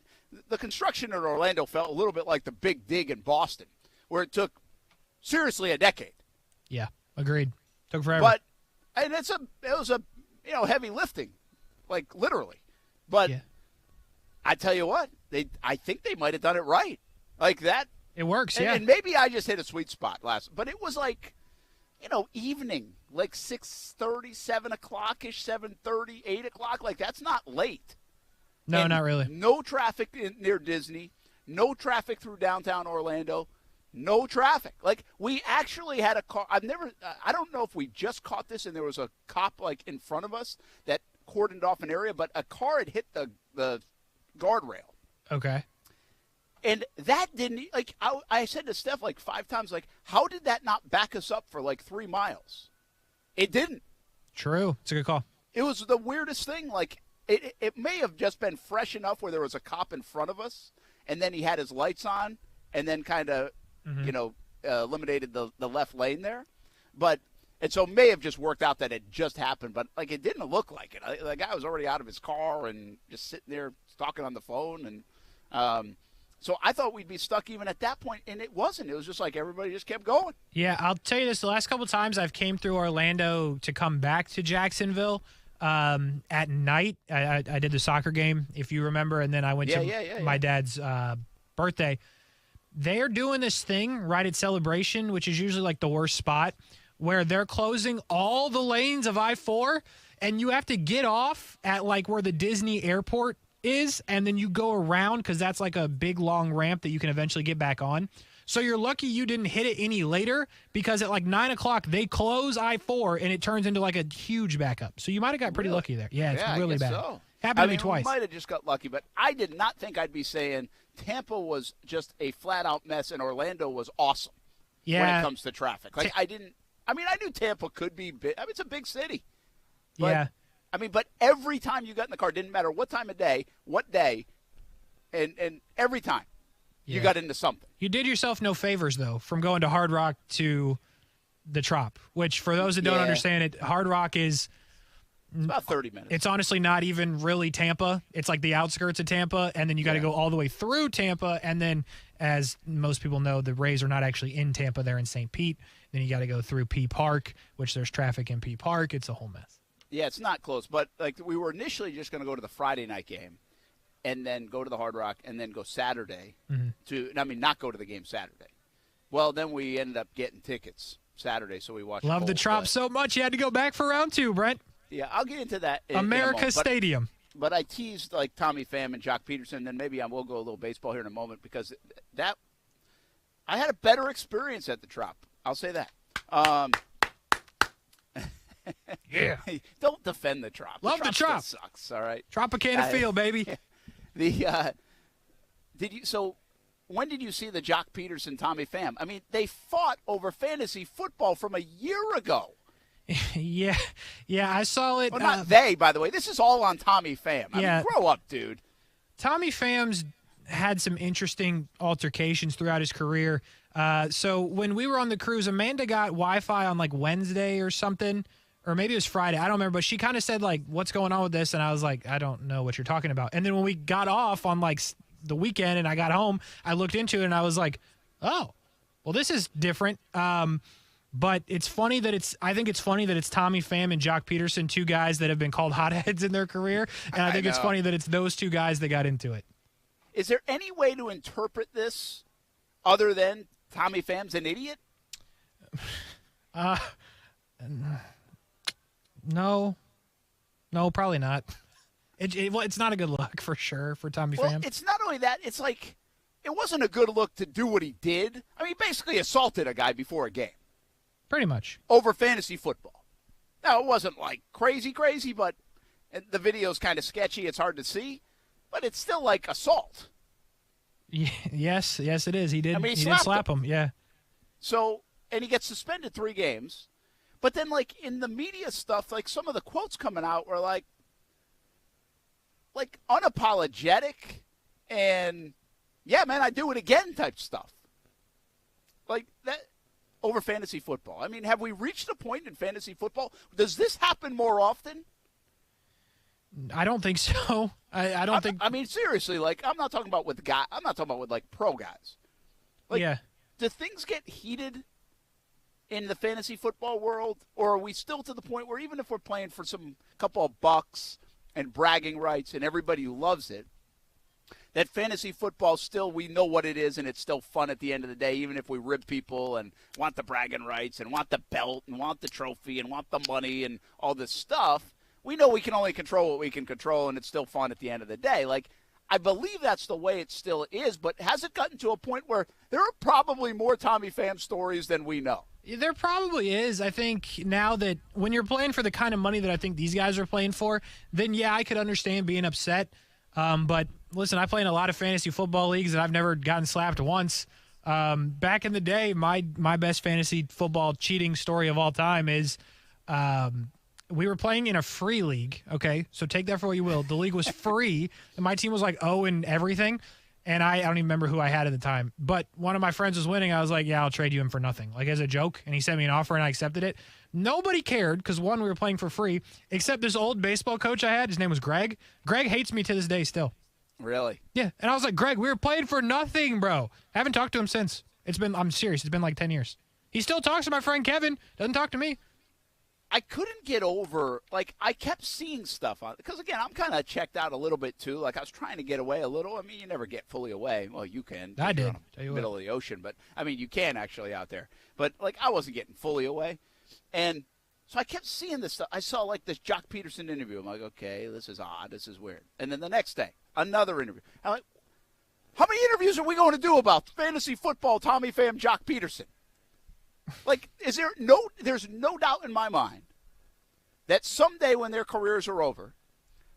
the construction in Orlando felt a little bit like the Big Dig in Boston, where it took seriously a decade. Yeah, agreed. Took forever. And it was a heavy lifting, like literally. But I tell you what, I think they might have done it right, like that. It works, and maybe I just hit a sweet spot but it was like, evening, like 6:30, 7 o'clock-ish, 7:30, 8 o'clock. Like, that's not late. No, not really. No traffic near Disney. No traffic through downtown Orlando. No traffic. Like, we actually had a car. I don't know if we just caught this and there was a cop, like, in front of us that cordoned off an area, but a car had hit the guardrail. Okay. And that didn't, like, I said to Steph like 5 times, like, how did that not back us up for like 3 miles? It didn't. True. It's a good call. It was the weirdest thing. Like, it may have just been fresh enough where there was a cop in front of us, and then he had his lights on, and then kind of, eliminated the left lane there. And so it may have just worked out that it just happened, but, like, it didn't look like it. The guy was already out of his car and just sitting there talking on the phone, and so I thought we'd be stuck even at that point, and it wasn't. It was just like everybody just kept going. Yeah, I'll tell you this. The last couple of times I've came through Orlando to come back to Jacksonville at night, I did the soccer game, if you remember, and then I went to my dad's birthday. They're doing this thing right at Celebration, which is usually like the worst spot, where they're closing all the lanes of I-4, and you have to get off at like where the Disney airport is, and then you go around because that's like a big long ramp that you can eventually get back on. So you're lucky you didn't hit it any later, because at like 9 o'clock they close I-4 and it turns into like a huge backup. So you might have got pretty lucky there. Yeah, it's really bad. So. Happened to me twice. We might have just got lucky, but I did not think I'd be saying Tampa was just a flat out mess and Orlando was awesome when it comes to traffic. Like, I knew Tampa could be big. I mean, it's a big city. But, but every time you got in the car, didn't matter what time of day, what day, and every time you got into something. You did yourself no favors, though, from going to Hard Rock to the Trop, which, for those that don't understand it, Hard Rock is it's about 30 minutes. It's honestly not even really Tampa. It's like the outskirts of Tampa, and then you got to go all the way through Tampa, and then, as most people know, the Rays are not actually in Tampa. They're in St. Pete. Then you got to go through P Park, which there's traffic in P Park. It's a whole mess. Yeah, it's not close, but like we were initially just going to go to the Friday night game and then go to the Hard Rock and then go Saturday not go to the game Saturday. Well, then we ended up getting tickets Saturday, so we watched. Love the Trop so much you had to go back for round 2, Brent. Yeah, I'll get into that. America Stadium. But I teased like Tommy Pham and Jock Peterson, then maybe I will go a little baseball here in a moment, because I had a better experience at the Trop. I'll say that. Yeah. Don't defend the Trop. Love the Trop. Still sucks, all right? Tropicana Field, baby. When did you see the Jock Peterson, Tommy Pham? I mean, they fought over fantasy football from a year ago. Yeah, I saw it. Well, not they, by the way. This is all on Tommy Pham. I mean, grow up, dude. Tommy Pham's had some interesting altercations throughout his career. So when we were on the cruise, Amanda got Wi-Fi on like Wednesday or something, or maybe it was Friday. I don't remember, but she kind of said like, what's going on with this? And I was like, I don't know what you're talking about. And then when we got off on like the weekend and I got home, I looked into it and I was like, oh, well, this is different. But it's funny that I think it's funny that it's Tommy Pham and Jock Peterson, two guys that have been called hotheads in their career. And I think it's funny that it's those two guys that got into it. Is there any way to interpret this other than Tommy Pham's an idiot? No, probably not. It's not a good look for sure for Tommy Pham. It's not only that. It's like it wasn't a good look to do what he did. I mean, he basically assaulted a guy before a game. Pretty much. Over fantasy football. Now, it wasn't like crazy, but the video's kind of sketchy. It's hard to see. But it's still like assault. Yes, it is. He did. I mean, he did slap him. Yeah. So, and he gets suspended 3 games. But then, like in the media stuff, like some of the quotes coming out were like unapologetic and yeah, man, I do it again type stuff. Like that over fantasy football. I mean, have we reached a point in fantasy football? Does this happen more often? I don't think so. I don't think. I mean, seriously, like I'm not talking about with guys. I'm not talking about with like pro guys. Like, yeah. Do things get heated in the fantasy football world, or are we still to the point where even if we're playing for some couple of bucks and bragging rights and everybody loves it, that fantasy football still, we know what it is and it's still fun at the end of the day, even if we rib people and want the bragging rights and want the belt and want the trophy and want the money and all this stuff. We know we can only control what we can control, and it's still fun at the end of the day. Like, I believe that's the way it still is, but has it gotten to a point where there are probably more Tommy Pham stories than we know? There probably is. I think now that when you're playing for the kind of money that I think these guys are playing for, then, yeah, I could understand being upset. But, listen, I play in a lot of fantasy football leagues, and I've never gotten slapped once. Back in the day, my best fantasy football cheating story of all time is we were playing in a free league, okay? So take that for what you will. The league was free, and my team was like 0 and everything, and I don't even remember who I had at the time. But one of my friends was winning. I was like, yeah, I'll trade you him for nothing, like as a joke, and he sent me an offer, and I accepted it. Nobody cared because, one, we were playing for free, except this old baseball coach I had. His name was Greg. Greg hates me to this day still. Really? Yeah, and I was like, Greg, we were playing for nothing, bro. I haven't talked to him since. I'm serious, it's been like 10 years. He still talks to my friend Kevin, doesn't talk to me. I couldn't get over, like, I kept seeing stuff on, because, again, I'm kind of checked out a little bit, too. Like, I was trying to get away a little. I mean, you never get fully away. Well, you can. I did. Middle of the ocean. But, I mean, you can actually out there. But, like, I wasn't getting fully away. And so I kept seeing this stuff. I saw, like, this Jock Peterson interview. I'm like, okay, this is odd. This is weird. And then the next day, another interview. I'm like, how many interviews are we going to do about fantasy football, Tommy Pham, Jock Peterson? Like, there's no doubt in my mind that someday when their careers are over,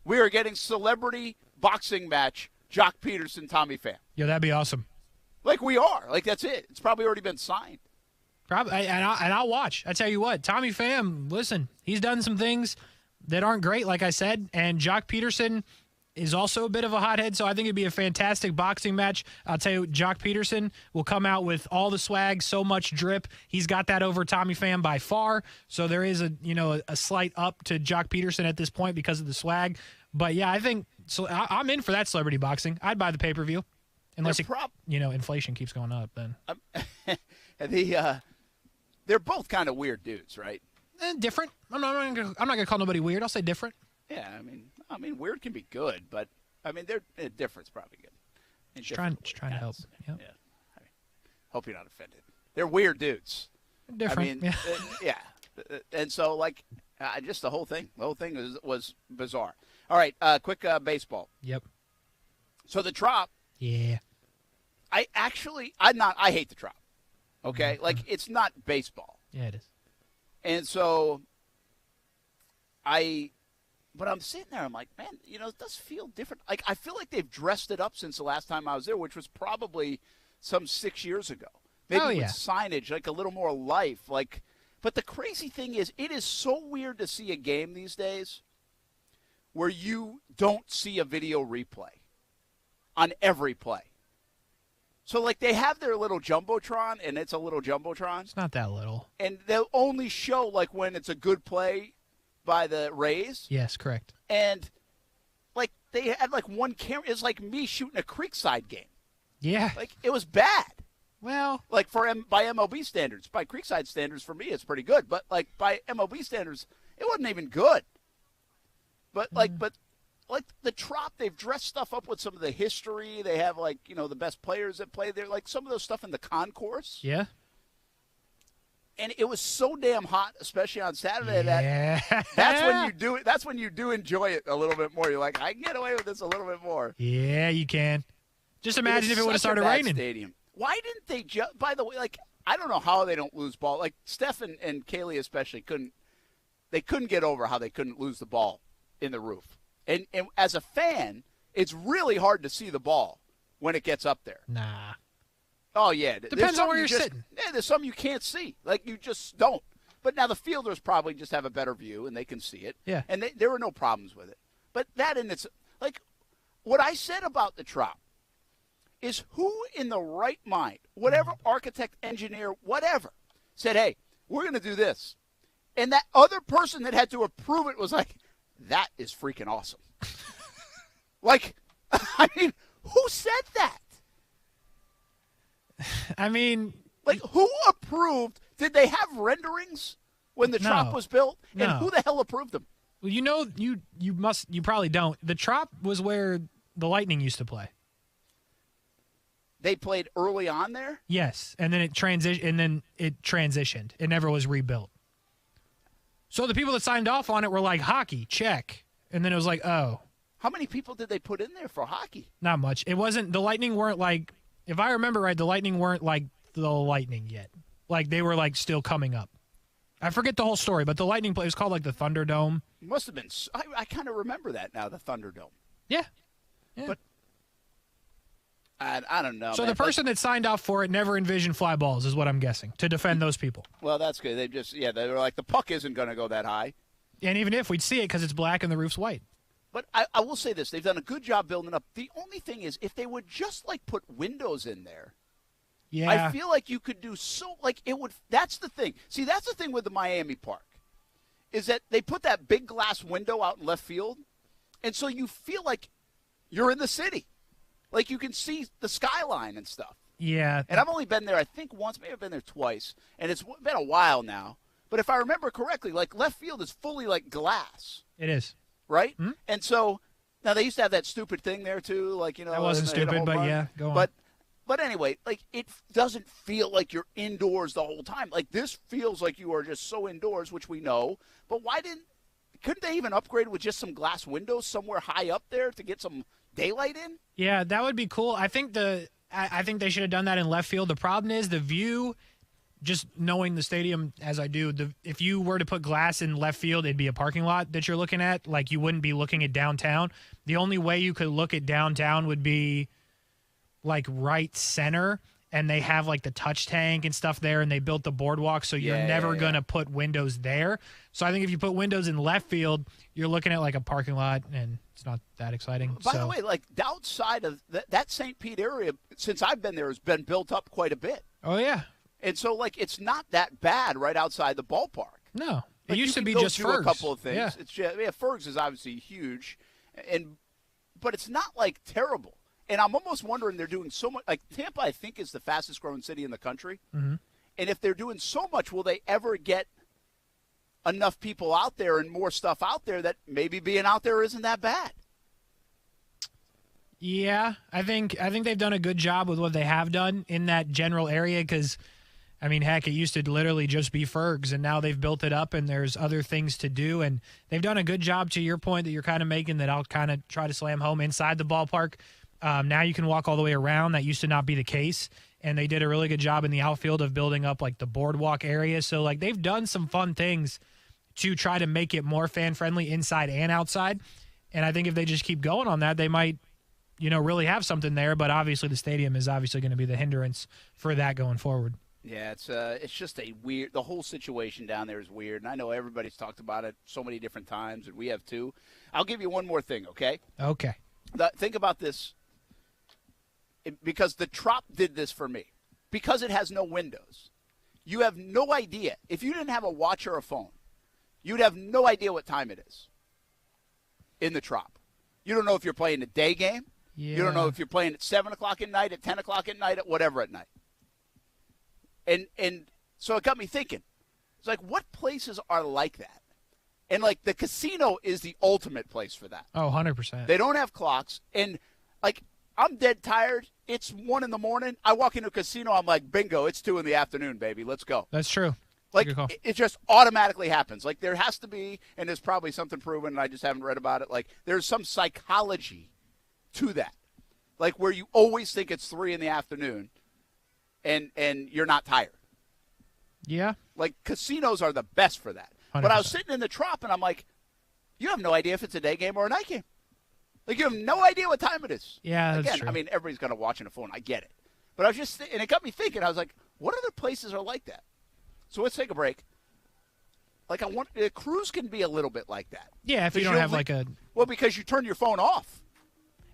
we are getting celebrity boxing match Jock Peterson, Tommy Pham. Yeah, that'd be awesome. Like we are. Like that's it. It's probably already been signed. Probably, and I'll watch. I tell you what, Tommy Pham, listen, he's done some things that aren't great, like I said, and Jock Peterson is also a bit of a hothead, so I think it'd be a fantastic boxing match. I'll tell you, Jock Peterson will come out with all the swag, so much drip. He's got that over Tommy Pham by far, so there is a slight up to Jock Peterson at this point because of the swag. But, yeah, I think so. I'm in for that celebrity boxing. I'd buy the pay-per-view, unless inflation keeps going up then. They're both kind of weird dudes, right? Different. I'm not going to call nobody weird. I'll say different. Yeah, I mean, weird can be good, but I mean, they're different's probably good. Just trying to help. Yep. Yeah. Hope you're not offended. They're weird dudes. Different. I mean, yeah. And so, like, just the whole thing was bizarre. All right, quick baseball. Yep. So the Trop. Yeah. I hate the Trop. Okay, like it's not baseball. Yeah, it is. And so But I'm sitting there, I'm like, man, it does feel different. Like, I feel like they've dressed it up since the last time I was there, which was probably some 6 years ago. Maybe with signage, like a little more life. But the crazy thing is, it is so weird to see a game these days where you don't see a video replay on every play. So, like, they have their little Jumbotron, and it's a little Jumbotron. It's not that little. And they'll only show, like, when it's a good play by the Rays. Yes, correct. And, like, they had, like, one camera. It's like me shooting a Creekside game. Yeah. Like, it was bad. Well. Like, by MLB standards. By Creekside standards, for me, it's pretty good. But, like, by MLB standards, it wasn't even good. But the Trop, they've dressed stuff up with some of the history. They have, like, the best players that play there. Like, some of those stuff in the concourse. Yeah. And it was so damn hot, especially on Saturday, that that's when you do it. That's when you do enjoy it a little bit more. You're like, I can get away with this a little bit more. Yeah, you can. Just imagine if it would have started raining. Stadium. Why didn't they just? By the way, like, I don't know how they don't lose ball. Like, Steph and Kaylee especially couldn't get over how they couldn't lose the ball in the roof. And as a fan, it's really hard to see the ball when it gets up there. Nah. Oh, yeah. Depends on where you're sitting. Yeah, there's some you can't see. Like, you just don't. But now the fielders probably just have a better view, and they can see it. Yeah. And there were no problems with it. But that in its – like, what I said about the Trop is who in the right mind, whatever architect, engineer, whatever, said, hey, we're going to do this. And that other person that had to approve it was like, that is freaking awesome. Like, I mean, who said that? I mean, like, who approved? Did they have renderings when the Trop was built? No. And who the hell approved them? Well, you probably don't. The Trop was where the Lightning used to play. They played early on there? Yes, and then it transitioned. It never was rebuilt. So the people that signed off on it were like, hockey, check. And then it was like, oh. How many people did they put in there for hockey? Not much. It wasn't – the Lightning weren't like – if I remember right, the Lightning weren't like the Lightning yet. Like, they were, like, still coming up. I forget the whole story, but the Lightning play was called, like, the Thunderdome. It must have been – I kind of remember that now, the Thunderdome. Yeah. But I don't know. So man. the person that signed off for it never envisioned fly balls is what I'm guessing, to defend those people. Well, that's good. They were like, the puck isn't going to go that high. And even if we'd see it because it's black and the roof's white. But I will say this. They've done a good job building up. The only thing is, if they would just, like, put windows in there, yeah, I feel like you could do so, like, it would – that's the thing. See, that's the thing with the Miami Park is that they put that big glass window out in left field, and so you feel like you're in the city. Like, you can see the skyline and stuff. Yeah. And I've only been there, I think, once. Maybe I've been there twice. And it's been a while now. But if I remember correctly, like, left field is fully, like, glass. It is. Right? Mm-hmm. And so, now they used to have that stupid thing there, too. Like, that wasn't stupid, but yeah, go on. But anyway, like, it doesn't feel like you're indoors the whole time. Like, this feels like you are just so indoors, which we know. But couldn't they even upgrade with just some glass windows somewhere high up there to get some daylight in? Yeah, that would be cool. I think they should have done that in left field. The problem is the view, just knowing the stadium as I do, if you were to put glass in left field, it'd be a parking lot that you're looking at. Like, you wouldn't be looking at downtown. The only way you could look at downtown would be, like, right center, and they have, like, the touch tank and stuff there, and they built the boardwalk, so you're never going to put windows there. So I think if you put windows in left field, you're looking at, like, a parking lot, and it's not that exciting. By the way, like, outside of that St. Pete area, since I've been there, has been built up quite a bit. Oh, yeah. And so, like, it's not that bad right outside the ballpark. No. It like, used to be just Fergs. A couple of things. Yeah. It's just, Fergs is obviously huge, but it's not, like, terrible. And I'm almost wondering they're doing so much. Like, Tampa, I think, is the fastest-growing city in the country. Mm-hmm. And if they're doing so much, will they ever get enough people out there and more stuff out there that maybe being out there isn't that bad? Yeah, I think they've done a good job with what they have done in that general area because, I mean, heck, it used to literally just be Fergs, and now they've built it up, and there's other things to do. And they've done a good job, to your point that you're kind of making, that I'll kind of try to slam home inside the ballpark. Now you can walk all the way around. That used to not be the case. And they did a really good job in the outfield of building up, like, the boardwalk area. So, like, they've done some fun things to try to make it more fan-friendly inside and outside. And I think if they just keep going on that, they might, really have something there. But obviously the stadium is obviously going to be the hindrance for that going forward. Yeah, it's just a weird – the whole situation down there is weird. And I know everybody's talked about it so many different times, and we have too. I'll give you one more thing, okay? Okay. Think about this, because the Trop did this for me. Because it has no windows, you have no idea. If you didn't have a watch or a phone, you'd have no idea what time it is in the Trop. You don't know if you're playing a day game. Yeah. You don't know if you're playing at 7 o'clock at night, at 10 o'clock at night, at whatever at night. And so it got me thinking. It's like, what places are like that? And, like, the casino is the ultimate place for that. Oh, 100%. They don't have clocks. And, like, I'm dead tired. It's 1 a.m. I walk into a casino. I'm like, bingo, it's 2 p.m, baby. Let's go. That's true. Like, it just automatically happens. Like, there has to be, and there's probably something proven, and I just haven't read about it. Like, there's some psychology to that. Like, where you always think it's 3 p.m, and you're not tired. Yeah. Like, casinos are the best for that. 100%. But I was sitting in the Trop, and I'm like, you have no idea if it's a day game or a night game. Like, you have no idea what time it is. Yeah, that's Again, true. I mean, everybody's going to watch on a phone. I get it. But I was just and it got me thinking. I was like, what other places are like that? So let's take a break. Like, a cruise can be a little bit like that. Yeah, if you don't have, like, a... Well, because you turn your phone off.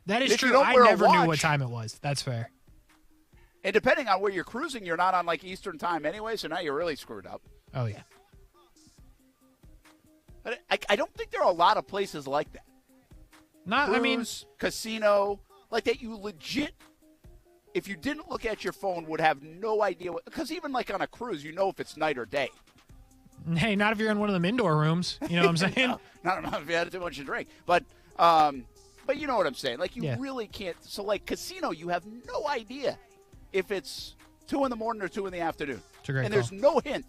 That is If you true. don't I wear a never knew watch- what time it was. That's fair. And depending on where you're cruising, you're not on, like, Eastern time anyway, so now you're really screwed up. Oh, yeah. But I don't think there are a lot of places like that. Not, I mean, Cruise, casino, like that you legit, if you didn't look at your phone, would have no idea what, because even like on a cruise, you know if it's night or day. hey, not if you're in one of them indoor rooms. You know what I'm saying? Not if you had too much to drink. But you know what I'm saying. Like, you really can't. So, like, casino, you have no idea if it's 2 a.m. or 2 p.m. It's a great and call. there's no hint.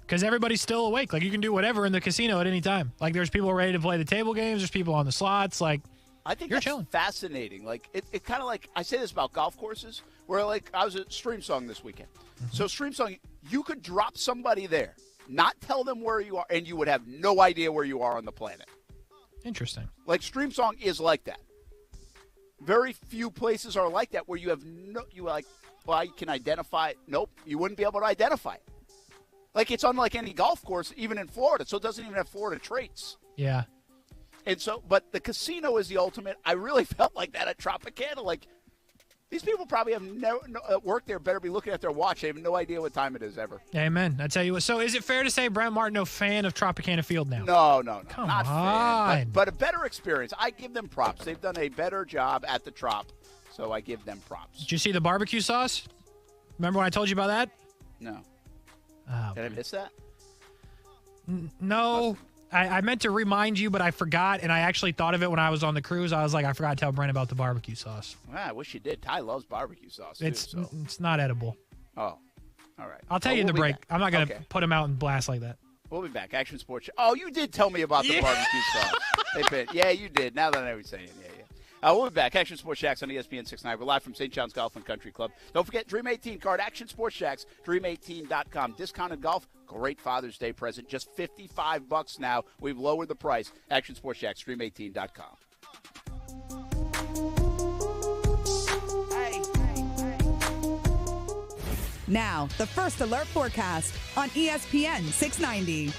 Because everybody's still awake. Like, you can do whatever in the casino at any time. Like, there's people ready to play the table games. There's people on the slots. Like, I think you're that's chilling. fascinating. Like, it kind of like, I say this about golf courses, where, like, I was at Stream Song this weekend. Mm-hmm. So Stream Song, you could drop somebody there, not tell them where you are, and you would have no idea where you are on the planet. Interesting. Like, Stream Song is like that. Very few places are like that where you have well, I can identify it. Nope, you wouldn't be able to identify it. Like, it's unlike any golf course, even in Florida, so it doesn't even have Florida traits. Yeah. And so, but the casino is the ultimate. I really felt like that at Tropicana. Like, these people probably have work there better be looking at their watch. They have no idea what time it is ever. Amen. I tell you what. So, is it fair to say Brent Martin, no fan of Tropicana Field now? No. Come not on. fan, but a better experience. I give them props. They've done a better job at the Trop, so I give them props. Did you see the barbecue sauce? Remember when I told you about that? No. Oh, Did I miss that? No. I meant to remind you, but I forgot, and I actually thought of it when I was on the cruise. I was like, I forgot to tell Brent about the barbecue sauce. Well, I wish you did. Ty loves barbecue sauce, too. It's not edible. Oh, all right. I'll tell you in the break. I'm not going to put him out and blast like that. We'll be back. Action Sports. Oh, you did tell me about the barbecue sauce. Yeah, you did. Now that I know what you're saying. Yeah. We'll be back. Action Sports Jax on ESPN 690. We're live from St. John's Golf and Country Club. Don't forget Dream 18 card. Action Sports Jax. Dream18.com. Discounted golf. Great Father's Day present. Just $55 now. We've lowered the price. Action Sports Jax. Dream18.com. Now, the First Alert Forecast on ESPN 690.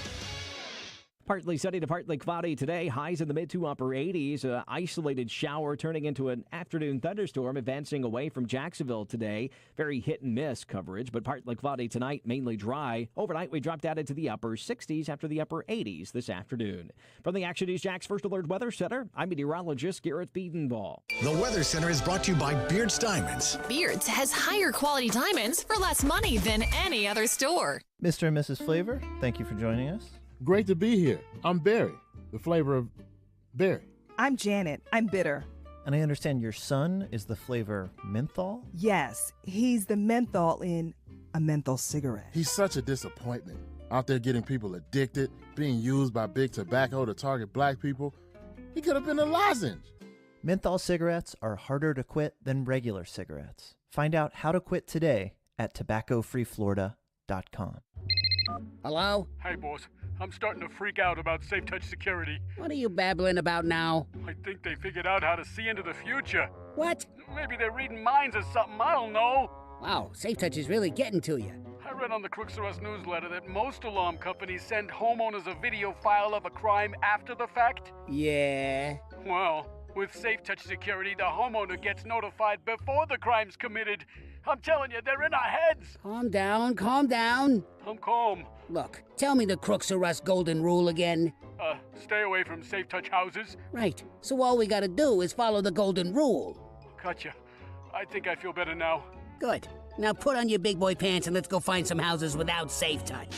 Partly sunny to partly cloudy today. Highs in the mid to upper 80s. An isolated shower turning into an afternoon thunderstorm advancing away from Jacksonville today. Very hit and miss coverage, but partly cloudy tonight, mainly dry. Overnight, we dropped down into the upper 60s after the upper 80s this afternoon. From the Action News Jax First Alert Weather Center, I'm meteorologist Garrett Biedenball. The Weather Center is brought to you by Beards Diamonds. Beards has higher quality diamonds for less money than any other store. Mr. and Mrs. Flavor, thank you for joining us. Great to be here. I'm Barry, the flavor of berry. I'm Janet. I'm bitter. And I understand your son is the flavor menthol? Yes, he's the menthol in a menthol cigarette. He's such a disappointment. Out there getting people addicted, being used by big tobacco to target black people. He could have been a lozenge. Menthol cigarettes are harder to quit than regular cigarettes. Find out how to quit today at tobaccofreeflorida.com. Hello? Hey, boss. I'm starting to freak out about Safe Touch security. What are you babbling about now? I think they figured out how to see into the future. What? Maybe they're reading minds or something, I don't know. Wow, Safe Touch is really getting to you. I read on the Crooks R Us newsletter that most alarm companies send homeowners a video file of a crime after the fact. Yeah. Well, with Safe Touch security, the homeowner gets notified before the crime's committed. I'm telling you, they're in our heads. Calm down, calm down. I'm calm. Look, tell me the Crooks R Us golden rule again. Stay away from Safe Touch houses. Right, so all we gotta do is follow the golden rule. Gotcha. I think I feel better now. Good. Now put on your big boy pants and let's go find some houses without Safe Touch.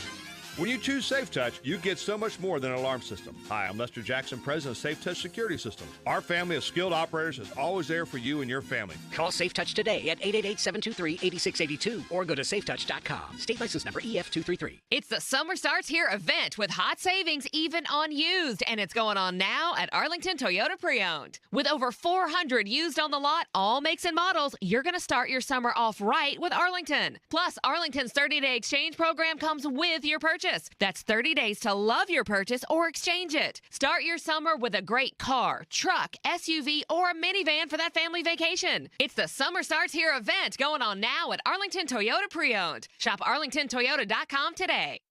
When you choose Safe Touch, you get so much more than an alarm system. Hi, I'm Lester Jackson, president of Safe Touch Security Systems. Our family of skilled operators is always there for you and your family. Call Safe Touch today at 888-723-8682 or go to safetouch.com. State license number EF233. It's the Summer Starts Here event with hot savings even on used, and it's going on now at Arlington Toyota Pre-Owned. With over 400 used on the lot, all makes and models, you're going to start your summer off right with Arlington. Plus, Arlington's 30-day exchange program comes with your purchase. That's 30 days to love your purchase or exchange it. Start your summer with a great car, truck, SUV, or a minivan for that family vacation. It's the Summer Starts Here event going on now at Arlington Toyota Pre-Owned. Shop arlingtontoyota.com today.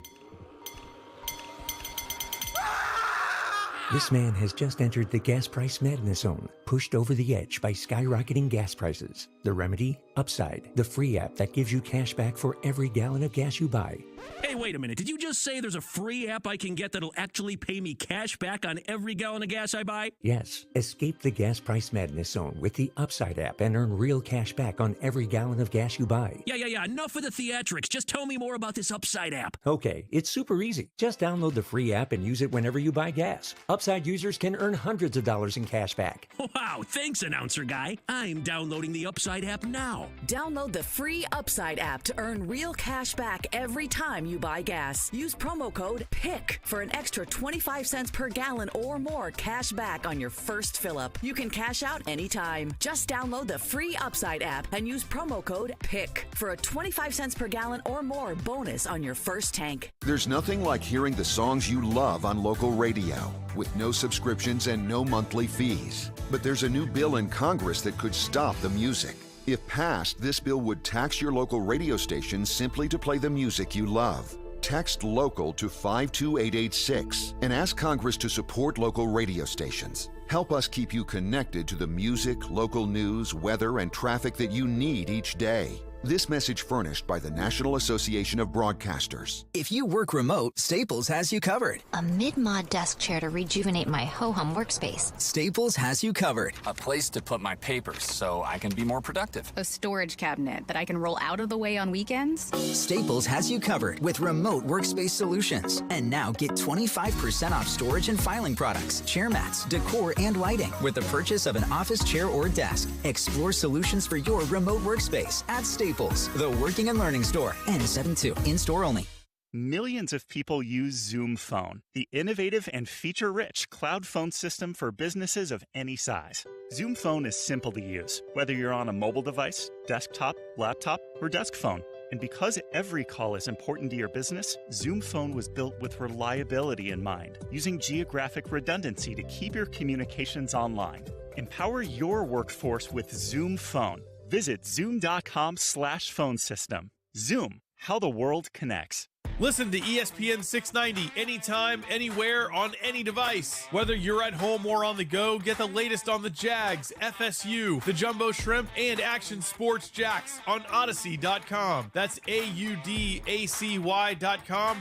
This man has just entered the gas price madness zone, pushed over the edge by skyrocketing gas prices. The remedy? Upside, the free app that gives you cash back for every gallon of gas you buy. Hey, wait a minute. Did you just say there's a free app I can get that'll actually pay me cash back on every gallon of gas I buy? Yes. Escape the gas price madness zone with the Upside app and earn real cash back on every gallon of gas you buy. Yeah. Enough of the theatrics. Just tell me more about this Upside app. Okay, it's super easy. Just download the free app and use it whenever you buy gas. Upside users can earn hundreds of dollars in cash back. Wow, thanks, announcer guy. I'm downloading the Upside app now. Download the free Upside app to earn real cash back every time you buy gas. Use promo code PICK for an extra 25 cents per gallon or more cash back on your first fill up. You can cash out anytime. Just download the free Upside app and use promo code PICK for a 25 cents per gallon or more bonus on your first tank. There's nothing like hearing the songs you love on local radio with no subscriptions and no monthly fees. But there's a new bill in Congress that could stop the music. If passed, this bill would tax your local radio station simply to play the music you love. Text LOCAL to 52886 and ask Congress to support local radio stations. Help us keep you connected to the music, local news, weather, and traffic that you need each day. This message furnished by the National Association of Broadcasters. If you work remote, Staples has you covered. A mid-mod desk chair to rejuvenate my ho-hum workspace. Staples has you covered. A place to put my papers so I can be more productive. A storage cabinet that I can roll out of the way on weekends. Staples has you covered with remote workspace solutions. And now get 25% off storage and filing products, chair mats, decor, and lighting with the purchase of an office chair or desk. Explore solutions for your remote workspace at Staples, the working and learning store. N72, in-store only. Millions of people use Zoom Phone, the innovative and feature-rich cloud phone system for businesses of any size. Zoom Phone is simple to use, whether you're on a mobile device, desktop, laptop, or desk phone. And because every call is important to your business, Zoom Phone was built with reliability in mind, using geographic redundancy to keep your communications online. Empower your workforce with Zoom Phone. Visit zoom.com/phone system. Zoom, how the world connects. Listen to ESPN 690 anytime, anywhere, on any device. Whether you're at home or on the go, get the latest on the Jags, FSU, the Jumbo Shrimp, and Action Sports Jax on Odyssey.com. That's AUDACY.com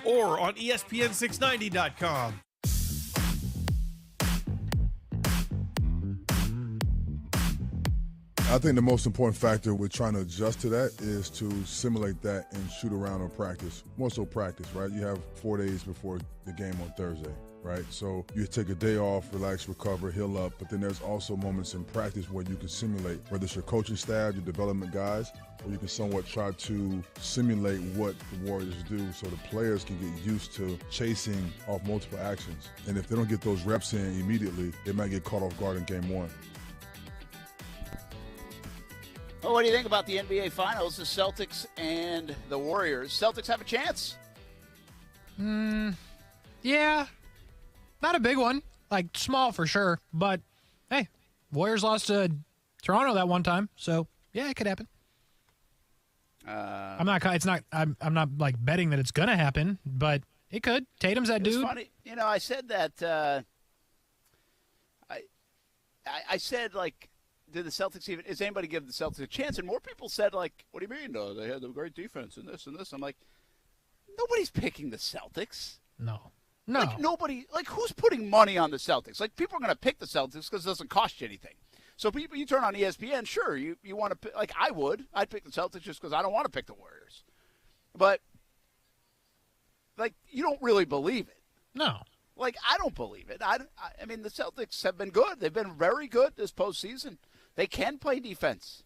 or on ESPN690.com. I think the most important factor with trying to adjust to that is to simulate that and shoot around or practice. More so practice, right? You have 4 days before the game on Thursday, right? So you take a day off, relax, recover, heal up, but then there's also moments in practice where you can simulate, whether it's your coaching staff, your development guys, or you can somewhat try to simulate what the Warriors do so the players can get used to chasing off multiple actions. And if they don't get those reps in immediately, they might get caught off guard in game one. Well, what do you think about the NBA Finals, the Celtics and the Warriors? Celtics have a chance? Yeah. Not a big one. Like, small for sure. But, hey, Warriors lost to Toronto that one time. So, yeah, it could happen. I'm not like betting that it's going to happen, but it could. Tatum's that dude. It's funny. I said that I said, like, did the Celtics even – is anybody give the Celtics a chance? And more people said, like, what do you mean? No, they had a great defense and this and this. I'm like, nobody's picking the Celtics. No. Like, nobody – like, who's putting money on the Celtics? Like, people are going to pick the Celtics because it doesn't cost you anything. So people, you turn on ESPN, sure, you want to pick – like, I would. I'd pick the Celtics just because I don't want to pick the Warriors. But, like, you don't really believe it. No. Like, I don't believe it. I mean, the Celtics have been good. They've been very good this postseason. They can play defense.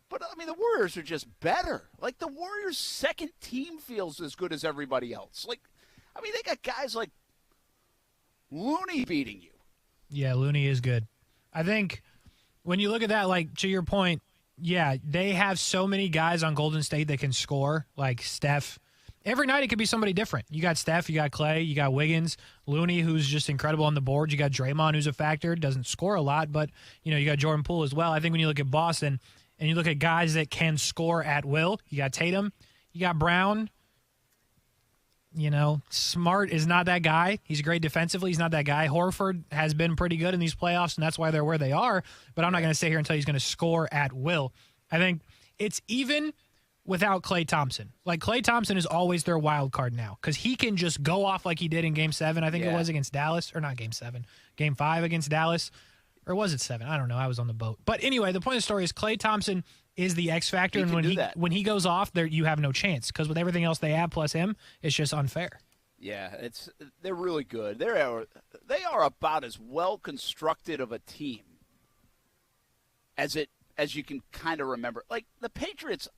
But, I mean, the Warriors are just better. Like, the Warriors' second team feels as good as everybody else. Like, I mean, they got guys like Looney beating you. Yeah, Looney is good. I think when you look at that, like, to your point, yeah, they have so many guys on Golden State that can score, like Steph. Every night it could be somebody different. You got Steph, you got Clay, you got Wiggins, Looney, who's just incredible on the board. You got Draymond, who's a factor, doesn't score a lot, but you got Jordan Poole as well. I think when you look at Boston and you look at guys that can score at will, you got Tatum, you got Brown. Smart is not that guy. He's great defensively. He's not that guy. Horford has been pretty good in these playoffs, and that's why they're where they are. But I'm not going to sit here and tell you he's going to score at will. I think it's even without Klay Thompson. Like, Klay Thompson is always their wild card now because he can just go off like he did in Game 7, I think it was, against Dallas. Or not Game 7. Game 5 against Dallas. Or was it 7? I don't know. I was on the boat. But anyway, the point of the story is Klay Thompson is the X factor, and when he goes off, there you have no chance because with everything else they have plus him, it's just unfair. Yeah, they're really good. They are about as well constructed of a team as you can kind of remember. Like the Patriots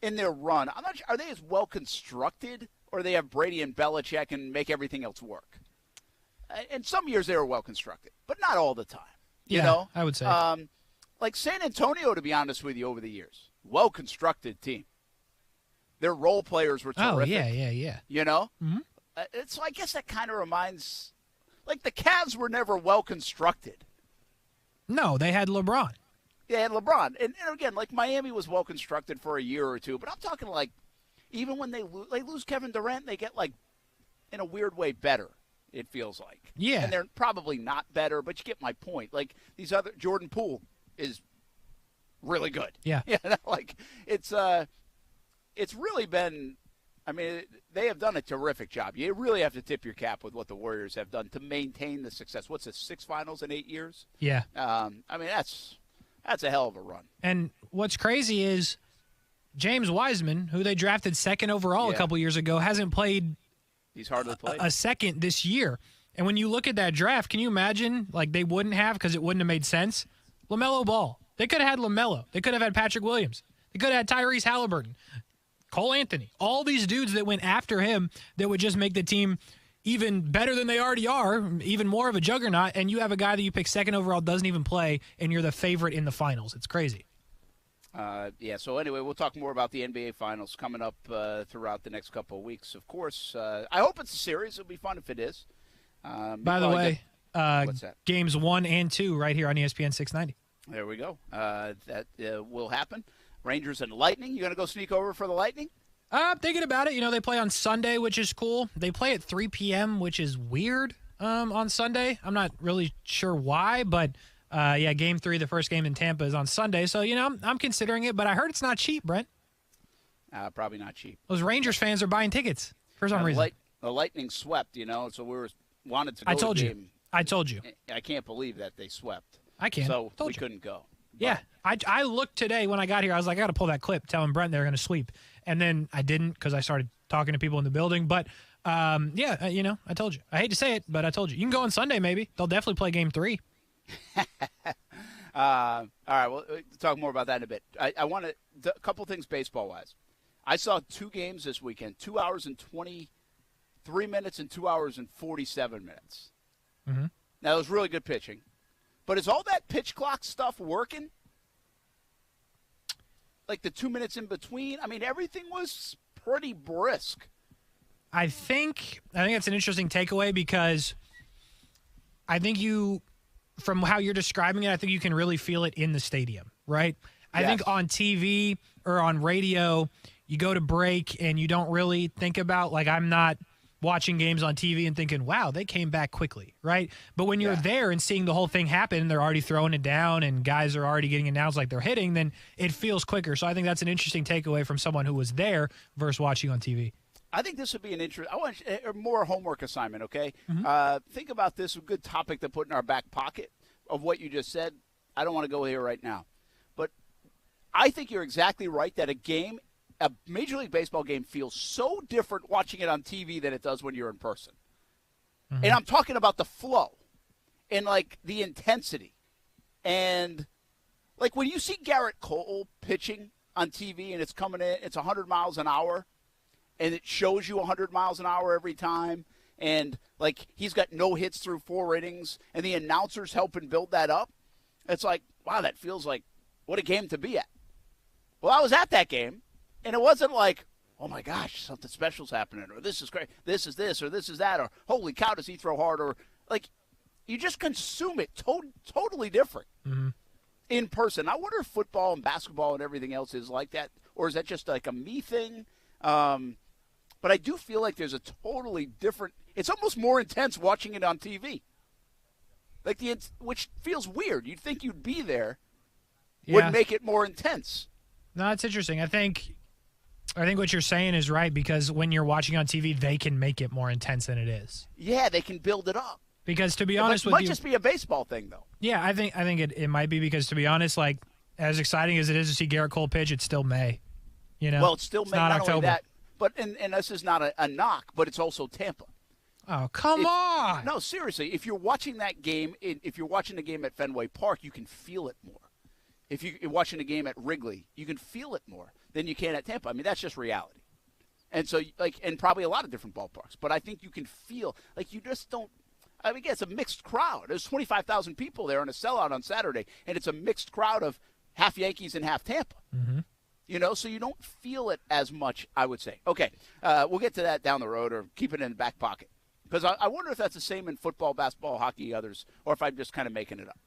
in their run, I'm not sure, are they as well constructed, or they have Brady and Belichick and make everything else work? In some years they were well constructed, but not all the time. You know, I would say. Like San Antonio, to be honest with you, over the years, well-constructed team. Their role players were terrific. Oh, yeah. Mm-hmm. So I guess that kind of reminds, like the Cavs were never well-constructed. No, they had LeBron. They had LeBron. And again, like Miami was well-constructed for a year or two, but I'm talking like even when they lose Kevin Durant, they get like, in a weird way, better. It feels like. Yeah. And they're probably not better, but you get my point. Like these other Jordan Poole is really good. Yeah. Like it's really been, I mean, they have done a terrific job. You really have to tip your cap with what the Warriors have done to maintain the success. What's this, 6 finals in 8 years? Yeah. I mean, that's a hell of a run. And what's crazy is James Wiseman, who they drafted second overall a couple years ago, hasn't played He's hardly played a second this year. And when you look at that draft, can you imagine, like, they wouldn't have because it wouldn't have made sense? LaMelo Ball. They could have had LaMelo. They could have had Patrick Williams. They could have had Tyrese Halliburton, Cole Anthony. All these dudes that went after him that would just make the team even better than they already are, even more of a juggernaut, and you have a guy that you pick second overall, doesn't even play, and you're the favorite in the finals. It's crazy. So anyway, we'll talk more about the NBA Finals coming up throughout the next couple of weeks, of course. I hope it's a series. It'll be fun if it is. By the way, what's that? Games 1 and 2 right here on ESPN 690. There we go. That will happen. Rangers and Lightning. You going to go sneak over for the Lightning? I'm thinking about it. They play on Sunday, which is cool. They play at 3 p.m., which is weird on Sunday. I'm not really sure why, but Game 3, the first game in Tampa, is on Sunday. So, I'm considering it, but I heard it's not cheap, Brent. Probably not cheap. Those Rangers fans are buying tickets for some reason. The Lightning swept, so we wanted to go I told to the you. game. I told you. I can't believe that they swept. I can't. So Told we you. couldn't go. Yeah. I looked today when I got here. I was like, I got to pull that clip telling Brent they're going to sweep. And then I didn't because I started talking to people in the building. But, I told you. I hate to say it, but I told you. You can go on Sunday maybe. They'll definitely play Game 3. All right, we'll talk more about that in a bit. I want a couple things baseball-wise. I saw 2 games this weekend, 2 hours and 23 minutes and 2 hours and 47 minutes. Mm-hmm. Now, it was really good pitching. But is all that pitch clock stuff working? Like the 2 minutes in between? I mean, everything was pretty brisk. I think it's an interesting takeaway because I think from how you're describing it, I think you can really feel it in the stadium, right? I think on TV or on radio, you go to break and you don't really think about, like, I'm not watching games on TV and thinking, wow, they came back quickly, right? But when you're there and seeing the whole thing happen and they're already throwing it down and guys are already getting announced like they're hitting, then it feels quicker. So I think that's an interesting takeaway from someone who was there versus watching on TV. I think this would be an I want more homework assignment, okay? Think about this, a good topic to put in our back pocket of what you just said. I don't want to go here right now. But I think you're exactly right that a Major League Baseball game feels so different watching it on TV than it does when you're in person. And I'm talking about the flow and, like, the intensity. And, like, when you see Garrett Cole pitching on TV and it's coming in, it's 100 miles an hour, and it shows you 100 miles an hour every time, and, like, he's got no hits through 4 innings, and the announcers helping build that up, it's like, wow, that feels like what a game to be at. Well, I was at that game. And it wasn't like, oh, my gosh, something special's happening, or this is great, this is this, or this is that, or holy cow, does he throw hard, or, like, you just consume it totally different in person. I wonder if football and basketball and everything else is like that, or is that just like a me thing? But I do feel like there's a totally different – it's almost more intense watching it on TV, which feels weird. You'd think you'd be there would make it more intense. No, that's interesting. I think what you're saying is right because when you're watching on TV, they can make it more intense than it is. Yeah, they can build it up. Because to be honest with you, it might just be a baseball thing, though. Yeah, I think it might be because to be honest, like as exciting as it is to see Garrett Cole pitch, it's still May. You know, well, it's still May. Not October. October. Only that, but and this is not a knock, but it's also Tampa. Oh, come on! No, seriously, if you're watching that game, if you're watching the game at Fenway Park, you can feel it more. If you're watching a game at Wrigley, you can feel it more than you can at Tampa. I mean, that's just reality. And so, like, and probably a lot of different ballparks. But I think you can feel, like, you just don't. I mean, again, it's a mixed crowd. There's 25,000 people there on a sellout on Saturday, and it's a mixed crowd of half Yankees and half Tampa. You know, so you don't feel it as much, I would say. Okay, we'll get to that down the road or keep it in the back pocket. Because I wonder if that's the same in football, basketball, hockey, others, or if I'm just kind of making it up.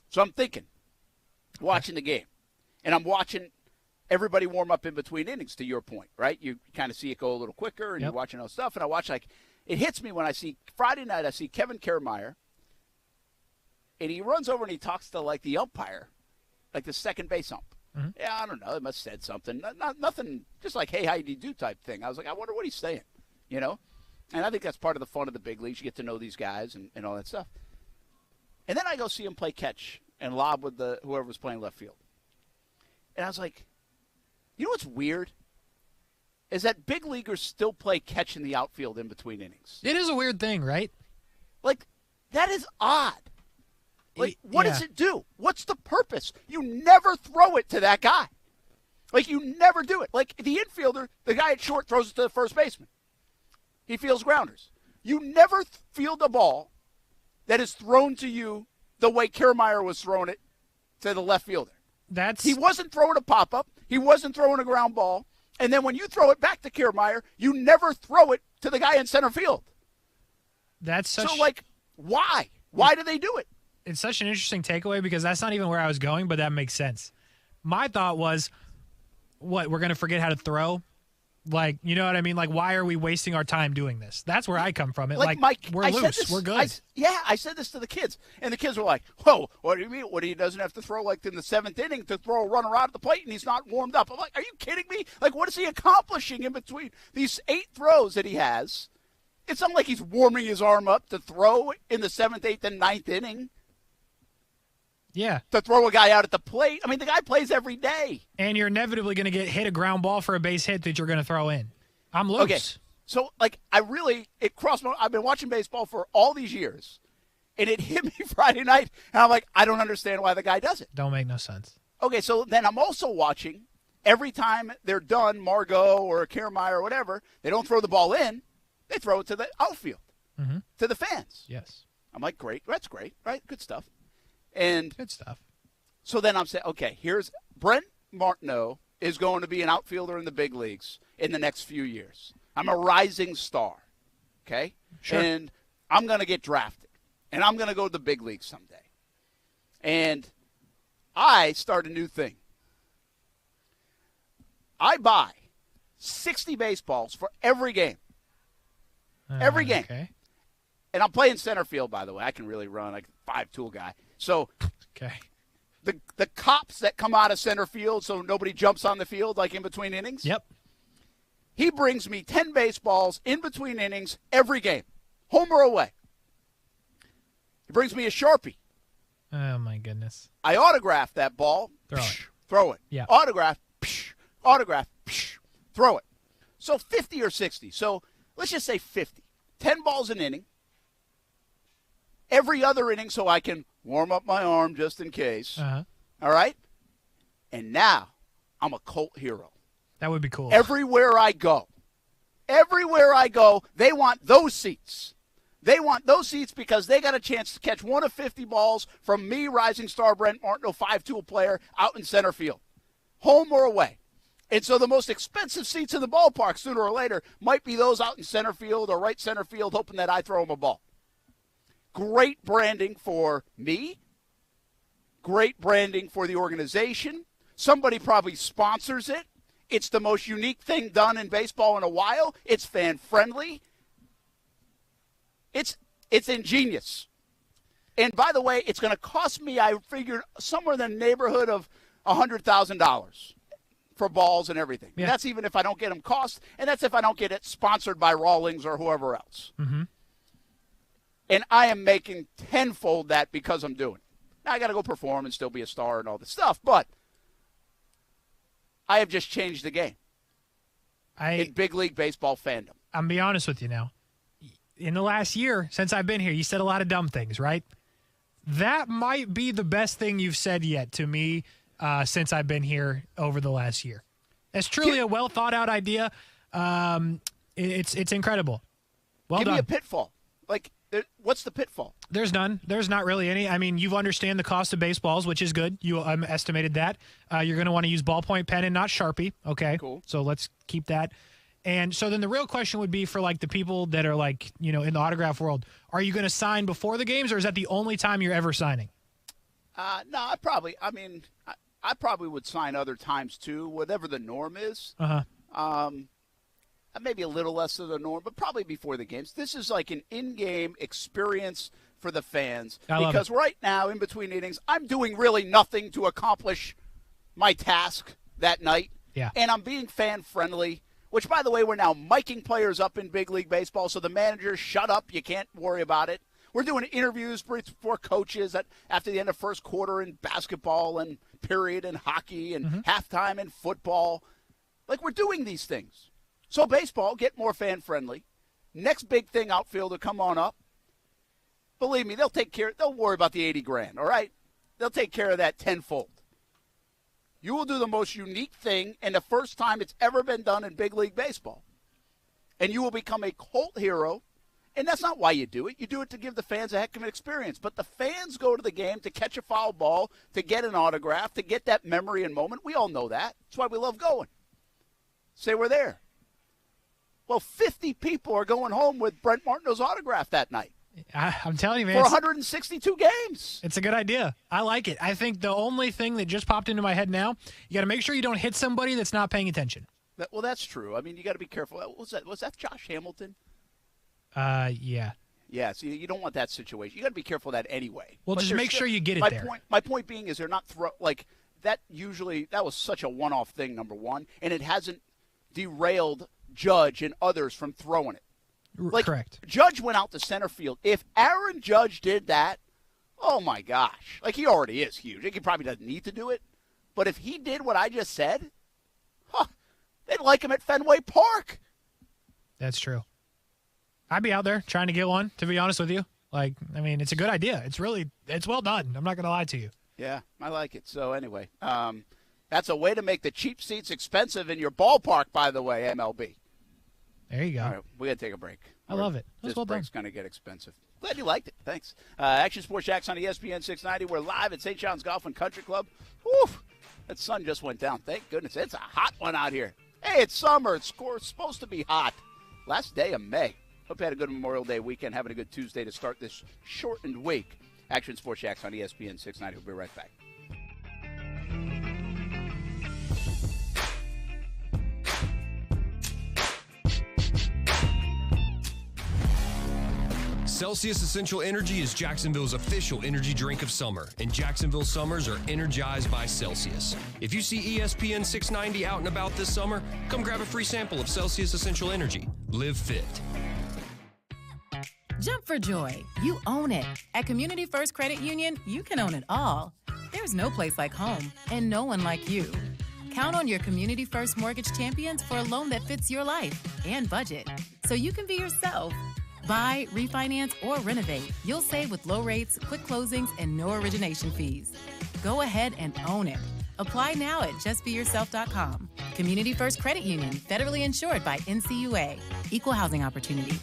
So I'm thinking. Watching the game, and I'm watching everybody warm up in between innings, to your point, right? You kind of see it go a little quicker, and you're watching all stuff, and I watch, like, it hits me when I see, Friday night, I see Kevin Kiermaier, and he runs over and he talks to, like, the umpire, like the second base ump. Yeah, I don't know, he must have said something. Nothing, just like, hey, how do you do type thing. I was like, I wonder what he's saying, you know? And I think that's part of the fun of the big leagues. You get to know these guys and all that stuff. And then I go see him play catch and lob with whoever was playing left field. And I was like, you know what's weird? Is that big leaguers still play catch in the outfield in between innings. It is a weird thing, right? Like, that is odd. Like, what does it do? What's the purpose? You never throw it to that guy. Like, you never do it. Like, the infielder, the guy at short throws it to the first baseman. He fields grounders. You never field a ball that is thrown to you the way Kiermaier was throwing it to the left fielder. He wasn't throwing a pop-up. He wasn't throwing a ground ball. And then when you throw it back to Kiermaier, you never throw it to the guy in center field. So, like, why? Why do they do it? It's such an interesting takeaway because that's not even where I was going, but that makes sense. My thought was, what, we're going to forget how to throw? Like, you know what I mean? Like, why are we wasting our time doing this? That's where I come from. Like Mike, we're loose. We're good. I said this to the kids. And the kids were like, whoa, what do you mean? What, he doesn't have to throw, like, in the 7th inning to throw a runner out of the plate and he's not warmed up. I'm like, are you kidding me? Like, what is he accomplishing in between these 8 throws that he has? It's not like he's warming his arm up to throw in the 7th, 8th, and 9th inning. Yeah. To throw a guy out at the plate. I mean, the guy plays every day. And you're inevitably going to get hit a ground ball for a base hit that you're going to throw in. I'm loose. Okay. So, like, it crossed my, I've been watching baseball for all these years, and it hit me Friday night, and I'm like, I don't understand why the guy does it. Don't make no sense. Okay, so then I'm also watching, every time they're done, Margot or Kiermaier or whatever, they don't throw the ball in, they throw it to the outfield, to the fans. Yes. I'm like, great. That's great, right? Good stuff. And good stuff. So then I'm saying, okay, here's Brent Martineau is going to be an outfielder in the big leagues in the next few years. I'm a rising star, okay? Sure. And I'm going to get drafted, and I'm going to go to the big league someday. And I start a new thing. I buy 60 baseballs for every game. Every game. Okay. And I'm playing center field, by the way. I can really run. I'm a 5-tool guy. So okay. The cops that come out of center field so nobody jumps on the field like in between innings. Yep. He brings me 10 baseballs in between innings every game, home or away. He brings me a Sharpie. Oh, my goodness. I autograph that ball. Throw it. Yeah. Autograph. Autograph. Throw it. So 50 or 60. So let's just say 50. 10 balls an inning. Every other inning so I can warm up my arm just in case. Uh-huh. All right? And now I'm a cult hero. That would be cool. Everywhere I go, they want those seats. They want those seats because they got a chance to catch one of 50 balls from me, rising star Brent Martineau, 5-tool player, out in center field, home or away. And so the most expensive seats in the ballpark sooner or later might be those out in center field or right center field, hoping that I throw them a ball. Great branding for me. Great branding for the organization. Somebody probably sponsors it. It's the most unique thing done in baseball in a while. It's fan-friendly. It's ingenious. And by the way, it's going to cost me, I figured, somewhere in the neighborhood of $100,000 for balls and everything. Yeah. And that's even if I don't get them cost, and that's if I don't get it sponsored by Rawlings or whoever else. Mm-hmm. And I am making tenfold that because I'm doing it. Now I got to go perform and still be a star and all this stuff, but I have just changed the game in big league baseball fandom. I'm be honest with you now. In the last year, since I've been here, you said a lot of dumb things, right? That might be the best thing you've said yet to me since I've been here over the last year. It's truly a well thought out idea. It's incredible. Well Give done. me a pitfall. Like, what's the pitfall? There's none. There's not really any. I mean, you understand the cost of baseballs, which is good. You estimated that. You're going to want to use ballpoint pen and not Sharpie. Okay. Cool. So let's keep that. And so then the real question would be for, like, the people that are, like, you know, in the autograph world, are you going to sign before the games, or is that the only time you're ever signing? No, I probably would sign other times too, whatever the norm is. Uh-huh. Maybe a little less than the norm, but probably before the games. This is like an in-game experience for the fans. I love because it. right now, in between innings, I'm doing really nothing to accomplish my task that night. Yeah. And I'm being fan-friendly, which, by the way, we're now miking players up in big league baseball, so the managers, shut up, you can't worry about it. We're doing interviews for coaches after the end of first quarter in basketball and period in hockey and halftime in football. Like, we're doing these things. So baseball, get more fan-friendly. Next big thing, outfielder, come on up. Believe me, they'll worry about the $80,000, all right? They'll take care of that tenfold. You will do the most unique thing and the first time it's ever been done in big league baseball. And you will become a cult hero. And that's not why you do it. You do it to give the fans a heck of an experience. But the fans go to the game to catch a foul ball, to get an autograph, to get that memory and moment. We all know that. That's why we love going. Say we're there. Well, 50 people are going home with Brent Martineau's autograph that night. I'm telling you, man. For 162 games. It's a good idea. I like it. I think the only thing that just popped into my head now, you got to make sure you don't hit somebody that's not paying attention. Well, that's true. I mean, you got to be careful. Was that Josh Hamilton? Yeah. Yeah, so you don't want that situation. You got to be careful of that anyway. Well, But just there's make sure you get it my there. My point being is they're not that was such a one-off thing, number one, and it hasn't derailed Judge and others from throwing it. Correct. Judge went out to center field. If Aaron Judge did that, oh my gosh. Like, he already is huge. He probably doesn't need to do it. But if he did what I just said, they'd like him at Fenway Park. That's true. I'd be out there trying to get one, to be honest with you. Like, I mean, it's a good idea. It's well done. I'm not going to lie to you. Yeah, I like it. So anyway, that's a way to make the cheap seats expensive in your ballpark, by the way, MLB. There you go. All right, we got to take a break. I love it. That's This well done. break's going to get expensive. Glad you liked it. Thanks. Action Sports Jax on ESPN 690. We're live at St. John's Golf and Country Club. Whew, that sun just went down. Thank goodness. It's a hot one out here. Hey, it's summer. It's supposed to be hot. last day of May. Hope you had a good Memorial Day weekend, having a good Tuesday to start this shortened week. Action Sports Jax on ESPN 690. We'll be right back. Celsius Essential Energy is Jacksonville's official energy drink of summer, and Jacksonville summers are energized by Celsius. If you see ESPN 690 out and about this summer, come grab a free sample of Celsius Essential Energy. Live fit. Jump for joy. You own it. At Community First Credit Union, you can own it all. There's no place like home, and no one like you. Count on your Community First Mortgage Champions for a loan that fits your life and budget, so you can be yourself. Buy, refinance, or renovate. You'll save with low rates, quick closings, and no origination fees. Go ahead and own it. Apply now at justbeyourself.com. Community First Credit Union, federally insured by NCUA. Equal housing opportunity.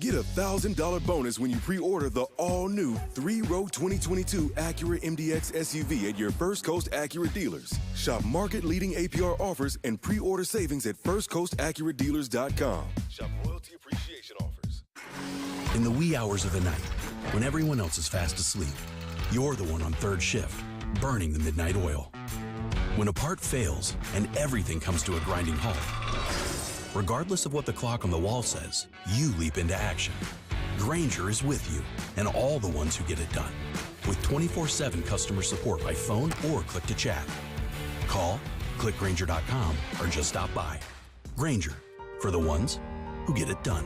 Get a $1,000 bonus when you pre-order the all-new 3-row 2022 Acura MDX SUV at your First Coast Acura dealers. Shop market-leading APR offers and pre-order savings at firstcoastacuradealers.com. Shop loyalty appreciation offers. In the wee hours of the night, when everyone else is fast asleep, you're the one on third shift, burning the midnight oil. When a part fails and everything comes to a grinding halt, regardless of what the clock on the wall says, you leap into action. Grainger is with you and all the ones who get it done. With 24/7 customer support by phone or click to chat. Call, click Grainger.com, or just stop by. Grainger, for the ones who get it done.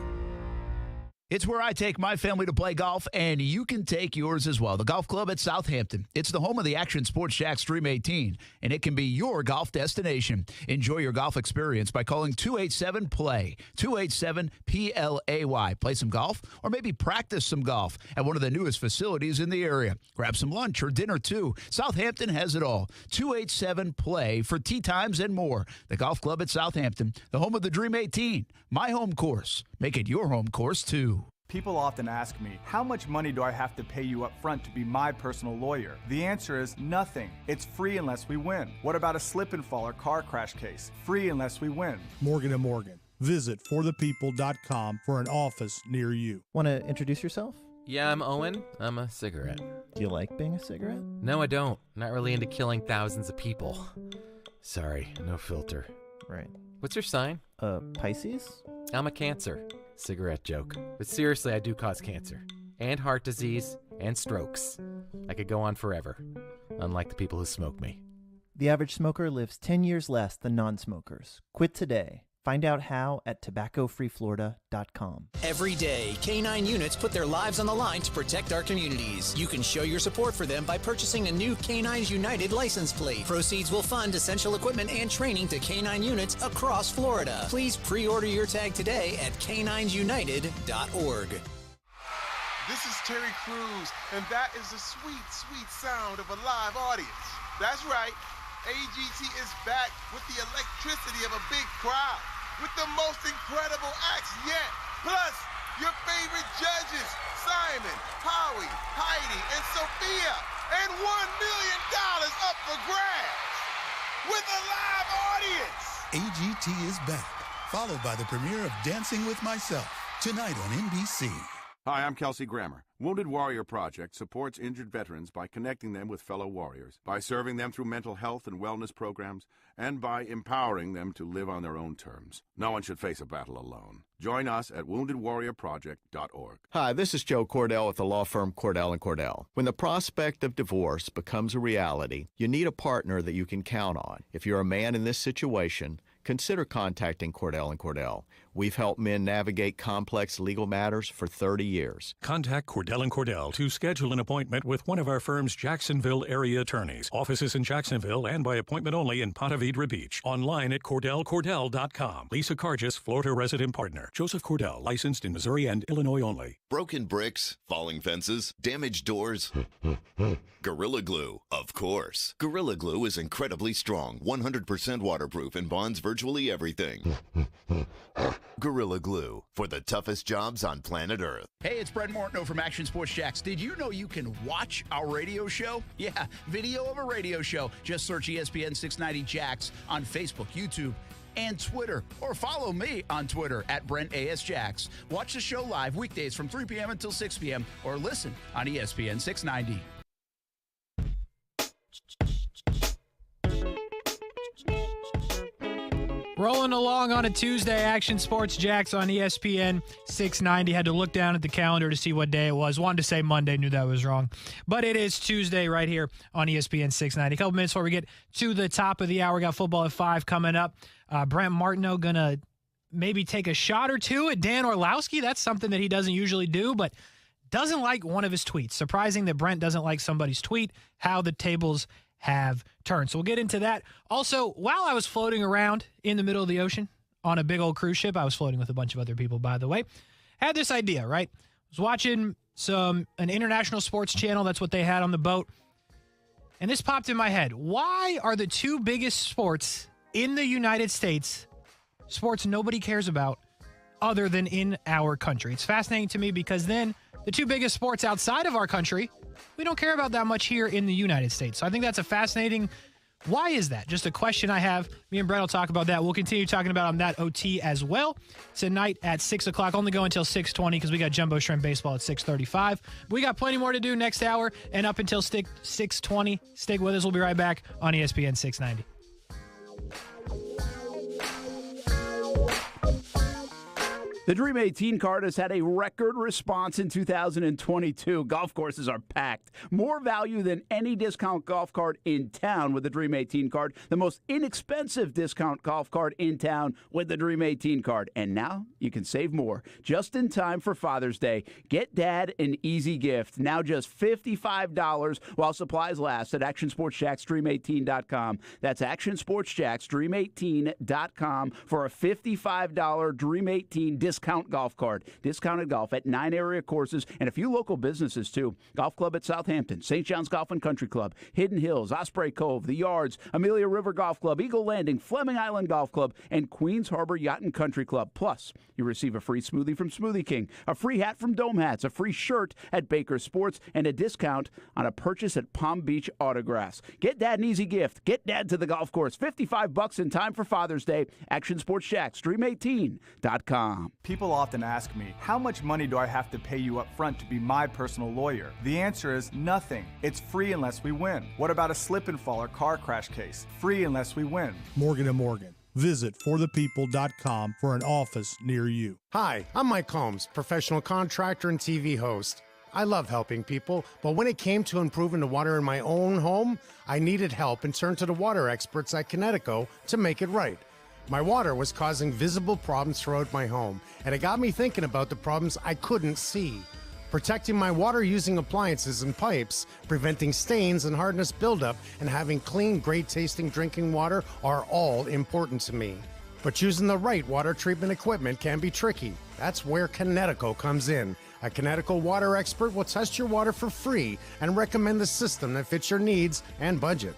It's where I take my family to play golf, and you can take yours as well. The Golf Club at Southampton. It's the home of the Action Sports Jax Dream 18, and it can be your golf destination. Enjoy your golf experience by calling 287-PLAY, 287-PLAY. Play some golf or maybe practice some golf at one of the newest facilities in the area. Grab some lunch or dinner, too. Southampton has it all. 287-PLAY for tee times and more. The Golf Club at Southampton, the home of the Dream 18. My home course. Make it your home course, too. People often ask me, how much money do I have to pay you up front to be my personal lawyer? The answer is nothing. It's free unless we win. What about a slip and fall or car crash case? Free unless we win. Morgan & Morgan. Visit forthepeople.com for an office near you. Want to introduce yourself? Yeah, I'm Owen. I'm a cigarette. Do you like being a cigarette? No, I don't. Not really into killing thousands of people. Sorry, no filter. Right. What's your sign? Pisces? I'm a Cancer. Cigarette joke. But seriously, I do cause cancer. And heart disease. And strokes. I could go on forever. Unlike the people who smoke me. The average smoker lives 10 years less than non-smokers. Quit today. Find out how at tobaccofreeflorida.com. Every day, K9 units put their lives on the line to protect our communities. You can show your support for them by purchasing a new K9's United license plate. Proceeds will fund essential equipment and training to K9 units across Florida. Please pre-order your tag today at k9united.org. This is Terry Crews, and that is the sweet, sweet sound of a live audience. That's right. AGT is back with the electricity of a big crowd, with the most incredible acts yet. Plus, your favorite judges, Simon, Howie, Heidi, and Sophia, and $1 million up for grabs with a live audience. AGT is back, followed by the premiere of Dancing with Myself, tonight on NBC. Hi, I'm Kelsey Grammer. Wounded Warrior Project supports injured veterans by connecting them with fellow warriors, by serving them through mental health and wellness programs, and by empowering them to live on their own terms. No one should face a battle alone. Join us at woundedwarriorproject.org. Hi, this is Joe Cordell with the law firm Cordell & Cordell. When the prospect of divorce becomes a reality, you need a partner that you can count on. If you're a man in this situation, consider contacting Cordell & Cordell. We've helped men navigate complex legal matters for 30 years. Contact Cordell & Cordell to schedule an appointment with one of our firm's Jacksonville area attorneys. Offices in Jacksonville and by appointment only in Ponte Vedra Beach. Online at CordellCordell.com. Lisa Cargis, Florida resident partner. Joseph Cordell, licensed in Missouri and Illinois only. Broken bricks, falling fences, damaged doors. Gorilla Glue, of course. Gorilla Glue is incredibly strong, 100% waterproof, and bonds virtually everything. Gorilla Glue, for the toughest jobs on planet Earth. Hey, it's Brent Martineau from Action Sports Jax. Did you know you can watch our radio show? Yeah, video of a radio show. Just search ESPN 690 Jax on Facebook, YouTube, and Twitter. Or follow me on Twitter at Brent Jax. Watch the show live weekdays from 3 p.m. until 6 p.m. or listen on ESPN 690. Rolling along on a Tuesday, Action Sports Jax on ESPN 690. Had to look down at the calendar to see what day it was. Wanted to say Monday, knew that was wrong. But it is Tuesday right here on ESPN 690. A couple minutes before we get to the top of the hour. We got football at 5 coming up. Brent Martineau going to maybe take a shot or two at Dan Orlowski. That's something that he doesn't usually do, but doesn't like one of his tweets. Surprising that Brent doesn't like somebody's tweet, how the tables have turned. So we'll get into that. Also, while I was floating around in the middle of the ocean on a big old cruise ship, I was floating with a bunch of other people, by the way, had this idea, right? I was watching an international sports channel. That's what they had on the boat. And this popped in my head. Why are the two biggest sports in the United States sports nobody cares about other than in our country? It's fascinating to me because then the two biggest sports outside of our country, we don't care about that much here in the United States. So I think that's a fascinating, why is that? Just a question I have. Me and Brent will talk about that. We'll continue talking about on that OT as well tonight at 6 o'clock. Only go until 6:20 because we got Jumbo Shrimp Baseball at 6:35. We got plenty more to do next hour and up until 6:20. Stick with us. We'll be right back on ESPN 690. The Dream 18 card has had a record response in 2022. Golf courses are packed. More value than any discount golf cart in town with the Dream 18 card. The most inexpensive discount golf cart in town with the Dream 18 card. And now you can save more. Just in time for Father's Day. Get Dad an easy gift. Now just $55 while supplies last at ActionSportsJaxDream18.com. That's ActionSportsJaxDream18.com for a $55 Dream 18 discount golf cart. Discounted golf at 9 area courses and a few local businesses, too. Golf Club at Southampton, St. John's Golf and Country Club, Hidden Hills, Osprey Cove, The Yards, Amelia River Golf Club, Eagle Landing, Fleming Island Golf Club, and Queens Harbor Yacht and Country Club. Plus, you receive a free smoothie from Smoothie King, a free hat from Dome Hats, a free shirt at Baker Sports, and a discount on a purchase at Palm Beach Autographs. Get Dad an easy gift. Get Dad to the golf course. $55 in time for Father's Day. Action Sports Jax, Dream18.com. People often ask me, how much money do I have to pay you up front to be my personal lawyer? The answer is nothing. It's free unless we win. What about a slip and fall or car crash case? Free unless we win. Morgan & Morgan. Visit forthepeople.com for an office near you. Hi, I'm Mike Holmes, professional contractor and TV host. I love helping people, but when it came to improving the water in my own home, I needed help and turned to the water experts at Connecticut to make it right. My water was causing visible problems throughout my home, and it got me thinking about the problems I couldn't see. Protecting my water-using appliances and pipes, preventing stains and hardness buildup, and having clean, great-tasting drinking water are all important to me. But choosing the right water treatment equipment can be tricky. That's where Connecticut comes in. A Connecticut water expert will test your water for free and recommend the system that fits your needs and budget.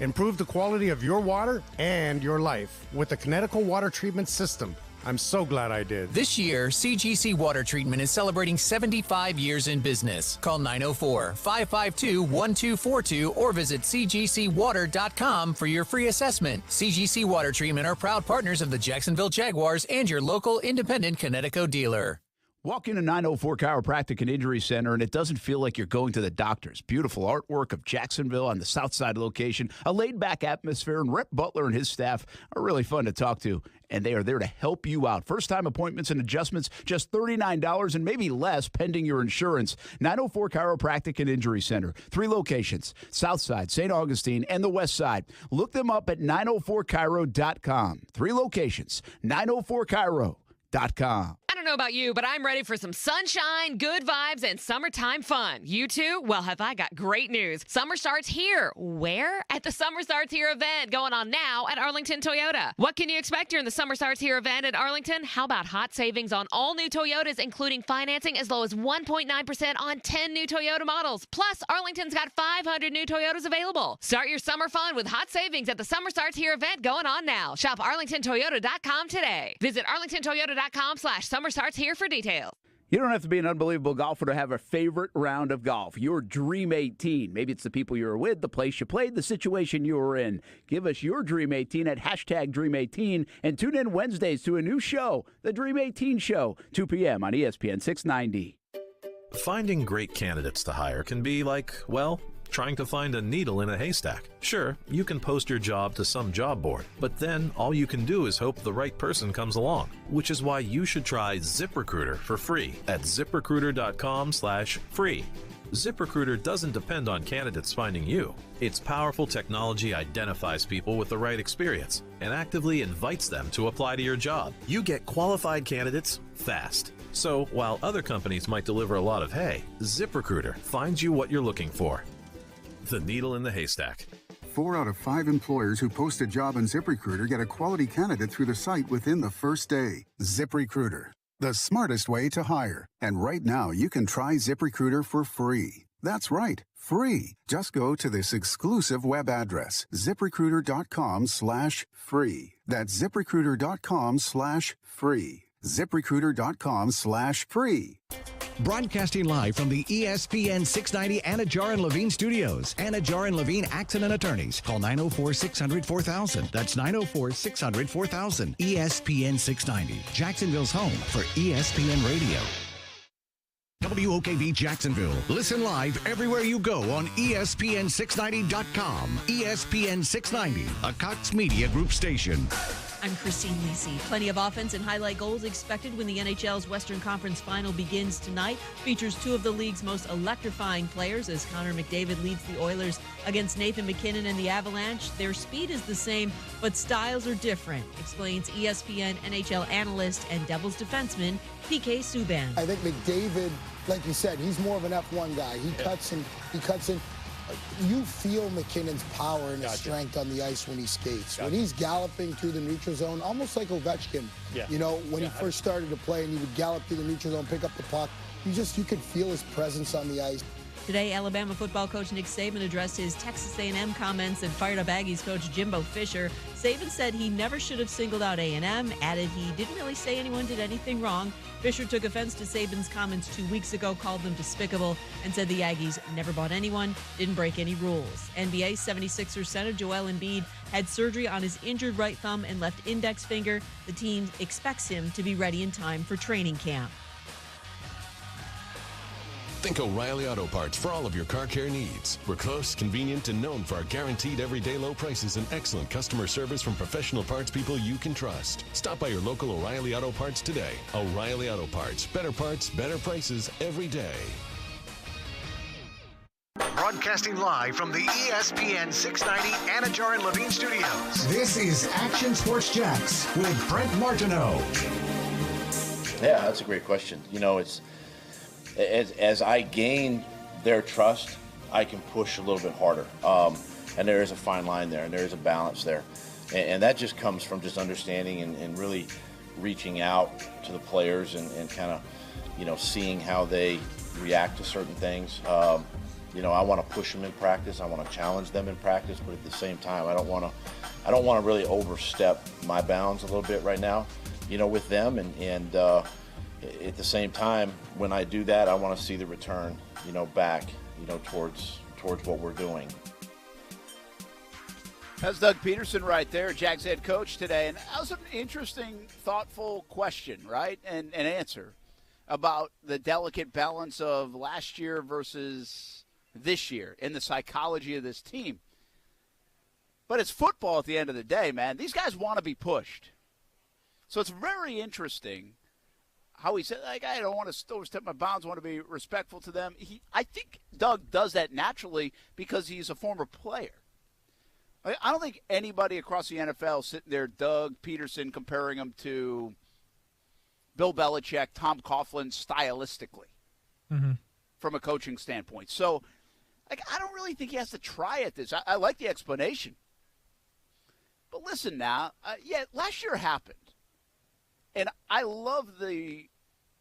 Improve the quality of your water and your life with the Connecticut Water Treatment System. I'm so glad I did. This year, CGC Water Treatment is celebrating 75 years in business. Call 904-552-1242 or visit cgcwater.com for your free assessment. CGC Water Treatment are proud partners of the Jacksonville Jaguars and your local independent Connecticut dealer. Walk into 904 Chiropractic and Injury Center, and it doesn't feel like you're going to the doctors. Beautiful artwork of Jacksonville on the south side location, a laid-back atmosphere, and Rep Butler and his staff are really fun to talk to, and they are there to help you out. First-time appointments and adjustments, just $39 and maybe less pending your insurance. 904 Chiropractic and Injury Center. 3 locations, south side, St. Augustine, and the west side. Look them up at 904chiro.com. 3 locations, 904chiro.com. I don't know about you, but I'm ready for some sunshine, good vibes, and summertime fun. You too? Well, have I got great news. Summer starts here. Where? At the Summer Starts Here event going on now at Arlington Toyota. What can you expect during the Summer Starts Here event at Arlington? How about hot savings on all new Toyotas, including financing as low as 1.9% on 10 new Toyota models. Plus, Arlington's got 500 new Toyotas available. Start your summer fun with hot savings at the Summer Starts Here event going on now. Shop arlingtontoyota.com today. Visit arlingtontoyota.com/Summer Starts Here for details. You don't have to be an unbelievable golfer to have a favorite round of golf. Your Dream 18. Maybe it's the people you were with, the place you played, the situation you were in. Give us your Dream 18 at #Dream18 and tune in Wednesdays to a new show, The Dream 18 Show, 2 p.m. on ESPN 690. Finding great candidates to hire can be like, well, trying to find a needle in a haystack. Sure, you can post your job to some job board, but then all you can do is hope the right person comes along, which is why you should try ZipRecruiter for free at ZipRecruiter.com/free. ZipRecruiter doesn't depend on candidates finding you. Its powerful technology identifies people with the right experience and actively invites them to apply to your job. You get qualified candidates fast. So while other companies might deliver a lot of hay, ZipRecruiter finds you what you're looking for. The needle in the haystack. 4 out of 5 employers who post a job on ZipRecruiter get a quality candidate through the site within the first day. ZipRecruiter, the smartest way to hire. And right now, you can try ZipRecruiter for free. That's right, free. Just go to this exclusive web address, ZipRecruiter.com/free. That's ZipRecruiter.com/free. ZipRecruiter.com/free. Broadcasting live from the ESPN 690 Anajar and Levine studios. Anajar and Levine Accident Attorneys. Call 904-600-4000. That's 904-600-4000. ESPN 690, Jacksonville's home for ESPN Radio. WOKV Jacksonville. Listen live everywhere you go on ESPN690.com. ESPN 690, a Cox Media Group station. I'm Christine Lisi. Plenty of offense and highlight goals expected when the NHL's Western Conference Final begins tonight. Features 2 of the league's most electrifying players as Connor Mcdavid leads the Oilers against Nathan McKinnon and the Avalanche. Their speed is the same, but styles are different, explains ESPN NHL analyst and Devils defenseman PK Subban. I think McDavid, like you said, he's more of an F1 guy. He cuts in. You feel McKinnon's power and his strength on the ice when he skates. When he's galloping through the neutral zone, almost like Ovechkin, you know, when he first started to play and he would gallop through the neutral zone, pick up the puck, you could feel his presence on the ice. Today, Alabama football coach Nick Saban addressed his Texas A&M comments and fired up Aggies coach Jimbo Fisher. Saban said he never should have singled out A&M, added he didn't really say anyone did anything wrong. Fisher took offense to Saban's comments 2 weeks ago, called them despicable, and said the Aggies never bought anyone, didn't break any rules. NBA 76ers center Joel Embiid had surgery on his injured right thumb and left index finger. The team expects him to be ready in time for training camp. Think O'Reilly Auto Parts for all of your car care needs. We're close, convenient, and known for our guaranteed everyday low prices and excellent customer service from professional parts people you can trust. Stop by your local O'Reilly Auto Parts today. O'Reilly Auto Parts. Better parts, better prices every day. Broadcasting live from the ESPN 690 Anajar and Levine studios. This is Action Sports Jax with Brent Martineau. Yeah, that's a great question. You know, it's as I gain their trust, I can push a little bit harder. And there is a fine line there, and there is a balance there. And that just comes from just understanding and really reaching out to the players and kind of, you know, seeing how they react to certain things. You know, I want to push them in practice. I want to challenge them in practice, but at the same time, I don't want to really overstep my bounds a little bit right now, you know, with them. And at the same time, when I do that, I want to see the return, you know, back, you know, towards what we're doing. That's Doug Peterson right there, Jags head coach today. And that was an interesting, thoughtful question, right, and answer about the delicate balance of last year versus this year and the psychology of this team. But it's football at the end of the day, man. These guys want to be pushed. So it's very interesting how he said, like, I don't want to overstep my bounds, I want to be respectful to them. I think Doug does that naturally because he's a former player. I don't think anybody across the NFL sitting there, Doug Peterson, comparing him to Bill Belichick, Tom Coughlin, stylistically, from a coaching standpoint. So, like, I don't really think he has to try at this. I like the explanation. But listen now, last year happened. And I love the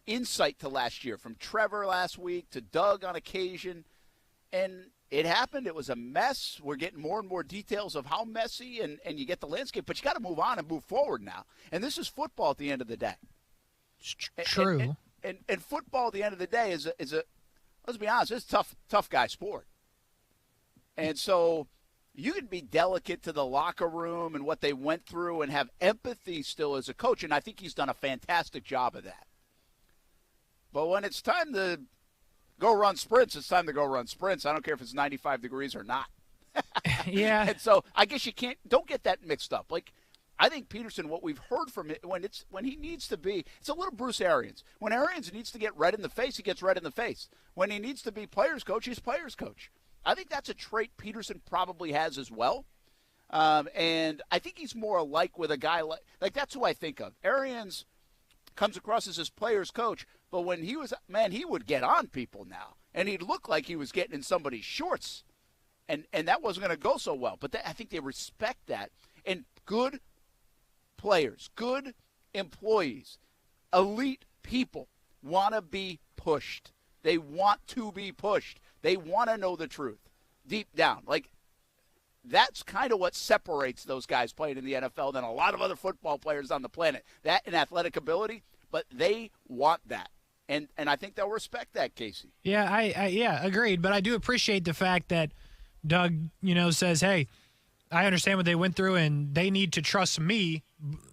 insight to last year, from Trevor last week to Doug on occasion. And it happened. It was a mess. We're getting more and more details of how messy, and you get the landscape. But you got to move on and move forward now. And this is football at the end of the day. True. And football, at the end of the day, is a let's be honest, it's a tough guy sport. And so you can be delicate to the locker room and what they went through and have empathy still as a coach, and I think he's done a fantastic job of that. But when it's time to go run sprints, it's time to go run sprints. I don't care if it's 95 degrees or not. Yeah. And so I guess don't get that mixed up. Like, I think Peterson, what we've heard from him, when he needs to be, it's a little Bruce Arians. When Arians needs to get red in the face, he gets red in the face. When he needs to be players coach, he's players coach. I think that's a trait Peterson probably has as well. And I think he's more alike with a guy like that's who I think of. Arians comes across as his players coach, but when he was, he would get on people now. And he'd look like he was getting in somebody's shorts. And that wasn't going to go so well. But I think they respect that. And good players, good employees, elite people want to be pushed. They want to be pushed. They want to know the truth deep down. Like, that's kind of what separates those guys playing in the NFL than a lot of other football players on the planet. That and athletic ability, but they want that. And I think they'll respect that, Kasey. Yeah, yeah, agreed. But I do appreciate the fact that Doug, says, hey, I understand what they went through, and they need to trust me,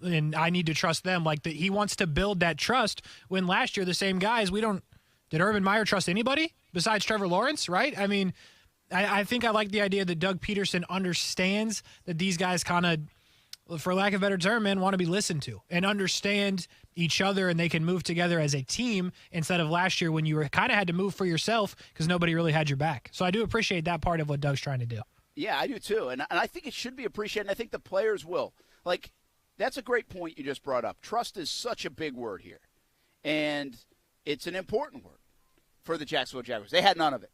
and I need to trust them. Like, he wants to build that trust when last year the same guys, did Urban Meyer trust anybody besides Trevor Lawrence, right? I mean, I think I like the idea that Doug Peterson understands that these guys kind of, for lack of a better term, want to be listened to and understand each other, and they can move together as a team instead of last year when you kind of had to move for yourself because nobody really had your back. So I do appreciate that part of what Doug's trying to do. Yeah, I do too. And I think it should be appreciated, and I think the players will. Like, that's a great point you just brought up. Trust is such a big word here. And it's an important word for the Jacksonville Jaguars. They had none of it.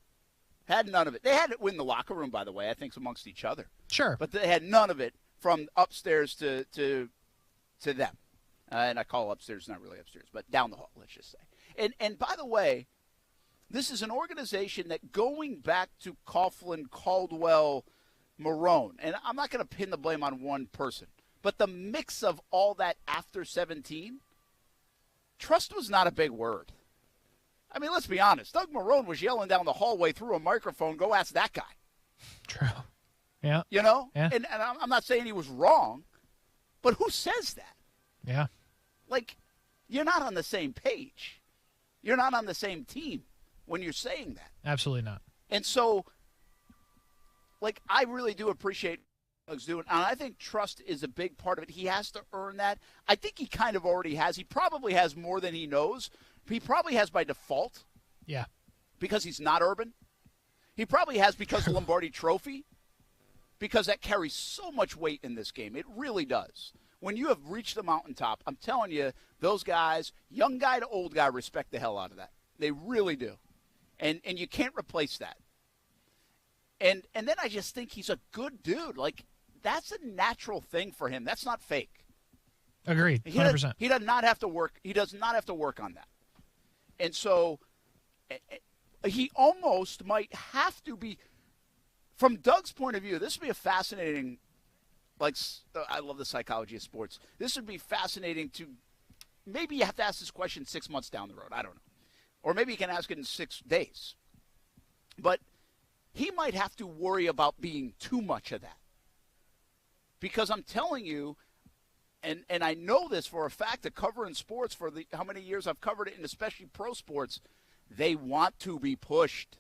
They had it in the locker room, by the way, I think, amongst each other. Sure. But they had none of it from upstairs to them. And I call upstairs not really upstairs, but down the hall, let's just say. And by the way, this is an organization that, going back to Coughlin, Caldwell, Marone, and I'm not going to pin the blame on one person, but the mix of all that after 17, trust was not a big word. I mean, let's be honest. Doug Marone was yelling down the hallway through a microphone, go ask that guy. True. Yeah. Yeah. And I'm not saying he was wrong, but who says that? Yeah. Like, you're not on the same page. You're not on the same team when you're saying that. Absolutely not. And so, like, I really do appreciate what Doug's doing. And I think trust is a big part of it. He has to earn that. I think he kind of already has. He probably has more than he knows. He probably has by default. Yeah. Because he's not Urban. He probably has because of the Lombardi Trophy. Because that carries so much weight in this game. It really does. When you have reached the mountaintop, I'm telling you, those guys, young guy to old guy, respect the hell out of that. They really do. And you can't replace that. And then I just think he's a good dude. Like, that's a natural thing for him. That's not fake. Agreed. 100%. He does not have to work. He does not have to work on that. And so he almost might have to be, from Doug's point of view, this would be a fascinating, I love the psychology of sports. This would be fascinating to, maybe you have to ask this question 6 months down the road. I don't know. Or maybe you can ask it in 6 days. But he might have to worry about being too much of that. Because I'm telling you, and I know this for a fact, that covering sports for how many years I've covered it, and especially pro sports, they want to be pushed.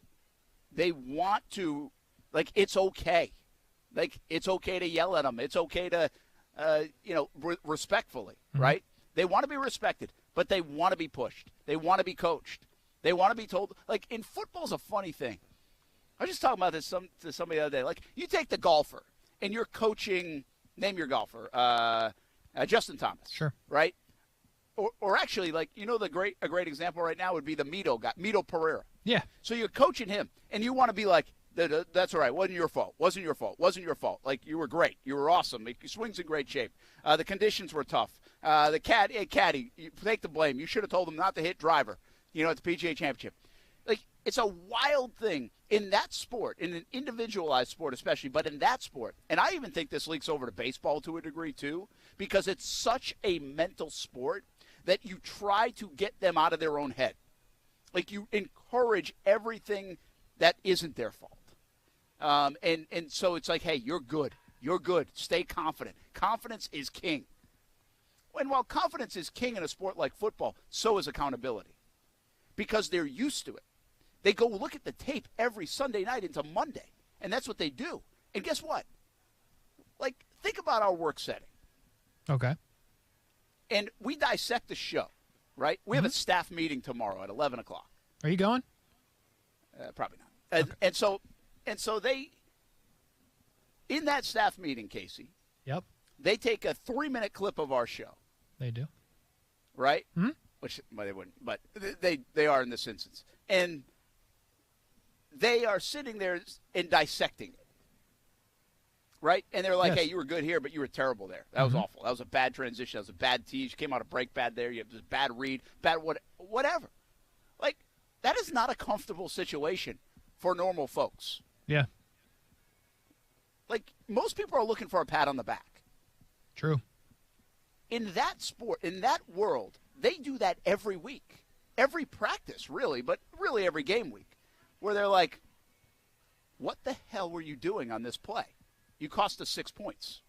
They want to, it's okay. It's okay to yell at them. It's okay to, respectfully, right? They want to be respected, but they want to be pushed. They want to be coached. They want to be told. In football's a funny thing. I was just talking about this to somebody the other day. You take the golfer, and you're coaching, name your golfer, Justin Thomas. Sure. Right? Or actually, a great example right now would be the Mito guy, Mito Pereira. Yeah. So you're coaching him, and you want to be like, that's all right. Wasn't your fault. Wasn't your fault. Wasn't your fault. You were great. You were awesome. Your swing's in great shape. The conditions were tough. The caddy, you take the blame. You should have told him not to hit driver, at the PGA Championship. It's a wild thing in that sport, in an individualized sport especially, but in that sport. And I even think this leaks over to baseball to a degree too, because it's such a mental sport that you try to get them out of their own head. Like you encourage everything that isn't their fault. And so it's like, hey, you're good. You're good. Stay confident. Confidence is king. And while confidence is king in a sport like football, so is accountability. Because they're used to it. They go look at the tape every Sunday night into Monday. And that's what they do. And guess what? Like, think about our work setting. Okay. And we dissect the show, right? We have a staff meeting tomorrow at 11 o'clock. Are you going? Probably not. And so they, in that staff meeting, Casey, Yep. they take a 3-minute clip of our show. They do. Right? Mm-hmm. Which well, they wouldn't, but they are in this instance. And they are sitting there and dissecting it. Right? And they're like, Yes. hey, you were good here, but you were terrible there. That was awful. That was a bad transition. That was a bad tease. You came out of break bad there. You have this bad read, bad whatever. Like, that is not a comfortable situation for normal folks. Yeah. Like, most people are looking for a pat on the back. True. In that sport, in that world, they do that every week. Every practice, really, but really every game week. Where they're like, what the hell were you doing on this play? You cost us 6 points.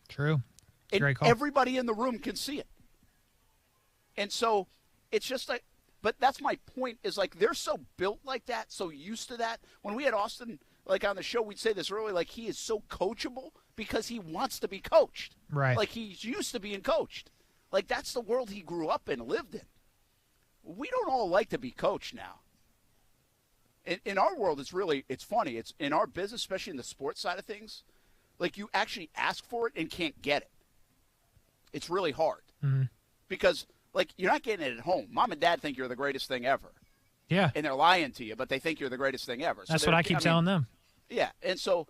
True. And great call. everybody in the room can see it. And so it's just like, but that's my point, is like they're so built like that, so used to that. When we had Austin, like on the show, we'd say this earlier, like he is so coachable because he wants to be coached. Right. Like he's used to being coached. Like that's the world he grew up in, lived in. We don't all like to be coached now. In our world, it's funny. It's in our business, especially in the sports side of things, like you actually ask for it and can't get it. It's really hard. Mm-hmm. Because, like, you're not getting it at home. Mom and dad think you're the greatest thing ever. Yeah. And they're lying to you, but they think you're the greatest thing ever. So That's what I keep telling them. Yeah. And so,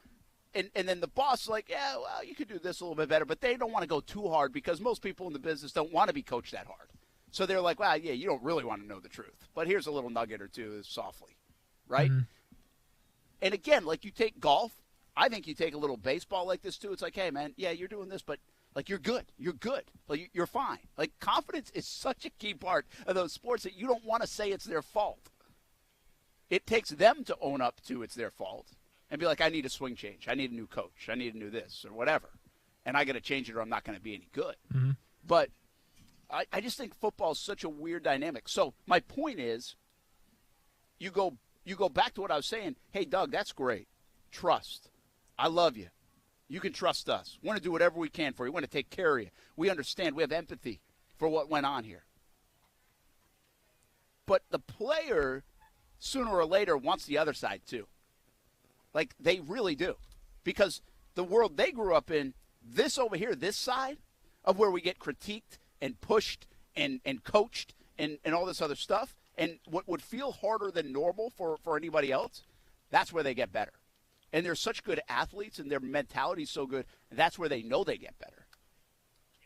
and then the boss is like, yeah, well, you could do this a little bit better, but they don't want to go too hard because most people in the business don't want to be coached that hard. So they're like, well, yeah, you don't really want to know the truth. But here's a little nugget or two softly. Right? Mm-hmm. And again, like you take golf, I think you take a little baseball like this too. It's like, hey, man, yeah, you're doing this, but like you're good. You're good. Like you're fine. Like confidence is such a key part of those sports that you don't want to say it's their fault. It takes them to own up to it's their fault and be like, I need a swing change. I need a new coach. I need a new this or whatever. And I got to change it or I'm not going to be any good. Mm-hmm. But I just think football is such a weird dynamic. So my point is, you go back to what I was saying. Hey, Doug, that's great. Trust. I love you. You can trust us. We want to do whatever we can for you. We want to take care of you. We understand. We have empathy for what went on here. But the player, sooner or later, wants the other side too. Like, they really do. Because the world they grew up in, this over here, this side of where we get critiqued and pushed and coached and all this other stuff, and what would feel harder than normal for anybody else, that's where they get better. And they're such good athletes, and their mentality's so good, that's where they know they get better.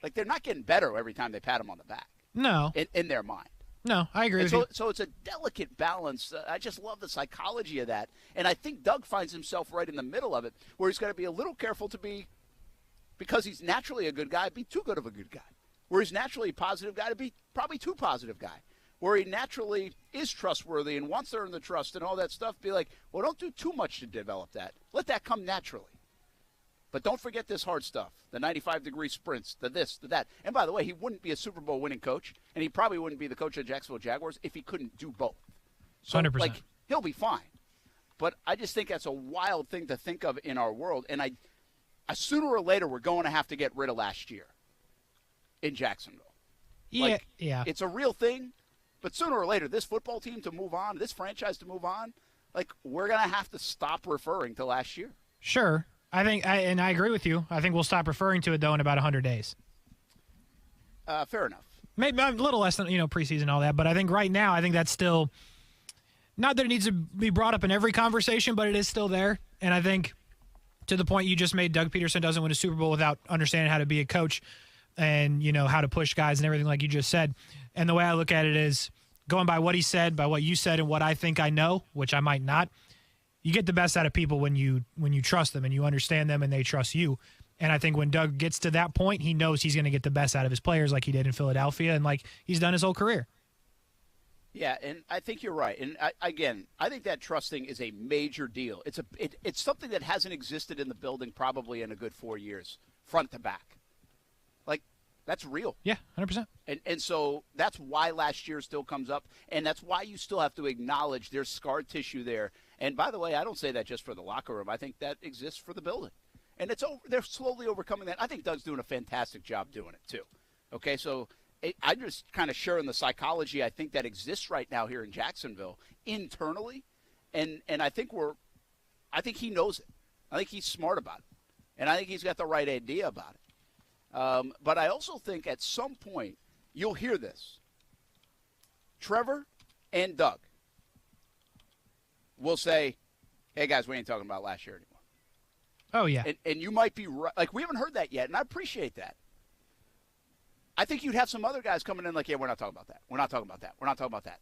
Like, they're not getting better every time they pat them on the back. No. In their mind. No, I agree with you. So it's a delicate balance. I just love the psychology of that. And I think Doug finds himself right in the middle of it, where he's got to be a little careful to be, because he's naturally a good guy, be too good of a good guy. Where he's naturally a positive guy, to be probably too positive guy. Where he naturally is trustworthy and wants to earn the trust and all that stuff, be like, well, don't do too much to develop that. Let that come naturally. But don't forget this hard stuff, the 95-degree sprints, the this, the that. And by the way, he wouldn't be a Super Bowl winning coach, and he probably wouldn't be the coach of the Jacksonville Jaguars if he couldn't do both. So, 100%. like, he'll be fine. But I just think that's a wild thing to think of in our world. And sooner or later, we're going to have to get rid of last year in Jacksonville. Yeah, yeah. It's a real thing. But sooner or later, this football team to move on, this franchise to move on, like, we're going to have to stop referring to last year. Sure. I think, and I agree with you. I think we'll stop referring to it, though, in about 100 days. Fair enough. Maybe a little less than, preseason and all that. But I think right now, I think that's still, not that it needs to be brought up in every conversation, but it is still there. And I think, to the point you just made, Doug Peterson doesn't win a Super Bowl without understanding how to be a coach and, how to push guys and everything like you just said. And the way I look at it is, going by what he said, by what you said, and what I think I know, which I might not, you get the best out of people when you trust them and you understand them and they trust you. And I think when Doug gets to that point, he knows he's going to get the best out of his players like he did in Philadelphia and like he's done his whole career. Yeah, and I think you're right. And I think that trust thing is a major deal. It's something that hasn't existed in the building probably in a good 4 years, front to back. Like, that's real. Yeah, 100%. And so that's why last year still comes up, and that's why you still have to acknowledge there's scar tissue there. And by the way, I don't say that just for the locker room. I think that exists for the building. And they're slowly overcoming that. I think Doug's doing a fantastic job doing it, too. Okay, so I'm just kind of sharing the psychology I think that exists right now here in Jacksonville internally. And I think he knows it. I think he's smart about it. And I think he's got the right idea about it. But I also think at some point you'll hear this. Trevor and Doug will say, hey, guys, we ain't talking about last year anymore. Oh, yeah. And you might be right. Like, we haven't heard that yet, and I appreciate that. I think you'd have some other guys coming in like, yeah, we're not talking about that. We're not talking about that. We're not talking about that.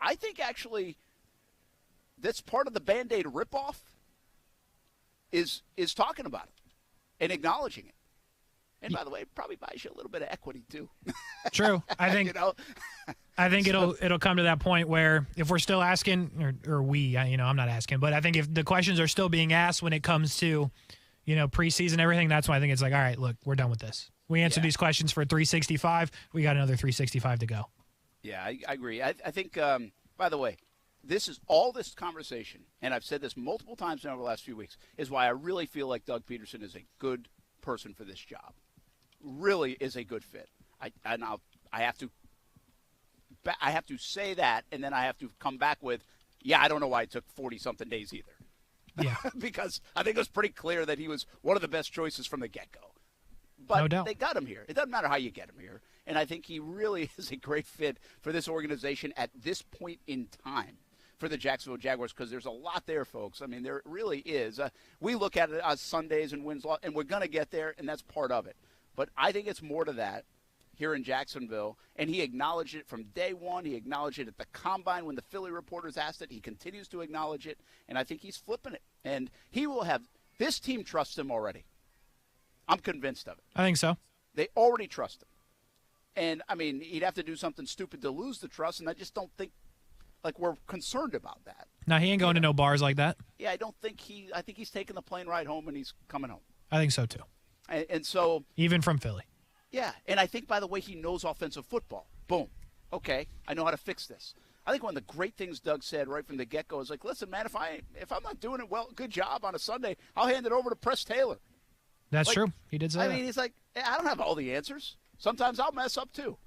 I think, actually, that's part of the Band-Aid ripoff is talking about it and acknowledging it. And, by the way, it probably buys you a little bit of equity, too. True. I think I think it'll come to that point where if we're still asking, or we, I'm not asking, but I think if the questions are still being asked when it comes to, preseason, everything, that's when I think it's like, all right, look, we're done with this. We answered these questions for 365. We got another 365 to go. Yeah, I agree. I think, by the way, this conversation, and I've said this multiple times over the last few weeks, is why I really feel like Doug Peterson is a good person for this job. Really is a good fit. I have to say that, and then I have to come back with, I don't know why it took 40-something days either. Yeah. Because I think it was pretty clear that he was one of the best choices from the get-go. But no doubt. They got him here. It doesn't matter how you get him here. And I think he really is a great fit for this organization at this point in time for the Jacksonville Jaguars, because there's a lot there, folks. I mean, there really is. We look at it as Sundays and wins, and we're going to get there, and that's part of it. But I think it's more to that here in Jacksonville, and he acknowledged it from day one. He acknowledged it at the Combine when the Philly reporters asked it. He continues to acknowledge it, and I think he's flipping it. And he will have – this team trusts him already. I'm convinced of it. I think so. They already trust him. And, I mean, he'd have to do something stupid to lose the trust, and I just don't think – like, we're concerned about that. No, he ain't going to no bars like that. Yeah, I think he's taking the plane ride home, and he's coming home. I think so, too. And so – even from Philly. Yeah, and I think, by the way, he knows offensive football. Boom. Okay, I know how to fix this. I think one of the great things Doug said right from the get-go is like, listen, man, if I'm not doing it well, good job on a Sunday, I'll hand it over to Press Taylor. That's true. He did say that. I mean, he's like, I don't have all the answers. Sometimes I'll mess up, too.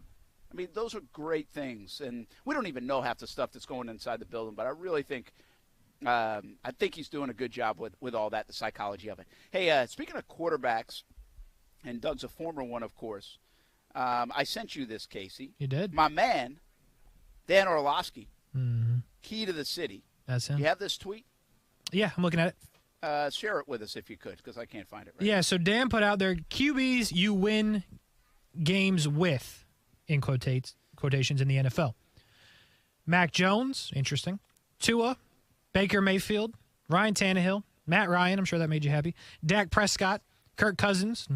I mean, those are great things. And we don't even know half the stuff that's going inside the building, but I really think he's doing a good job with all that, the psychology of it. Hey, speaking of quarterbacks, and Doug's a former one, of course, I sent you this, Casey. You did? My man, Dan Orlovsky, mm-hmm. Key to the City. That's him. You have this tweet? Yeah, I'm looking at it. Share it with us if you could, because I can't find it right now. Yeah, so Dan put out there, QBs you win games with, in quotations in the NFL. Mac Jones, interesting. Tua, Baker Mayfield, Ryan Tannehill, Matt Ryan, I'm sure that made you happy. Dak Prescott, Kirk Cousins,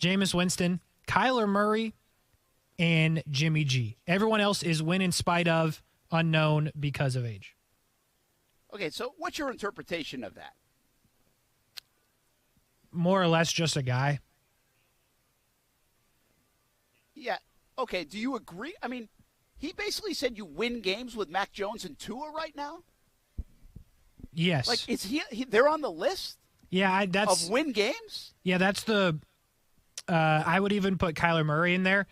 Jameis Winston, Kyler Murray, and Jimmy G. Everyone else is win in spite of, unknown, because of age. Okay, so what's your interpretation of that? More or less just a guy. Yeah. Okay, do you agree? I mean, he basically said you win games with Mac Jones and Tua right now? Yes. Like, is they're on the list? Yeah, that's of win games? Yeah, that's the I would even put Kyler Murray in there.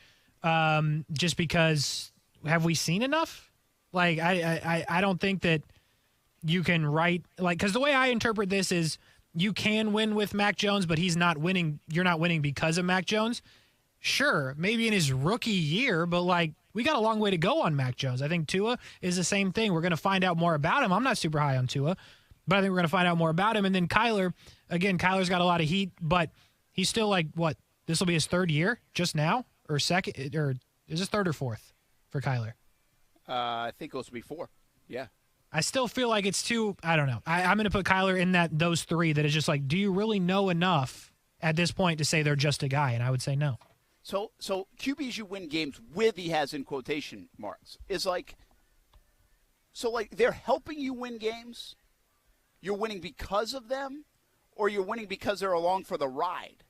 Just because have we seen enough? Like I don't think that you can write like, because the way I interpret this is you can win with Mac Jones, but he's not winning. You're not winning because of Mac Jones. Sure, maybe in his rookie year, but like we got a long way to go on Mac Jones. I think Tua is the same thing. We're going to find out more about him. I'm not super high on Tua, but I think we're going to find out more about him. And then Kyler, again, Kyler's got a lot of heat, but he's still like, what, this will be his third year just now? Or second, or is this third or fourth for Kyler? I think it was before. Yeah. I still feel like it's too, I don't know. I'm going to put Kyler in those three that is just like, do you really know enough at this point to say they're just a guy? And I would say no. So QBs you win games with, he has in quotation marks, is like, so like they're helping you win games? You're winning because of them? Or you're winning because they're along for the ride?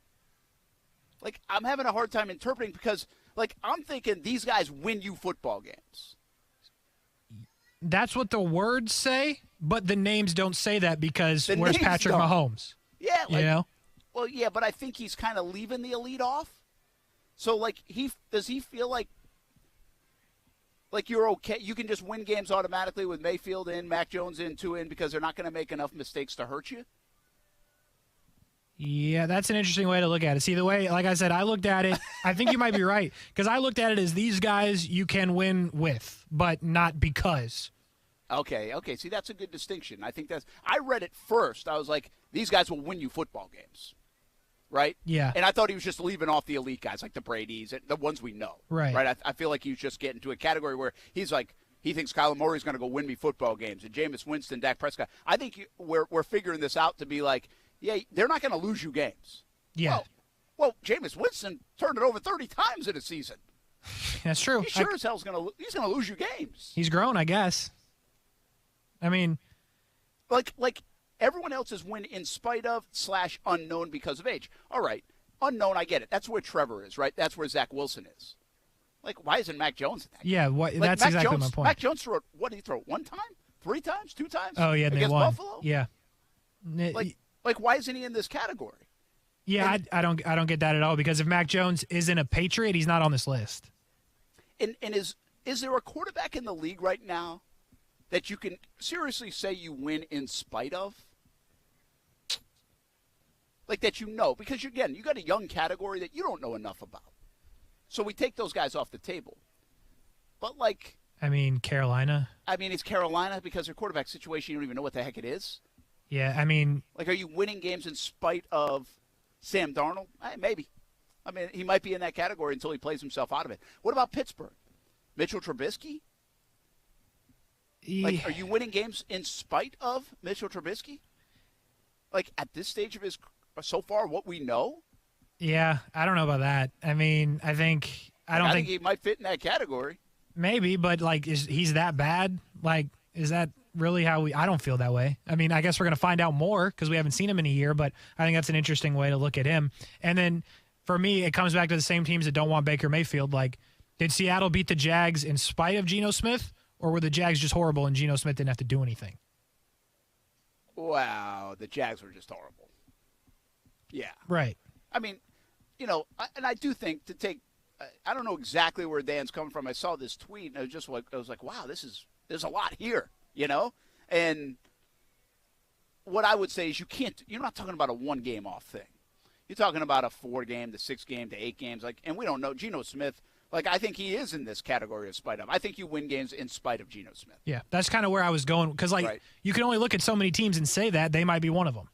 Like, I'm having a hard time interpreting because, like, I'm thinking these guys win you football games. That's what the words say, but the names don't say that because The where's names Patrick don't. Mahomes? Yeah, like, you know? Well, yeah, but I think he's kind of leaving the elite off. So, like, does he feel like you're okay? You can just win games automatically with Mayfield in, Mac Jones in, 2 in, because they're not going to make enough mistakes to hurt you? Yeah, that's an interesting way to look at it. See, the way, like I said, I looked at it, I think you might be right, because I looked at it as these guys you can win with, but not because. Okay. See, that's a good distinction. I think I read it first. I was like, these guys will win you football games, right? Yeah. And I thought he was just leaving off the elite guys, like the Bradys, the ones we know. Right. Right. I feel like he was just getting to a category where he's like, he thinks Kyler Murray's going to go win me football games, and Jameis Winston, Dak Prescott. I think we're figuring this out to be like, yeah, they're not going to lose you games. Yeah. Well, Jameis Winston turned it over 30 times in a season. That's true. He sure as hell's he's going to lose you games. He's grown, I guess. I mean, like everyone else's win in spite of / unknown because of age. All right, unknown, I get it. That's where Trevor is, right? That's where Zach Wilson is. Like, why isn't Mac Jones in that game? Yeah, that's Mac exactly Jones, my point. Mac Jones threw it. What did he throw? 1 time? 3 times? 2 times? Oh yeah, they against won. Buffalo. Yeah. Like, why isn't he in this category? Yeah, I don't get that at all, because if Mac Jones isn't a Patriot, he's not on this list. And is there a quarterback in the league right now that you can seriously say you win in spite of? Like that because you got a young category that you don't know enough about. So we take those guys off the table. But like, I mean, Carolina. It's Carolina because their quarterback situation, you don't even know what the heck it is. Yeah, I mean, like, are you winning games in spite of Sam Darnold? Maybe. I mean, he might be in that category until he plays himself out of it. What about Pittsburgh? Mitchell Trubisky? Like, are you winning games in spite of Mitchell Trubisky? Like, at this stage of his, so far, what we know? Yeah, I don't know about that. I mean, I think he might fit in that category. Maybe, but like, he's that bad? Like, is that really how I don't feel that way. I mean, I guess we're going to find out more because we haven't seen him in a year, but I think that's an interesting way to look at him. And then for me, it comes back to the same teams that don't want Baker Mayfield. Like, did Seattle beat the Jags in spite of Geno Smith, or were the Jags just horrible and Geno Smith didn't have to do anything? Wow, the Jags were just horrible. Yeah. Right. I mean, and I do think to take I don't know exactly where Dan's coming from. I saw this tweet, and I was like, wow, there's a lot here, And what I would say is you're not talking about a 1-game off thing. You're talking about a 4-game to 6-game to 8 games. And we don't know. Geno Smith, I think he is in this category of spite of. I think you win games in spite of Geno Smith. Yeah, that's kind of where I was going. Because, right. You can only look at so many teams and say that. They might be one of them.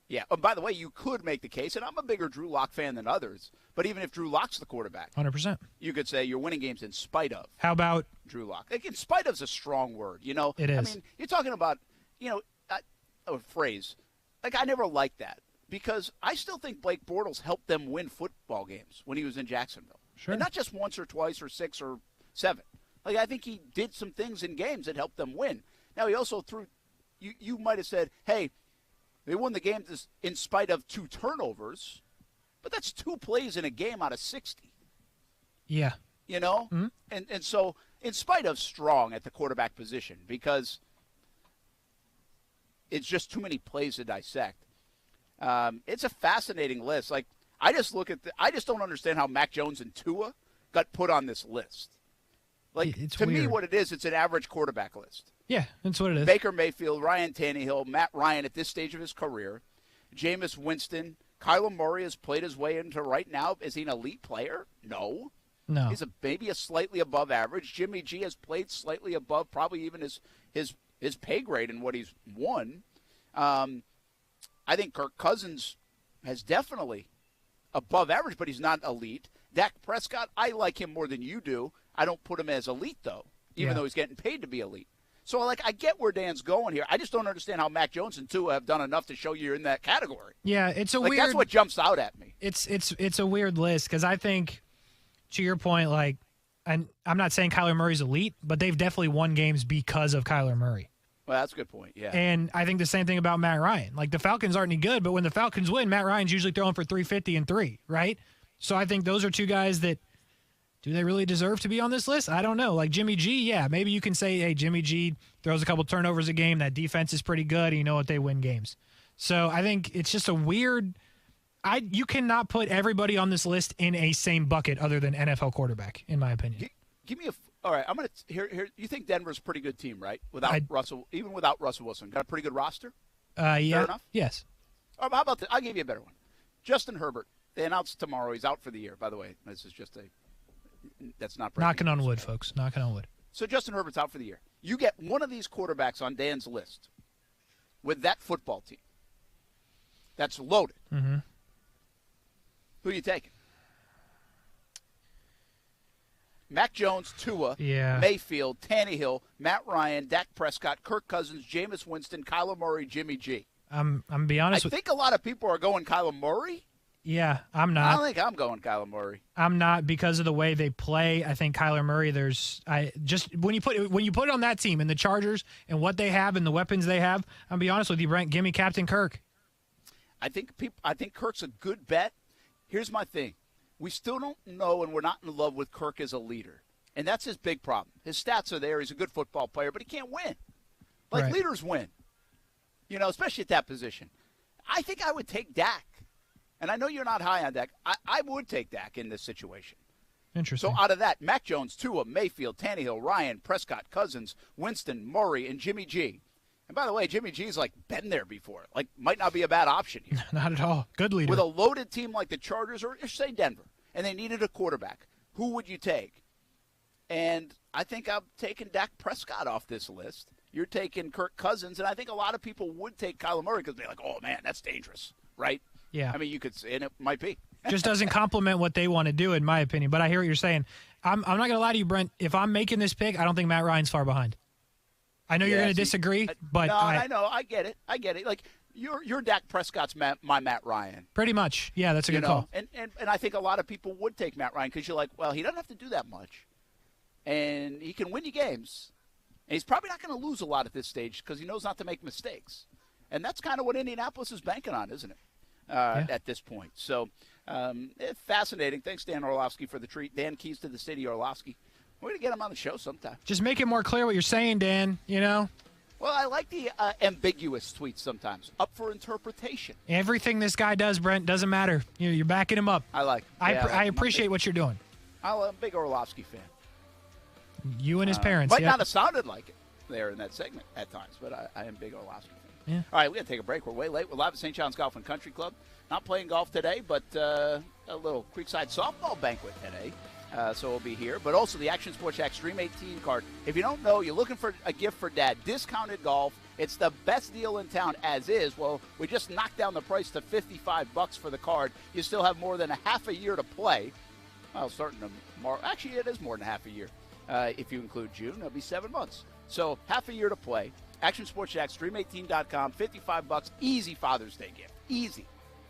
Yeah. Oh, by the way, you could make the case, and I'm a bigger Drew Lock fan than others, but even if Drew Lock's the quarterback, 100%, you could say you're winning games in spite of. How about Drew Lock? In spite of is a strong word, It is. I mean, you're talking about, a phrase. I never liked that because I still think Blake Bortles helped them win football games when he was in Jacksonville. Sure. And not just once or twice or 6 or 7. I think he did some things in games that helped them win. Now, he also threw – you might have said, hey – they won the game in spite of 2 turnovers, but that's 2 plays in a game out of 60. Yeah. Mm-hmm. And so in spite of strong at the quarterback position because it's just too many plays to dissect. It's a fascinating list. I just don't understand how Mac Jones and Tua got put on this list. It's to weird. me, what it is, it's an average quarterback list. Yeah, that's what it is. Baker Mayfield, Ryan Tannehill, Matt Ryan at this stage of his career, Jameis Winston, Kyler Murray has played his way into right now. Is he an elite player? No. He's maybe a slightly above average. Jimmy G has played slightly above, probably even his pay grade in what he's won. I think Kirk Cousins has definitely above average, but he's not elite. Dak Prescott, I like him more than you do. I don't put him as elite, though, even though he's getting paid to be elite. So, I get where Dan's going here. I just don't understand how Mac Jones and Tua have done enough to show you're in that category. Yeah, it's a weird. That's what jumps out at me. It's a weird list because I think, to your point, and I'm not saying Kyler Murray's elite, but they've definitely won games because of Kyler Murray. Well, that's a good point, yeah. And I think the same thing about Matt Ryan. The Falcons aren't any good, but when the Falcons win, Matt Ryan's usually throwing for 350 and 3, right? So I think those are two guys that, do they really deserve to be on this list? I don't know. Jimmy G, yeah, maybe you can say, hey, Jimmy G throws a couple turnovers a game. That defense is pretty good, and you know what? They win games. So I think it's just a weird – you cannot put everybody on this list in a same bucket other than NFL quarterback, in my opinion. Give me all right, I'm going to here. You think Denver's a pretty good team, right? Even without Russell Wilson, got a pretty good roster. Yeah. Fair enough. Yes. How about this? I'll give you a better one. Justin Herbert. They announced tomorrow he's out for the year. By the way, this is just that's not knocking on wood, folks. Knocking on wood. So Justin Herbert's out for the year. You get one of these quarterbacks on Dan's list with that football team that's loaded. Mm-hmm. Who are you taking? Mac Jones, Tua, Mayfield, Tannehill, Matt Ryan, Dak Prescott, Kirk Cousins, Jameis Winston, Kyler Murray, Jimmy G. I'm be honest. I think a lot of people are going Kyler Murray. Yeah, I'm not. I think I'm going Kyler Murray. I'm not because of the way they play. I think Kyler Murray. When you put it on that team and the Chargers and what they have and the weapons they have. I'm be honest with you, Brent. Give me Captain Kirk. I think Kirk's a good bet. Here's my thing. We still don't know, and we're not in love with Kirk as a leader. And that's his big problem. His stats are there. He's a good football player, but he can't win. Right. Leaders win, especially at that position. I think I would take Dak. And I know you're not high on Dak. I would take Dak in this situation. Interesting. So out of that, Mac Jones, Tua, Mayfield, Tannehill, Ryan, Prescott, Cousins, Winston, Murray, and Jimmy G. And by the way, Jimmy G's been there before. Might not be a bad option here. Not at all. Good leader. With a loaded team like the Chargers or say Denver, and they needed a quarterback, who would you take? And I think I'm taking Dak Prescott off this list. You're taking Kirk Cousins, and I think a lot of people would take Kyler Murray because they're like, oh, man, that's dangerous, right? Yeah. I mean, you could say, and it might be. Just doesn't complement what they want to do, in my opinion. But I hear what you're saying. I'm not going to lie to you, Brent. If I'm making this pick, I don't think Matt Ryan's far behind. I know you're going to disagree, but no, I know. I get it. Your Dak Prescott's my Matt Ryan. Pretty much. Yeah, that's a good call. And I think a lot of people would take Matt Ryan because you're like, well, he doesn't have to do that much. And he can win you games. And he's probably not going to lose a lot at this stage because he knows not to make mistakes. And that's kind of what Indianapolis is banking on, isn't it, at this point? So it's fascinating. Thanks, Dan Orlovsky, for the treat. Dan Keys to the City, Orlovsky. We're going to get him on the show sometime. Just make it more clear what you're saying, Dan, Well, I like the ambiguous tweets sometimes, up for interpretation. Everything this guy does, Brent, doesn't matter. You're backing him up. I appreciate what you're doing. I'm a big Orlovsky fan. You and his parents. Might not have sounded like it there in that segment at times, but I am a big Orlovsky fan. Yeah. All right, we got to take a break. We're way late. We're live at St. John's Golf and Country Club. Not playing golf today, but a little Creekside softball banquet today. So we'll be here. But also the Action Sports Jax Stream 18 card. If you don't know, you're looking for a gift for Dad. Discounted golf. It's the best deal in town as is. Well, we just knocked down the price to $55 for the card. You still have more than a half a year to play. Well, starting tomorrow. Actually, it is more than half a year. If you include June, it'll be 7 months. So half a year to play. Action Sports Jax, stream18.com, $55. Easy Father's Day gift. Easy.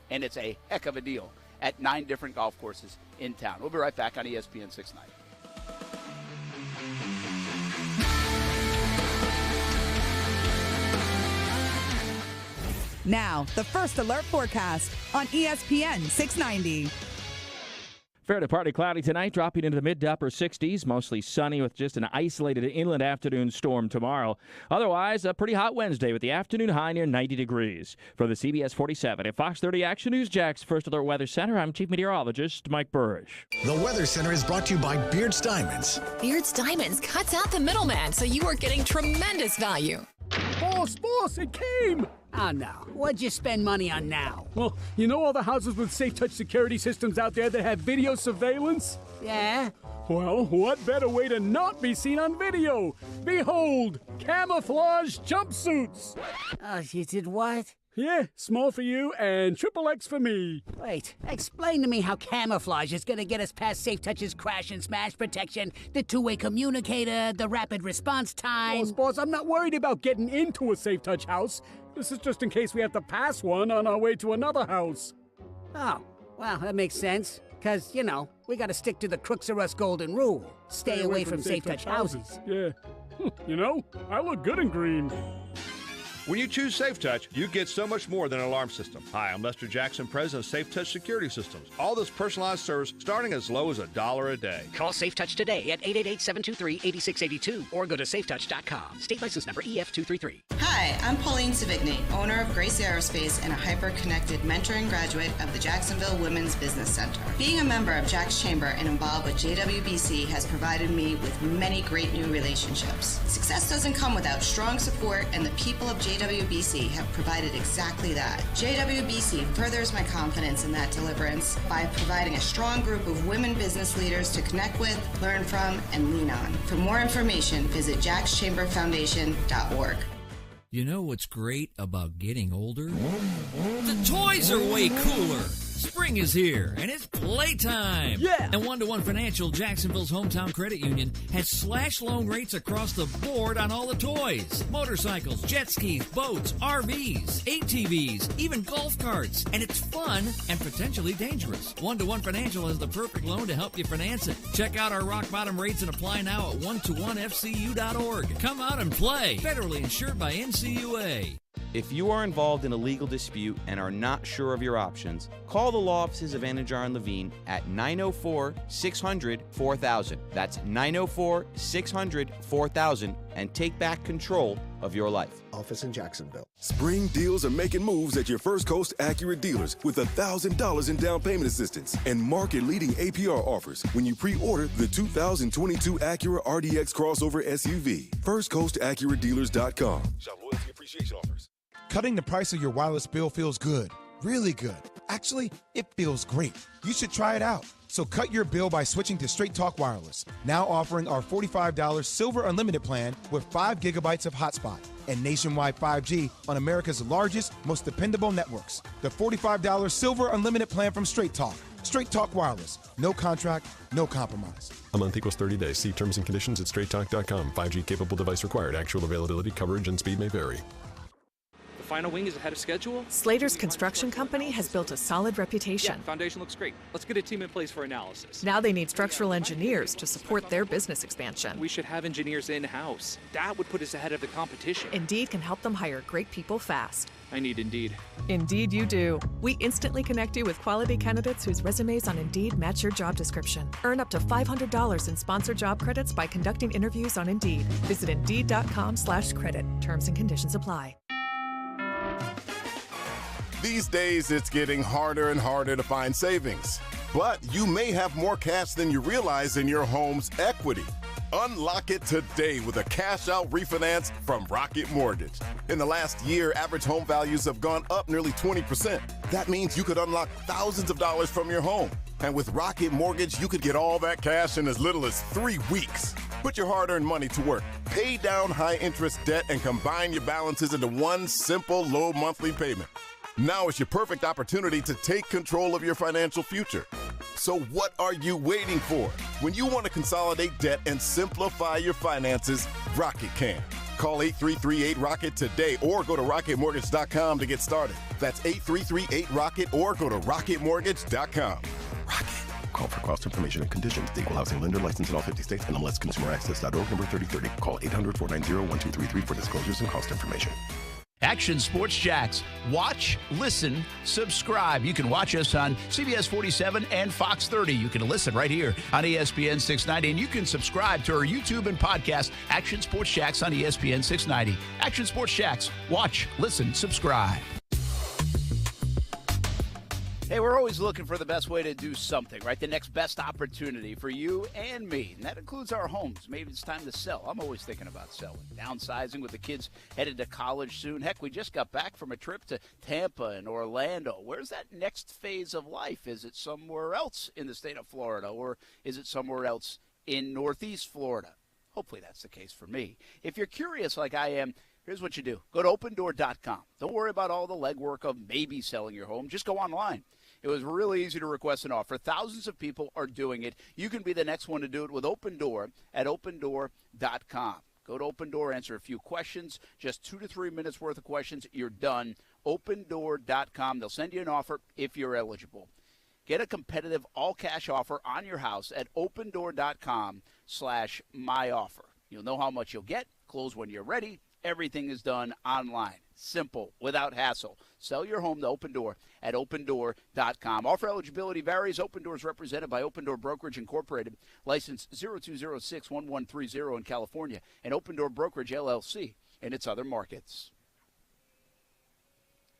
And it's a heck of a deal at 9 different golf courses in town. We'll be right back on ESPN 690. Now, the First Alert forecast on ESPN 690. Fair to partly cloudy tonight, dropping into the mid to upper 60s. Mostly sunny with just an isolated inland afternoon storm tomorrow. Otherwise, a pretty hot Wednesday with the afternoon high near 90 degrees. For the CBS 47 at Fox 30 Action News Jax First Alert Weather Center, I'm Chief Meteorologist Mike Burrish. The Weather Center is brought to you by Beards Diamonds. Beards Diamonds cuts out the middleman, so you are getting tremendous value. Boss, it came! Oh, no. What'd you spend money on now? Well, you know all the houses with safe touch security systems out there that have video surveillance? Yeah? Well, what better way to not be seen on video? Behold, camouflage jumpsuits! You did what? Yeah, small for you and XXX for me. Wait, explain to me how camouflage is going to get us past Safe Touch's crash and smash protection, the two-way communicator, the rapid response time. Boss, I'm not worried about getting into a Safe Touch house. This is just in case we have to pass one on our way to another house. Oh, well, that makes sense. Because, we got to stick to the Crooks R Us golden rule. Stay away from Safe Touch houses. Yeah. I look good in green. When you choose Safe Touch, you get so much more than an alarm system. Hi, I'm Lester Jackson, president of Safe Touch Security Systems. All this personalized service starting as low as $1 a day. Call Safe Touch today at 888-723-8682 or go to safetouch.com. State license number EF233. Hi, I'm Pauline Savigny, owner of Grace Aerospace and a hyper-connected mentoring graduate of the Jacksonville Women's Business Center. Being a member of Jax Chamber and involved with JWBC has provided me with many great new relationships. Success doesn't come without strong support, and the people of JWBC have provided exactly that. JWBC furthers my confidence in that deliverance by providing a strong group of women business leaders to connect with, learn from, and lean on. For more information, visit jaxchamberfoundation.org. You know what's great about getting older? The toys are way cooler. Spring is here, and it's playtime. Yeah! And One-to-One Financial, Jacksonville's hometown credit union, has slash loan rates across the board on all the toys. Motorcycles, jet skis, boats, RVs, ATVs, even golf carts. And it's fun and potentially dangerous. One-to-One Financial has the perfect loan to help you finance it. Check out our rock-bottom rates and apply now at one-to-onefcu.org. Come out and play. Federally insured by NCUA. If you are involved in a legal dispute and are not sure of your options, call the law offices of Anajar and Levine at 904-600-4000. That's 904-600-4000 and take back control of your life. Office in Jacksonville. Spring deals are making moves at your First Coast Acura dealers with $1,000 in down payment assistance and market-leading APR offers when you pre-order the 2022 Acura RDX crossover SUV. FirstCoastAcuraDealers.com. Shop loyalty appreciation offers. Cutting the price of your wireless bill feels good. Really good. Actually, it feels great. You should try it out. So cut your bill by switching to Straight Talk Wireless. Now offering our $45 Silver Unlimited plan with 5 gigabytes of hotspot and nationwide 5G on America's largest, most dependable networks. The $45 Silver Unlimited plan from Straight Talk. Straight Talk Wireless. No contract, no compromise. A month equals 30 days. See terms and conditions at straighttalk.com. 5G capable device required. Actual availability, coverage, and speed may vary. The final wing is ahead of schedule. Slater's construction company has built a solid reputation. Yeah, foundation looks great. Let's get a team in place for analysis. Now they need structural engineers to support their business expansion. We should have engineers in-house. That would put us ahead of the competition. Indeed can help them hire great people fast. I need Indeed. Indeed you do. We instantly connect you with quality candidates whose resumes on Indeed match your job description. Earn up to $500 in sponsored job credits by conducting interviews on Indeed. Visit Indeed.com/credit. Terms and conditions apply. These days, it's getting harder and harder to find savings. But you may have more cash than you realize in your home's equity. Unlock it today with a cash-out refinance from Rocket Mortgage. In the last year, average home values have gone up nearly 20%. That means you could unlock thousands of dollars from your home. And with Rocket Mortgage, you could get all that cash in as little as 3 weeks. Put your hard-earned money to work. Pay down high-interest debt and combine your balances into one simple, low monthly payment. Now is your perfect opportunity to take control of your financial future. So what are you waiting for? When you want to consolidate debt and simplify your finances, Rocket can. Call 8338-ROCKET today or go to rocketmortgage.com to get started. That's 8338-ROCKET or go to rocketmortgage.com. Rocket. Call for cost information and conditions. The Equal Housing Lender, licensed in all 50 states, and MLSConsumerAccess.org, number 3030. Call 800-490-1233 for disclosures and cost information. Action Sports Jax. Watch, listen, subscribe. You can watch us on CBS 47 and Fox 30. You can listen right here on ESPN 690. And you can subscribe to our YouTube and podcast, Action Sports Jax on ESPN 690. Action Sports Jax. Watch, listen, subscribe. Hey, we're always looking for the best way to do something, right? The next best opportunity for you and me. And that includes our homes. Maybe it's time to sell. I'm always thinking about selling. Downsizing with the kids headed to college soon. Heck, we just got back from a trip to Tampa and Orlando. Where's that next phase of life? Is it somewhere else in the state of Florida, or is it somewhere else in Northeast Florida? Hopefully that's the case for me. If you're curious like I am, Here's what you do. Go to opendoor.com. Don't worry about all the legwork of maybe selling your home. Just go online. It was really easy to request an offer. Thousands of people are doing it. You can be the next one to do it with Open Door at opendoor.com. Go to Open Door, answer a few questions, just 2 to 3 minutes worth of questions. You're done. Opendoor.com. They'll send you an offer if you're eligible. Get a competitive all-cash offer on your house at opendoor.com/myoffer. You'll know how much you'll get, close when you're ready. Everything is done online. Simple, without hassle. Sell your home to Open Door at opendoor.com. Offer eligibility varies. Open Door is represented by Open Door Brokerage Incorporated, license 02061130 in California, and Open Door Brokerage LLC in its other markets.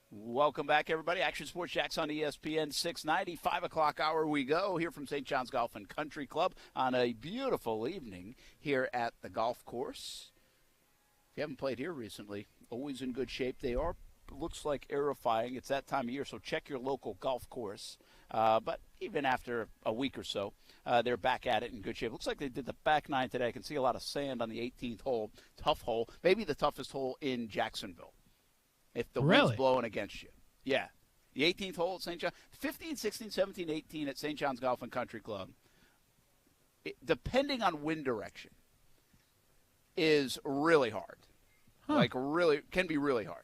Welcome back, everybody. Action Sports Jax on ESPN 690. 5 o'clock hour we go here from St. John's Golf and Country Club on a beautiful evening here at the golf course. If you haven't played here recently, always in good shape. They are, looks like, aerifying. It's that time of year, so check your local golf course. But even after a week or so, they're back at it in good shape. Looks like they did the back nine today. I can see a lot of sand on the 18th hole. Tough hole. Maybe the toughest hole in Jacksonville if the wind's blowing against you. Yeah. The 18th hole at St. John. 15, 16, 17, 18 at St. John's Golf and Country Club, depending on wind direction, is really hard. Like really, can be really hard.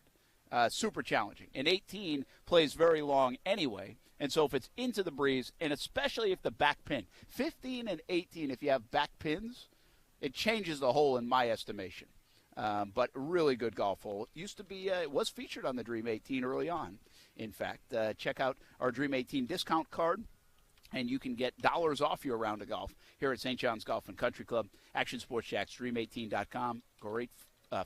Super challenging. And 18 plays very long anyway. And so if it's into the breeze, and especially if the back pin, 15 and 18, if you have back pins, it changes the hole in my estimation. But really good golf hole. It used to be, it was featured on the Dream 18 early on. In fact, check out our Dream 18 discount card, and you can get dollars off your round of golf here at St. John's Golf and Country Club. Action Sports Jax, Dream18.com. Great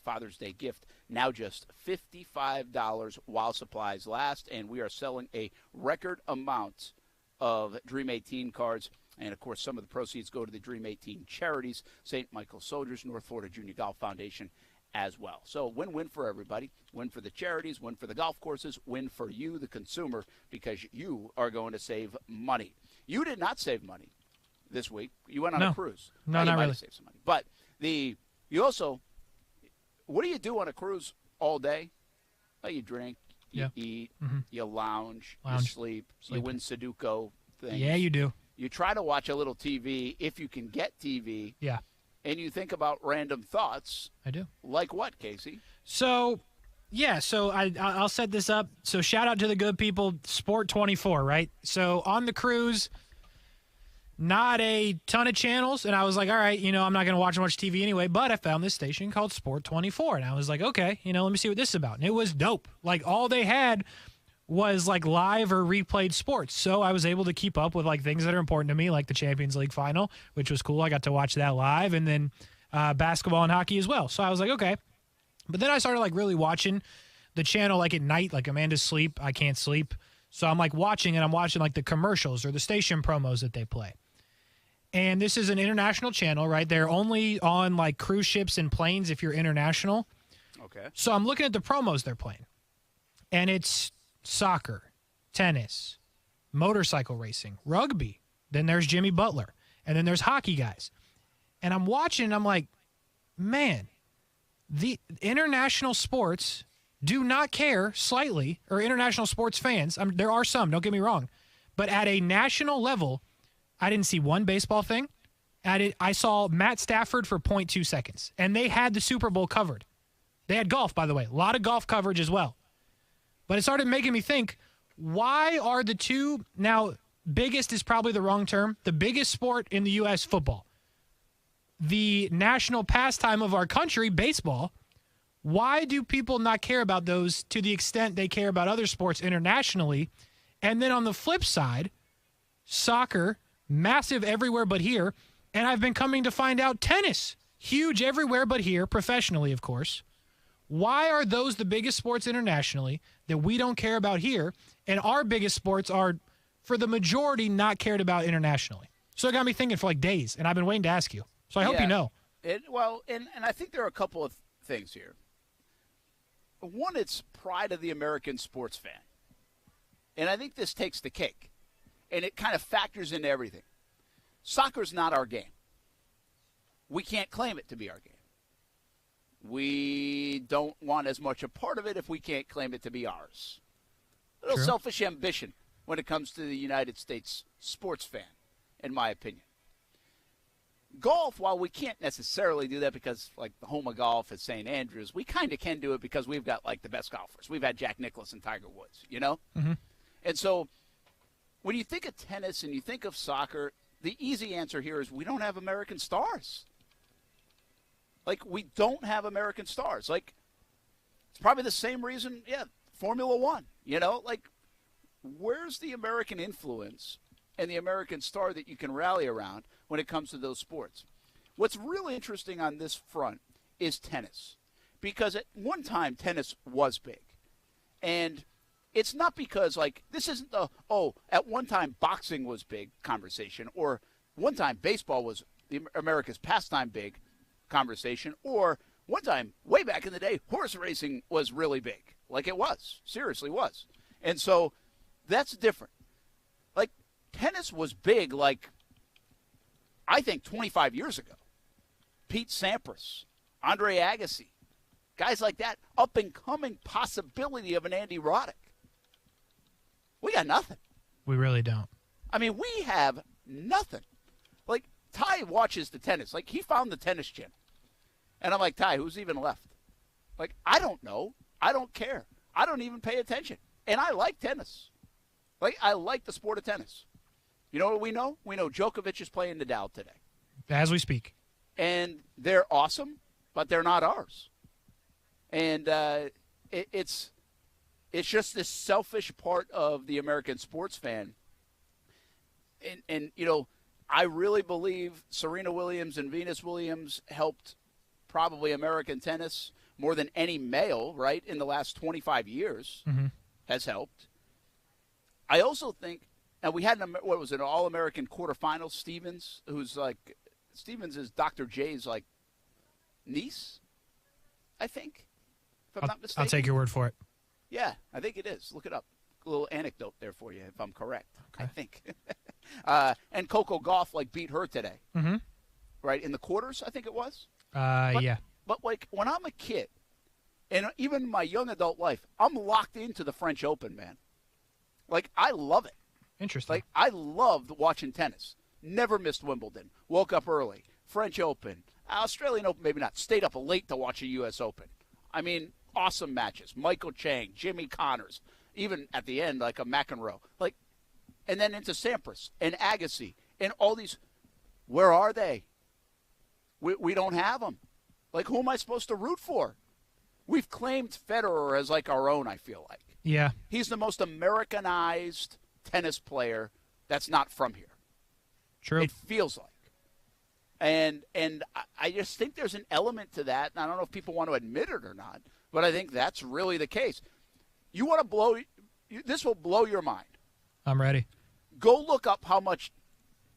Father's Day gift. Now just $55 while supplies last, and we are selling a record amount of Dream 18 cards. And, of course, some of the proceeds go to the Dream 18 charities, St. Michael's Soldiers, North Florida Junior Golf Foundation as well. So win-win for everybody. Win for the charities, win for the golf courses, win for you, the consumer, because you are going to save money. You did not save money this week. You went on a cruise. No, you not might really. have saved some money. But you also, what do you do on a cruise all day? Well, you drink, you eat, you lounge, you sleep, you win Sudoku things. Yeah, you do. You try to watch a little TV if you can get TV. Yeah. And you think about random thoughts. I do. Like what, Casey? So, yeah, so I'll set this up. So shout out to the good people, Sport 24, right? So on the cruise, not a ton of channels. And I was like, all right, I'm not going to watch much TV anyway. But I found this station called Sport 24. And I was like, okay, let me see what this is about. And it was dope. Like all they had was like live or replayed sports. So I was able to keep up with like things that are important to me, like the Champions League final, which was cool. I got to watch that live, and then basketball and hockey as well. So I was like, okay. But then I started like really watching the channel like at night, like Amanda's sleep. I can't sleep. So I'm like watching, and I'm watching like the commercials or the station promos that they play. And this is an international channel, right? They're only on like cruise ships and planes if you're international. Okay. So I'm looking at the promos they're playing, and it's soccer, tennis, motorcycle racing, rugby. Then there's Jimmy Butler. And then there's hockey guys. And I'm watching, and I'm like, man, the international sports do not care slightly, or international sports fans. There are some, don't get me wrong. But at a national level, I didn't see one baseball thing. I saw Matt Stafford for 0.2 seconds. And they had the Super Bowl covered. They had golf, by the way. A lot of golf coverage as well. But it started making me think, why are the two, now biggest is probably the wrong term, the biggest sport in the U.S., football. The national pastime of our country, baseball, why do people not care about those to the extent they care about other sports internationally? And then on the flip side, soccer, massive everywhere but here, and I've been coming to find out tennis, huge everywhere but here, professionally, of course. Why are those the biggest sports internationally that we don't care about here, and our biggest sports are, for the majority, not cared about internationally? So it got me thinking for like days, and I've been waiting to ask you. So I hope you know. And I think there are a couple of things here. One, it's pride of the American sports fan. And I think this takes the cake. And it kind of factors into everything. Soccer's not our game. We can't claim it to be our game. we don't want as much a part of it if we can't claim it to be ours. A little selfish ambition when it comes to the United States sports fan, in my opinion. Golf, while we can't necessarily do that because, like, the home of golf is St. Andrews, we kind of can do it because we've got, like, the best golfers. We've had Jack Nicklaus and Tiger Woods, you know? Mm-hmm. And so when you think of tennis and you think of soccer, the easy answer here is we don't have American stars. Like, we don't have American stars. Like, it's probably the same reason, Formula One, you know? Like, where's the American influence and the American star that you can rally around when it comes to those sports? What's really interesting on this front is tennis. Because at one time, tennis was big. And it's not because, like, this isn't the, at one time boxing was big conversation, or one time baseball was America's pastime big conversation, or one time, way back in the day, horse racing was really big. Like it was. Seriously was. And so that's different. Like, tennis was big, like, I think 25 years ago. Pete Sampras, Andre Agassi, guys like that, up-and-coming possibility of an Andy Roddick. We got nothing. We really don't. I mean, we have nothing. Like, Ty watches the tennis. Like, he found the tennis channel. And I'm like, Ty, who's even left? Like, I don't know. I don't care. I don't even pay attention. And I like tennis. Like, I like the sport of tennis. You know what we know? We know Djokovic is playing Nadal today. As we speak. And they're awesome, but they're not ours. And it's just this selfish part of the American sports fan. And, you know, I really believe Serena Williams and Venus Williams helped probably American tennis more than any male, right, in the last 25 years has helped. I also think, and we had an All-American quarterfinal, Stevens, who's like, Stevens is Dr. J's, like, niece, I think, if I'm not mistaken. I'll take your word for it. Yeah, I think it is. Look it up. A little anecdote there for you, if I'm correct. Okay. I think. And Coco Gauff, like, beat her today. Mm-hmm. Right, in the quarters, I think it was. Yeah. But, like, when I'm a kid, and even my young adult life, I'm locked into the French Open, man. Like, I love it. Interesting. Like, I loved watching tennis. Never missed Wimbledon. Woke up early. French Open. Australian Open, maybe not. Stayed up late to watch a U.S. Open. I mean, awesome matches. Michael Chang, Jimmy Connors, even at the end, like a McEnroe. Like, and then into Sampras and Agassi and all these. Where are they? We don't have them. Like, who am I supposed to root for? We've claimed Federer as, like, our own, I feel like. Yeah. He's the most Americanized tennis player that's not from here. True. It feels like. And I just think there's an element to that, and I don't know if people want to admit it or not, but I think that's really the case. You want to this will blow your mind. I'm ready. Go look up how much,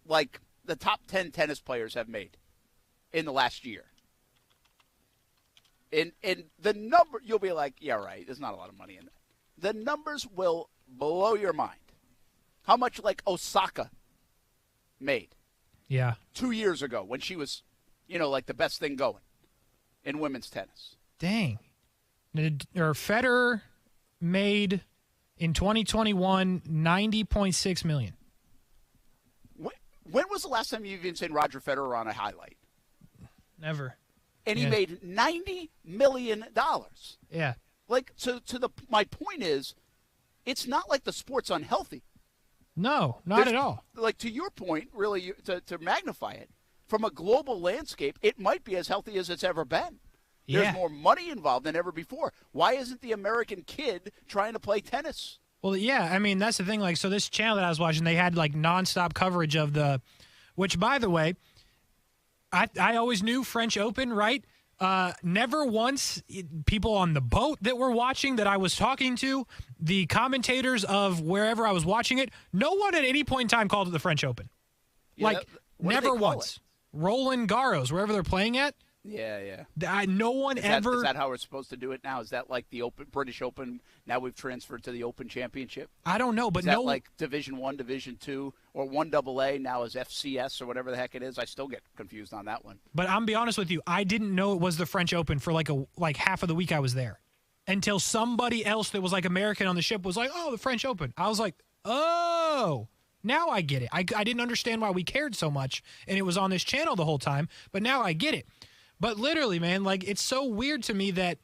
like, the top 10 tennis players have made in the last year. And the number, you'll be like, yeah, right, there's not a lot of money in that. The numbers will blow your mind. How much, like, Osaka made. Yeah. 2 years ago when she was, you know, like the best thing going in women's tennis. Dang. Or Federer made in 2021 $90.6 million. When was the last time you've even seen Roger Federer on a highlight? Never. And he made $90 million. Yeah. Like, so my point is, it's not like the sport's unhealthy. No, not at all. Like, to your point, really, to magnify it, from a global landscape, it might be as healthy as it's ever been. Yeah. There's more money involved than ever before. Why isn't the American kid trying to play tennis? Well, yeah, I mean, that's the thing. Like, so this channel that I was watching, they had, like, nonstop coverage of which, by the way, I always knew French Open, right? Never once people on the boat that were watching that I was talking to, the commentators of wherever I was watching it, no one at any point in time called it the French Open. Yeah, like, never once. Roland Garros, wherever they're playing at, Yeah. No one ever. Is that how we're supposed to do it now? Is that like the British Open? Now we've transferred to the Open Championship. I don't know, but is that like Division I, Division II, or 1AA now is FCS or whatever the heck it is? I still get confused on that one. But I'm be honest with you, I didn't know it was the French Open for like half of the week I was there, until somebody else that was like American on the ship was like, "Oh, the French Open." I was like, "Oh." Now I get it. I didn't understand why we cared so much, and it was on this channel the whole time, but now I get it. But literally, man, like, it's so weird to me that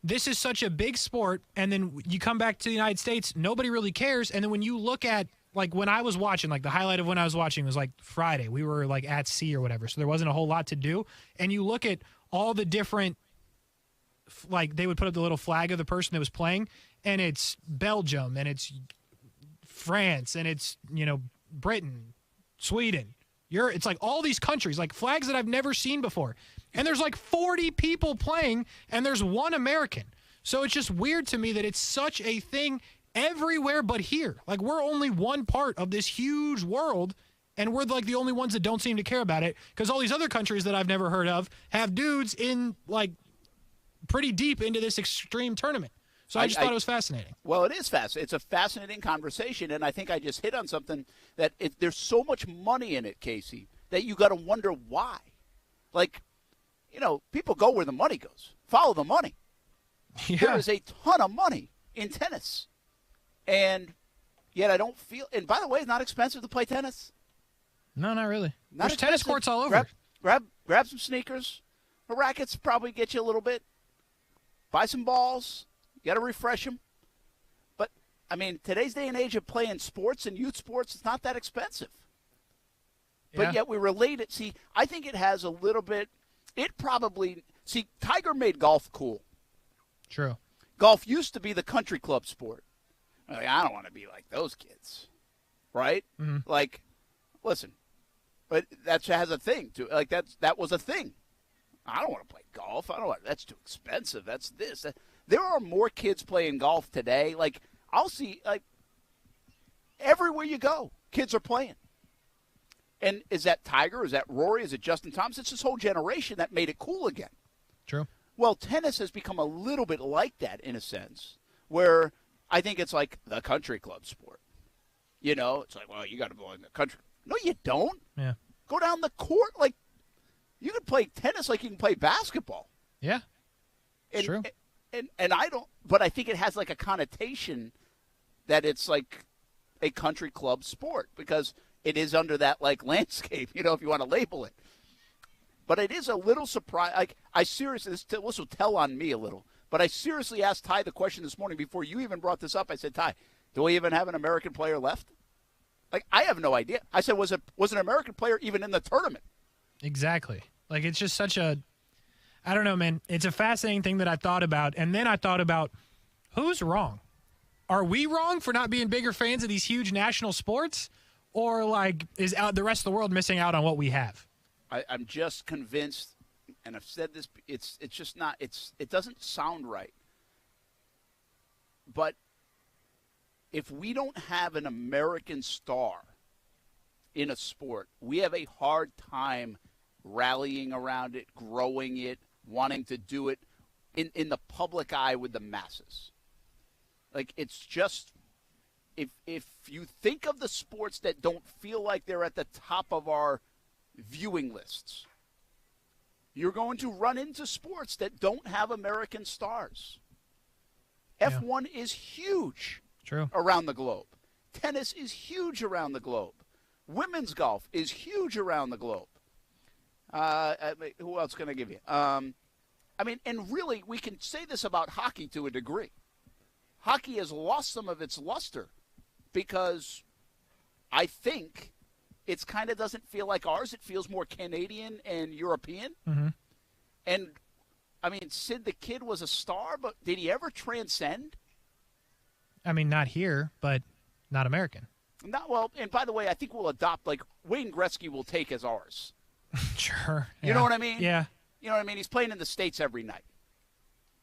this is such a big sport, and then you come back to the United States, nobody really cares, and then when you look at, like, when I was watching, like, the highlight of when I was watching was, like, Friday. We were, like, at sea or whatever, so there wasn't a whole lot to do, and you look at all the different, like, they would put up the little flag of the person that was playing, and it's Belgium, and it's France, and it's, Britain, Sweden. It's like all these countries, like flags that I've never seen before. And there's like 40 people playing, and there's one American. So it's just weird to me that it's such a thing everywhere but here. Like, we're only one part of this huge world, and we're like the only ones that don't seem to care about it, because all these other countries that I've never heard of have dudes in, like, pretty deep into this extreme tournament. So I just thought it was fascinating. Well, it is fascinating. It's a fascinating conversation, and I think I just hit on something that there's so much money in it, Kasey, that you got to wonder why. Like, people go where the money goes. Follow the money. Yeah. There is a ton of money in tennis, and yet I don't feel. And by the way, it's not expensive to play tennis. No, not really. There's tennis courts all over. Grab some sneakers. The rackets probably get you a little bit. Buy some balls. You got to refresh them. But, I mean, today's day and age of playing sports and youth sports, it's not that expensive. Yeah. But yet we relate it. See, I think it has a little bit – see, Tiger made golf cool. True. Golf used to be the country club sport. Like, I don't want to be like those kids, right? Mm-hmm. Like, listen, but that has a thing to like that was a thing. I don't want to play golf. That's too expensive. That's this. There are more kids playing golf today. Like, I'll see, like, everywhere you go, kids are playing. And is that Tiger? Is that Rory? Is it Justin Thomas? It's this whole generation that made it cool again. True. Well, tennis has become a little bit like that in a sense, where I think it's like the country club sport. It's like, well, you got to go in the country. No, you don't. Yeah. Go down the court. Like, you can play tennis like you can play basketball. Yeah. True. And I don't, but I think it has like a connotation that it's like a country club sport because it is under that like landscape, if you want to label it. But it is a little surprise. Like, I seriously, this will tell on me a little, but I seriously asked Ty the question this morning before you even brought this up. I said, Ty, do we even have an American player left? Like, I have no idea. I said, was an American player even in the tournament? Exactly. Like, it's just such a, I don't know, man. It's a fascinating thing that I thought about. And then I thought about, who's wrong? Are we wrong for not being bigger fans of these huge national sports? Or, like, is the rest of the world missing out on what we have? I'm just convinced, and I've said this, it's just not, it doesn't sound right. But if we don't have an American star in a sport, we have a hard time rallying around it, growing it, wanting to do it in the public eye with the masses. Like, it's just, if you think of the sports that don't feel like they're at the top of our viewing lists, you're going to run into sports that don't have American stars. Yeah. F1 is huge. True. Around the globe. Tennis is huge around the globe. Women's golf is huge around the globe. Who else can I give you? And really, we can say this about hockey to a degree. Hockey has lost some of its luster because I think it kind of doesn't feel like ours. It feels more Canadian and European. Mm-hmm. And, Sid the Kid was a star, but did he ever transcend? Not here, but not American. Not well. And by the way, I think we'll adopt, like, Wayne Gretzky will take as ours. Sure. You know what I mean? Yeah. You know what I mean? He's playing in the States every night.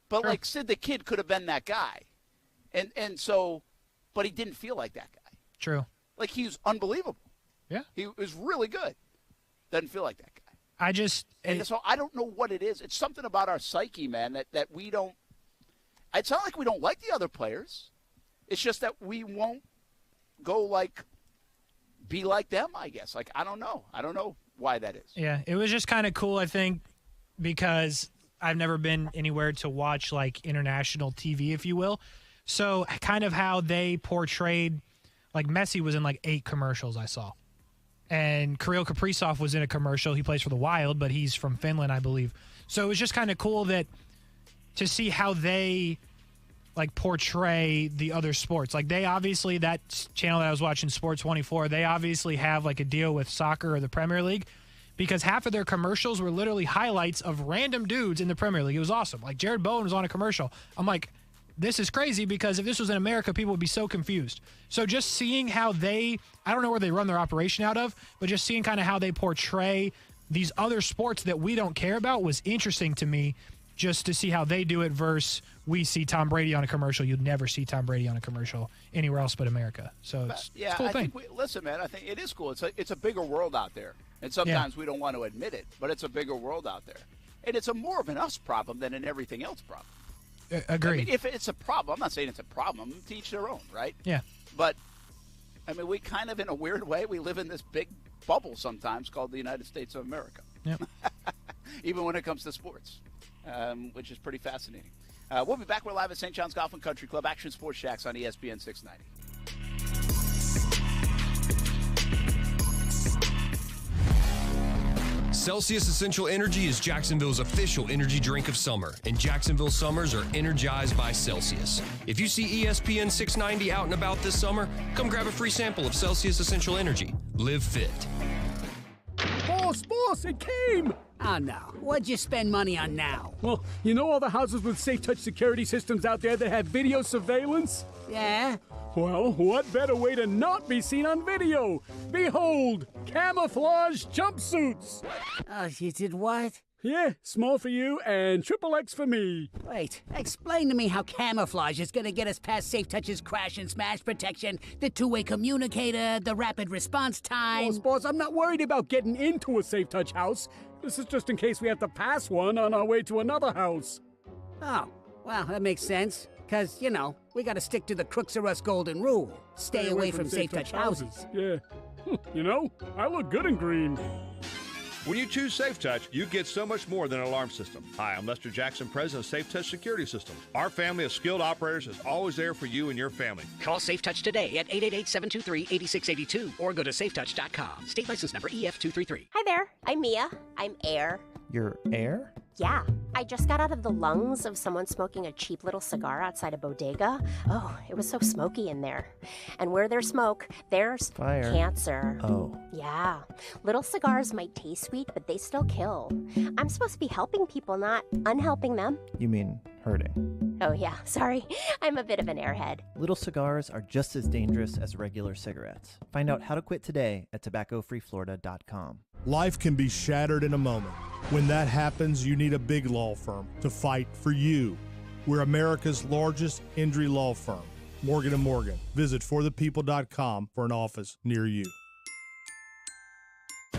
But, sure. Like, Sid the Kid could have been that guy. And so, but he didn't feel like that guy. True. Like, he was unbelievable. Yeah. He was really good. Doesn't feel like that guy. So I don't know what it is. It's something about our psyche, man, that we don't – it's not like we don't like the other players. It's just that we won't go be like them, I guess. I don't know. I don't know why that is. Yeah, it was just kind of cool, I think, because I've never been anywhere to watch, international TV, if you will. So kind of how they portrayed – Messi was in 8 commercials I saw. And Kirill Kaprizov was in a commercial. He plays for the Wild, but he's from Finland, I believe. So it was just kind of cool to see how they portray the other sports. They obviously, that channel that I was watching, Sports 24, they obviously have a deal with soccer or the Premier League, because half of their commercials were literally highlights of random dudes in the Premier League. It was awesome. Jared Bowen was on a commercial. I'm like, this is crazy, because if this was in America, people would be so confused. So just seeing how I don't know where they run their operation out of, but just seeing kind of how they portray these other sports that we don't care about was interesting to me, just to see how they do it versus we see Tom Brady on a commercial. You'd never see Tom Brady on a commercial anywhere else but America. So it's a cool thing. Listen, man, I think it is cool. It's a bigger world out there. And sometimes we don't want to admit it, but it's a bigger world out there. And it's more of an us problem than an everything else problem. Agreed. I mean, if it's a problem, I'm not saying it's a problem. To each their own, right? Yeah. But, I mean, we kind of, in a weird way, we live in this big bubble sometimes called the United States of America. Yep. Even when it comes to sports, which is pretty fascinating. We'll be back. We're live at St. John's Golf and Country Club. Action Sports Jax on ESPN 690. Celsius Essential Energy is Jacksonville's official energy drink of summer, and Jacksonville summers are energized by Celsius. If you see ESPN 690 out and about this summer, come grab a free sample of Celsius Essential Energy. Live fit. Boss, it came! Oh, no. What'd you spend money on now? Well, you know all the houses with safe touch security systems out there that have video surveillance? Yeah? Well, what better way to not be seen on video? Behold, camouflage jumpsuits! Oh, you did what? Yeah, small for you and XXX for me. Wait, explain to me how camouflage is gonna get us past Safe Touch's crash and smash protection, the two-way communicator, the rapid response time. Boss, I'm not worried about getting into a Safe Touch house. This is just in case we have to pass one on our way to another house. Oh, well, that makes sense. Because, we got to stick to the Crooks R Us golden rule. Stay away from Safe Touch houses. Yeah. I look good in green. When you choose Safe Touch, you get so much more than an alarm system. Hi, I'm Lester Jackson, president of Safe Touch Security Systems. Our family of skilled operators is always there for you and your family. Call Safe Touch today at 888-723-8682 or go to safetouch.com. State license number EF233. Hi there, I'm Mia. I'm Air. You're Air? Yeah, I just got out of the lungs of someone smoking a cheap little cigar outside a bodega. Oh, it was so smoky in there. And where there's smoke, there's fire. Cancer. Oh. Yeah. Little cigars might taste sweet, but they still kill. I'm supposed to be helping people, not unhelping them. You mean hurting? Oh, yeah, sorry. I'm a bit of an airhead. Little cigars are just as dangerous as regular cigarettes. Find out how to quit today at tobaccofreeflorida.com. Life can be shattered in a moment. When that happens, you need a big law firm to fight for you. We're America's largest injury law firm, Morgan & Morgan. Visit forthepeople.com for an office near you.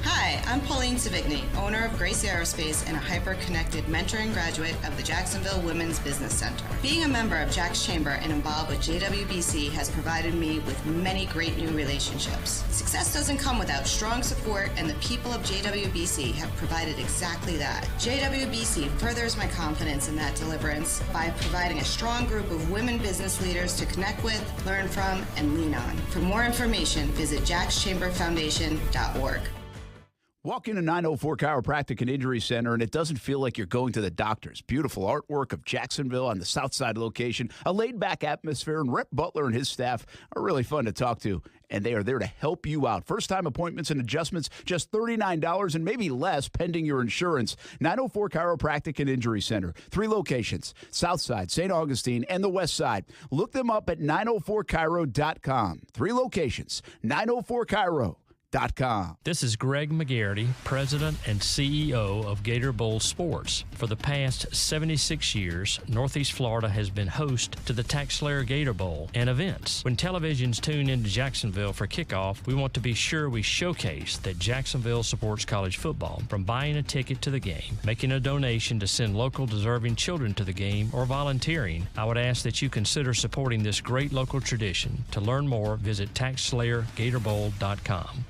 Hi, I'm Pauline Savigny, owner of Grace Aerospace and a hyper-connected mentoring graduate of the Jacksonville Women's Business Center. Being a member of Jax Chamber and involved with JWBC has provided me with many great new relationships. Success doesn't come without strong support, and the people of JWBC have provided exactly that. JWBC furthers my confidence in that deliverance by providing a strong group of women business leaders to connect with, learn from, and lean on. For more information, visit jaxchamberfoundation.org. Walk into 904 Chiropractic and Injury Center, and it doesn't feel like you're going to the doctors. Beautiful artwork of Jacksonville on the south side location, a laid-back atmosphere, and Rep Butler and his staff are really fun to talk to, and they are there to help you out. First-time appointments and adjustments, just $39 and maybe less pending your insurance. 904 Chiropractic and Injury Center. 3 locations, south side, St. Augustine, and the west side. Look them up at 904chiro.com. 3 locations, 904chiro.com. SportsJax.com. This is Greg McGarity, President and CEO of Gator Bowl Sports. For the past 76 years, Northeast Florida has been host to the Tax Slayer Gator Bowl and events. When televisions tune into Jacksonville for kickoff, we want to be sure we showcase that Jacksonville supports college football. From buying a ticket to the game, making a donation to send local deserving children to the game, or volunteering, I would ask that you consider supporting this great local tradition. To learn more, visit TaxSlayerGatorBowl.com.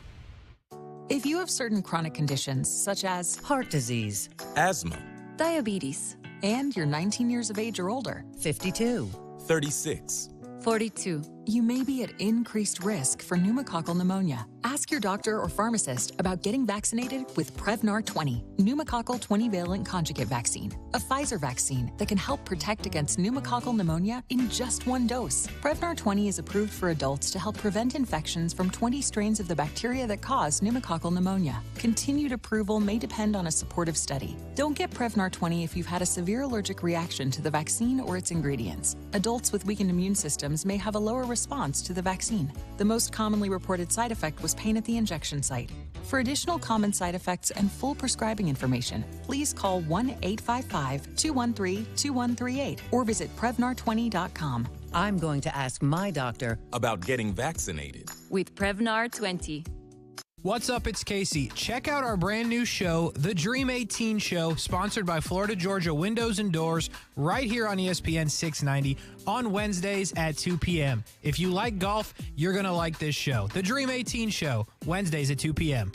If you have certain chronic conditions such as heart disease, asthma, diabetes, and you're 19 years of age or older, 52, 36, 42, you may be at increased risk for pneumococcal pneumonia. Ask your doctor or pharmacist about getting vaccinated with Prevnar 20, pneumococcal 20-valent conjugate vaccine, a Pfizer vaccine that can help protect against pneumococcal pneumonia in just one dose. Prevnar 20 is approved for adults to help prevent infections from 20 strains of the bacteria that cause pneumococcal pneumonia. Continued approval may depend on a supportive study. Don't get Prevnar 20 if you've had a severe allergic reaction to the vaccine or its ingredients. Adults with weakened immune systems may have a lower response to the vaccine. The most commonly reported side effect was pain at the injection site. For additional common side effects and full prescribing information, please call 1-855-213-2138 or visit Prevnar20.com. I'm going to ask my doctor about getting vaccinated with Prevnar 20. What's up? It's Casey. Check out our brand new show, The Dream 18 Show, sponsored by Florida Georgia Windows and Doors, right here on ESPN 690 on Wednesdays at 2 p.m. If you like golf, you're going to like this show. The Dream 18 Show, Wednesdays at 2 p.m.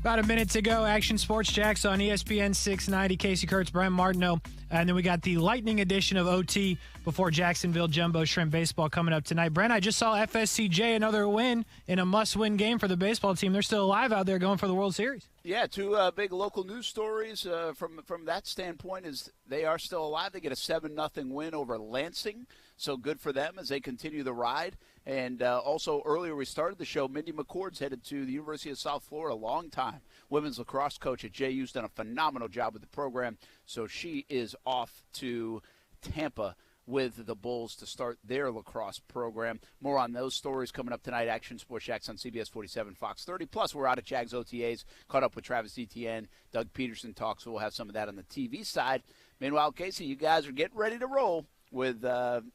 About a minute to go. Action Sports Jax on ESPN 690. Casey Kurtz, Brian Martineau. And then we got the Lightning edition of OT before Jacksonville Jumbo Shrimp Baseball coming up tonight. Brent, I just saw FSCJ another win in a must-win game for the baseball team. They're still alive out there going for the World Series. Yeah, two big local news stories from that standpoint is they are still alive. They get a 7-0 win over Lansing, so good for them as they continue the ride. And also earlier we started the show, Mindy McCord's headed to the University of South Florida, a long time women's lacrosse coach at JU's, done a phenomenal job with the program. So she is off to Tampa with the Bulls to start their lacrosse program. More on those stories coming up tonight. Action Sports Jax on CBS 47, Fox 30. Plus, we're out at Jags OTAs, caught up with Travis Etienne. Doug Peterson talks, so we'll have some of that on the TV side. Meanwhile, Casey, you guys are getting ready to roll with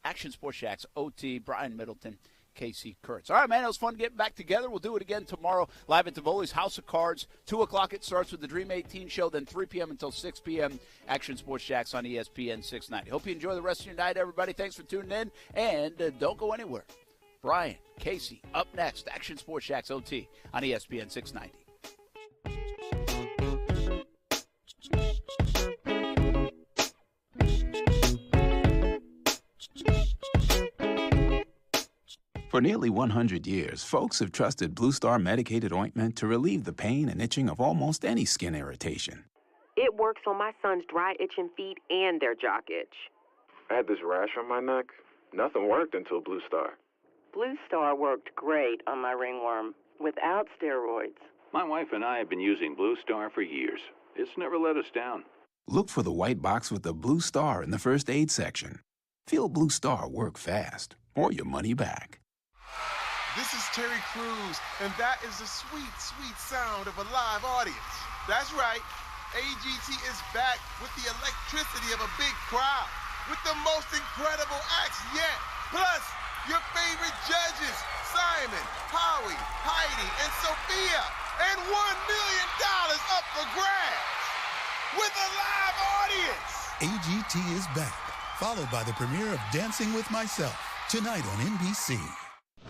Action Sports Jax, OT, Brian Middleton, Casey Kurtz. All right, man, it was fun getting back together. We'll do it again tomorrow live at Tivoli's House of Cards. 2 o'clock it starts with the Dream 18 show, then 3 p.m. until 6 p.m. Action Sports Jax on ESPN 690. Hope you enjoy the rest of your night, everybody. Thanks for tuning in, and don't go anywhere. Brian, Casey, up next. Action Sports Jax OT on ESPN 690. For nearly 100 years, folks have trusted Blue Star medicated ointment to relieve the pain and itching of almost any skin irritation. It works on my son's dry, itching feet and their jock itch. I had this rash on my neck. Nothing worked until Blue Star. Blue Star worked great on my ringworm without steroids. My wife and I have been using Blue Star for years. It's never let us down. Look for the white box with the Blue Star in the first aid section. Feel Blue Star work fast, or your money back. This is Terry Crews, and that is the sweet, sweet sound of a live audience. That's right, AGT is back with the electricity of a big crowd, with the most incredible acts yet. Plus, your favorite judges, Simon, Howie, Heidi, and Sophia, and $1 million up for grabs, with a live audience. AGT is back, followed by the premiere of Dancing with Myself, tonight on NBC.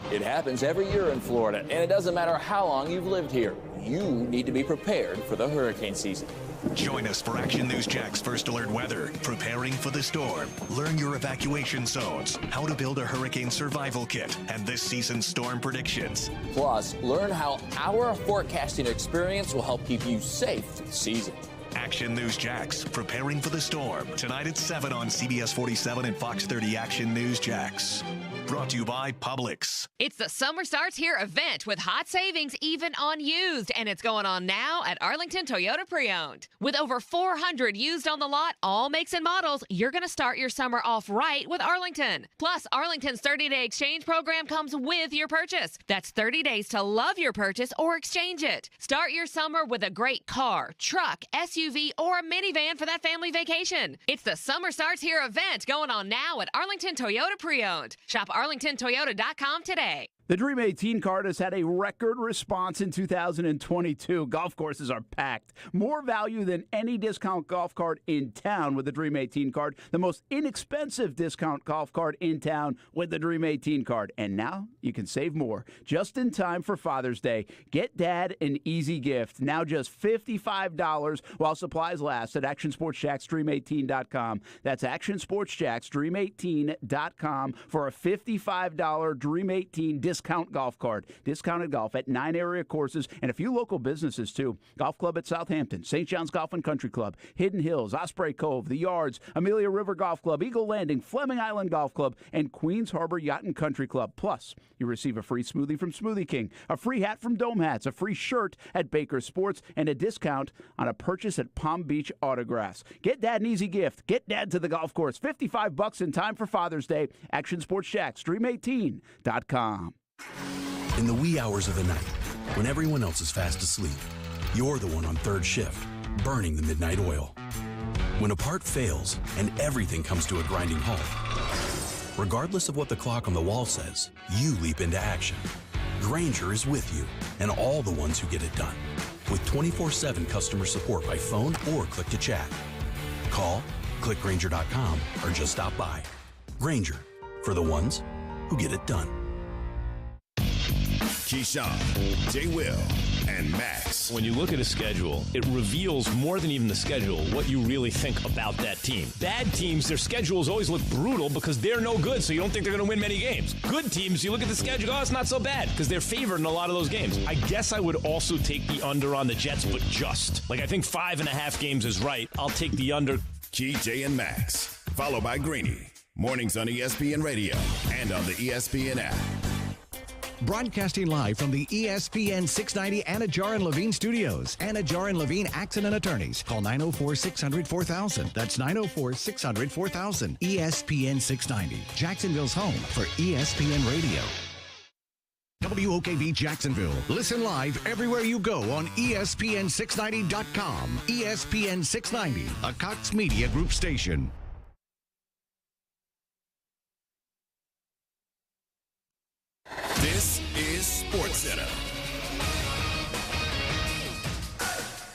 It happens every year in Florida, and it doesn't matter how long you've lived here. You need to be prepared for the hurricane season. Join us for Action News Jax First Alert Weather. Preparing for the storm. Learn your evacuation zones, how to build a hurricane survival kit, and this season's storm predictions. Plus, learn how our forecasting experience will help keep you safe this season. Action News Jax, preparing for the storm. Tonight at 7 on CBS 47 and Fox 30 Action News Jax. Brought to you by Publix. It's the Summer Starts Here event with hot savings even on used, and it's going on now at Arlington Toyota Pre-Owned. With over 400 used on the lot, all makes and models, you're going to start your summer off right with Arlington. Plus, Arlington's 30-day exchange program comes with your purchase. That's 30 days to love your purchase or exchange it. Start your summer with a great car, truck, SUV, or a minivan for that family vacation. It's the Summer Starts Here event going on now at Arlington Toyota Pre-Owned. Shop arlingtontoyota.com today. The Dream 18 card has had a record response in 2022. Golf courses are packed. More value than any discount golf card in town with the Dream 18 card. The most inexpensive discount golf card in town with the Dream 18 card. And now you can save more. Just in time for Father's Day. Get Dad an easy gift. Now just $55 while supplies last at ActionSportsJaxDream18.com. That's ActionSportsJaxDream18.com for a $55 Dream 18 discount golf card. Discounted golf at 9 area courses and a few local businesses, too. Golf Club at Southampton, St. John's Golf and Country Club, Hidden Hills, Osprey Cove, The Yards, Amelia River Golf Club, Eagle Landing, Fleming Island Golf Club, and Queens Harbor Yacht and Country Club. Plus, you receive a free smoothie from Smoothie King, a free hat from Dome Hats, a free shirt at Baker Sports, and a discount on a purchase at Palm Beach Autographs. Get Dad an easy gift. Get Dad to the golf course. $55 in time for Father's Day. ActionSportsJaxDream18.com. In the wee hours of the night, when everyone else is fast asleep, you're the one on third shift, burning the midnight oil. When a part fails and everything comes to a grinding halt, regardless of what the clock on the wall says, you leap into action. Grainger is with you and all the ones who get it done. With 24/7 customer support by phone or click to chat. Call, click Grainger.com, or just stop by. Grainger, for the ones who get it done. Keyshawn, J. Will, and Max. When you look at a schedule, it reveals more than even the schedule what you really think about that team. Bad teams, their schedules always look brutal because they're no good, so you don't think they're going to win many games. Good teams, you look at the schedule, oh, it's not so bad because they're favored in a lot of those games. I guess I would also take the under on the Jets, but just. Like, I think 5.5 games is right. I'll take the under. Key, J, and Max. Followed by Greeny. Mornings on ESPN Radio and on the ESPN app. Broadcasting live from the ESPN 690 Anajar and Levine studios. Anajar and Levine Accident Attorneys. Call 904-600-4000. That's 904-600-4000. ESPN 690. Jacksonville's home for ESPN Radio. WOKV Jacksonville. Listen live everywhere you go on ESPN690.com. ESPN 690, a Cox Media Group station. This is SportsCenter.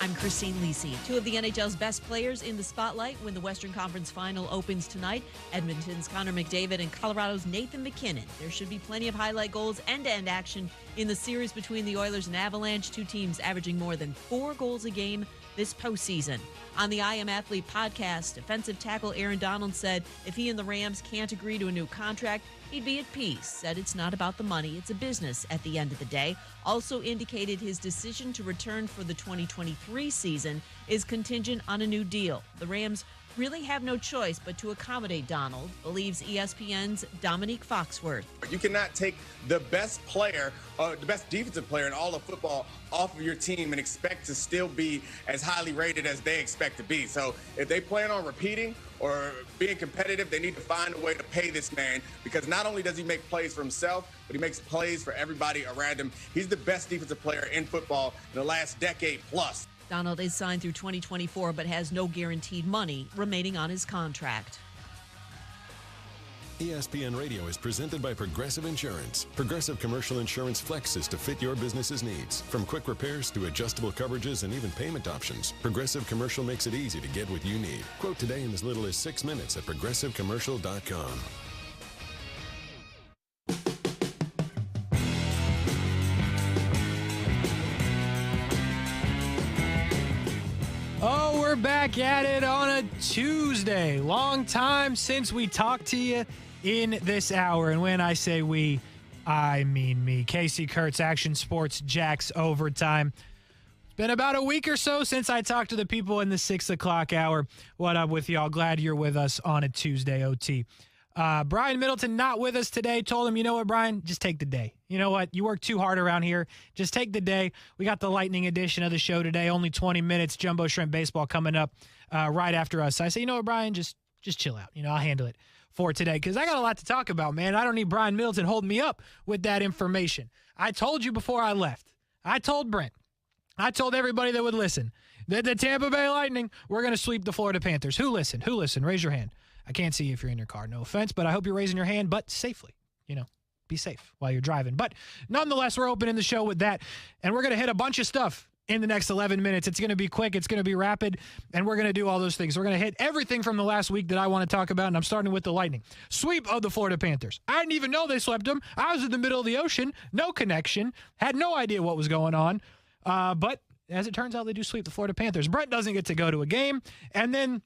I'm Christine Lisi. Two of the NHL's best players in the spotlight when the Western Conference Final opens tonight. Edmonton's Connor McDavid and Colorado's Nathan McKinnon. There should be plenty of highlight goals, end-to-end action in the series between the Oilers and Avalanche, two teams averaging more than 4 goals a game this postseason. On the I Am Athlete podcast, defensive tackle Aaron Donald said if he and the Rams can't agree to a new contract, he'd be at peace. Said it's not about the money, it's a business at the end of the day. Also indicated his decision to return for the 2023 season is contingent on a new deal. The Rams really have no choice but to accommodate Donald, believes ESPN's Dominique Foxworth. You cannot take the best player, the best defensive player in all of football off of your team and expect to still be as highly rated as they expect to be. So if they plan on repeating or being competitive, they need to find a way to pay this man, because not only does he make plays for himself, but he makes plays for everybody around him. He's the best defensive player in football in the last decade plus. Donald is signed through 2024 but has no guaranteed money remaining on his contract. ESPN Radio is presented by Progressive Insurance. Progressive Commercial Insurance flexes to fit your business's needs. From quick repairs to adjustable coverages and even payment options, Progressive Commercial makes it easy to get what you need. Quote today in as little as 6 minutes at ProgressiveCommercial.com. Oh, we're back at it on a Tuesday. Long time since we talked to you in this hour. And when I say we, I mean me. Casey Kurtz, Action Sports Jax Overtime. It's been about a week or so since I talked to the people in the 6 o'clock hour. What up with y'all? Glad you're with us on a Tuesday, OT. Brian Middleton not with us today. Told him, you know what, Brian? Just take the day. You know what? You work too hard around here. Just take the day. We got the lightning edition of the show today. Only 20 minutes. Jumbo Shrimp Baseball coming up right after us. So I say, you know what, Brian? Just chill out. I'll handle it for today because I got a lot to talk about, man. I don't need Brian Middleton holding me up with that information. I told you before I left. I told Brent. I told everybody that would listen that the Tampa Bay Lightning were going to sweep the Florida Panthers. Who listened? Raise your hand. I can't see you if you're in your car. No offense, but I hope you're raising your hand, but safely. Be safe while you're driving. But nonetheless, we're opening the show with that, and we're going to hit a bunch of stuff in the next 11 minutes. It's going to be quick. It's going to be rapid, and we're going to do all those things. We're going to hit everything from the last week that I want to talk about, and I'm starting with the Lightning. Sweep of the Florida Panthers. I didn't even know they swept them. I was in the middle of the ocean, no connection, had no idea what was going on. But as it turns out, they do sweep the Florida Panthers. Brent doesn't get to go to a game, and then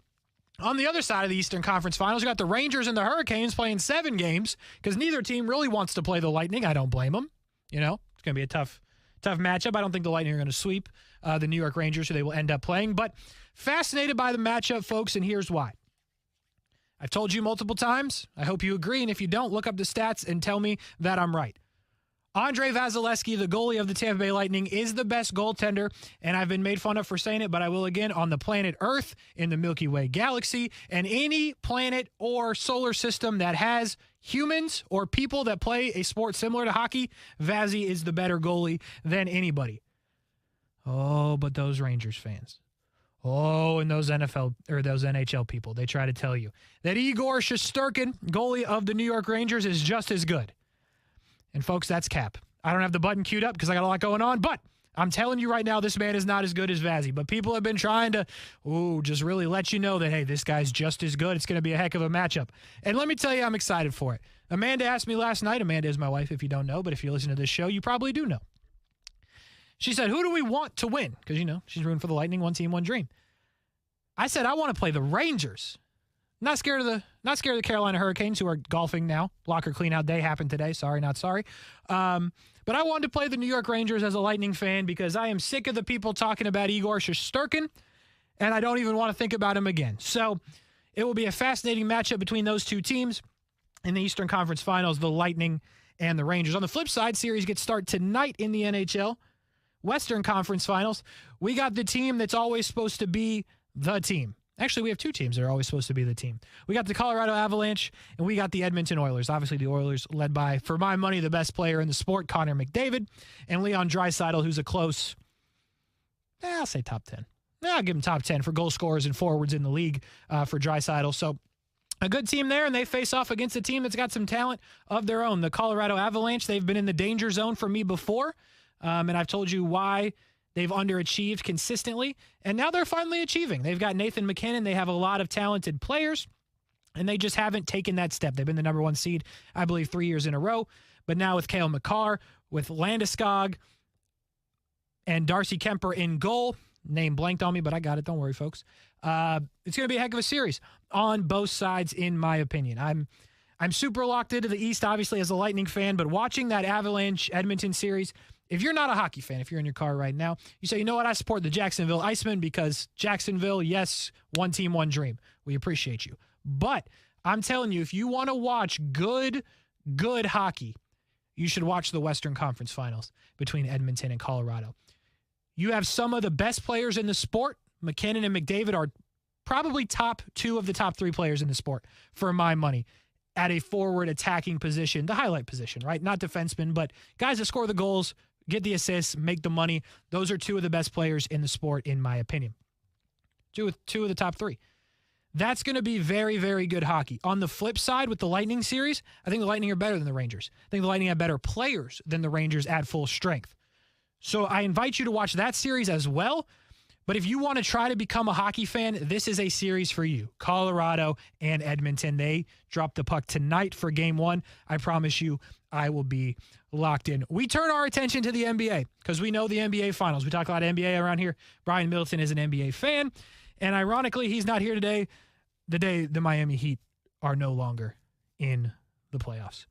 on the other side of the Eastern Conference Finals, you got the Rangers and the Hurricanes playing 7 games because neither team really wants to play the Lightning. I don't blame them. It's going to be a tough matchup. I don't think the Lightning are going to sweep the New York Rangers, who they will end up playing. But fascinated by the matchup, folks, and here's why. I've told you multiple times. I hope you agree, and if you don't, look up the stats and tell me that I'm right. Andrei Vasilevsky, the goalie of the Tampa Bay Lightning, is the best goaltender, and I've been made fun of for saying it, but I will again, on the planet Earth, in the Milky Way galaxy, and any planet or solar system that has humans or people that play a sport similar to hockey, Vazzy is the better goalie than anybody. Oh, but those Rangers fans. Oh, and those NFL or those NHL people, they try to tell you that Igor Shesterkin, goalie of the New York Rangers, is just as good. And, folks, that's cap. I don't have the button queued up because I got a lot going on, but I'm telling you right now, this man is not as good as Vazzy. But people have been trying to, just really let you know that, hey, this guy's just as good. It's going to be a heck of a matchup. And let me tell you, I'm excited for it. Amanda asked me last night. Amanda is my wife, if you don't know, but if you listen to this show, you probably do know. She said, who do we want to win? Because, she's rooting for the Lightning, one team, one dream. I said, I want to play the Rangers. Not scared of the Carolina Hurricanes, who are golfing now. Locker cleanout day happened today. Sorry, not sorry. But I wanted to play the New York Rangers as a Lightning fan because I am sick of the people talking about Igor Shesterkin, and I don't even want to think about him again. So it will be a fascinating matchup between those two teams in the Eastern Conference Finals, the Lightning and the Rangers. On the flip side, series gets started tonight in the NHL. Western Conference Finals, we got the team that's always supposed to be the team. Actually, we have 2 teams that are always supposed to be the team. We got the Colorado Avalanche, and we got the Edmonton Oilers. Obviously, the Oilers led by, for my money, the best player in the sport, Connor McDavid, and Leon Draisaitl, who's a close, I'll say top 10. I'll give him top 10 for goal scorers and forwards in the league for Draisaitl. So a good team there, and they face off against a team that's got some talent of their own. The Colorado Avalanche, they've been in the danger zone for me before, and I've told you why they've underachieved consistently, and now they're finally achieving. They've got Nathan McKinnon. They have a lot of talented players, and they just haven't taken that step. They've been the number 1 seed, I believe, 3 years in a row. But now with Cale Makar, with Landeskog, and Darcy Kemper in goal, name blanked on me, but I got it. Don't worry, folks. It's going to be a heck of a series on both sides, in my opinion. I'm super locked into the East, obviously, as a Lightning fan, but watching that Avalanche-Edmonton series, if you're not a hockey fan, if you're in your car right now, you say, you know what, I support the Jacksonville Icemen because Jacksonville, yes, one team, one dream. We appreciate you. But I'm telling you, if you want to watch good hockey, you should watch the Western Conference Finals between Edmonton and Colorado. You have some of the best players in the sport. McKinnon and McDavid are probably top 2 of the top 3 players in the sport, for my money, at a forward attacking position, the highlight position, right? Not defensemen, but guys that score the goals, get the assists, make the money. Those are 2 of the best players in the sport, in my opinion. Two of the top 3. That's going to be very, very good hockey. On the flip side, with the Lightning series, I think the Lightning are better than the Rangers. I think the Lightning have better players than the Rangers at full strength. So I invite you to watch that series as well. But if you want to try to become a hockey fan, this is a series for you. Colorado and Edmonton. They drop the puck tonight for Game 1. I promise you, I will be locked in. We turn our attention to the NBA because we know the NBA Finals. We talk a lot of NBA around here. Brian Middleton is an NBA fan. And ironically, he's not here today, the day the Miami Heat are no longer in the playoffs.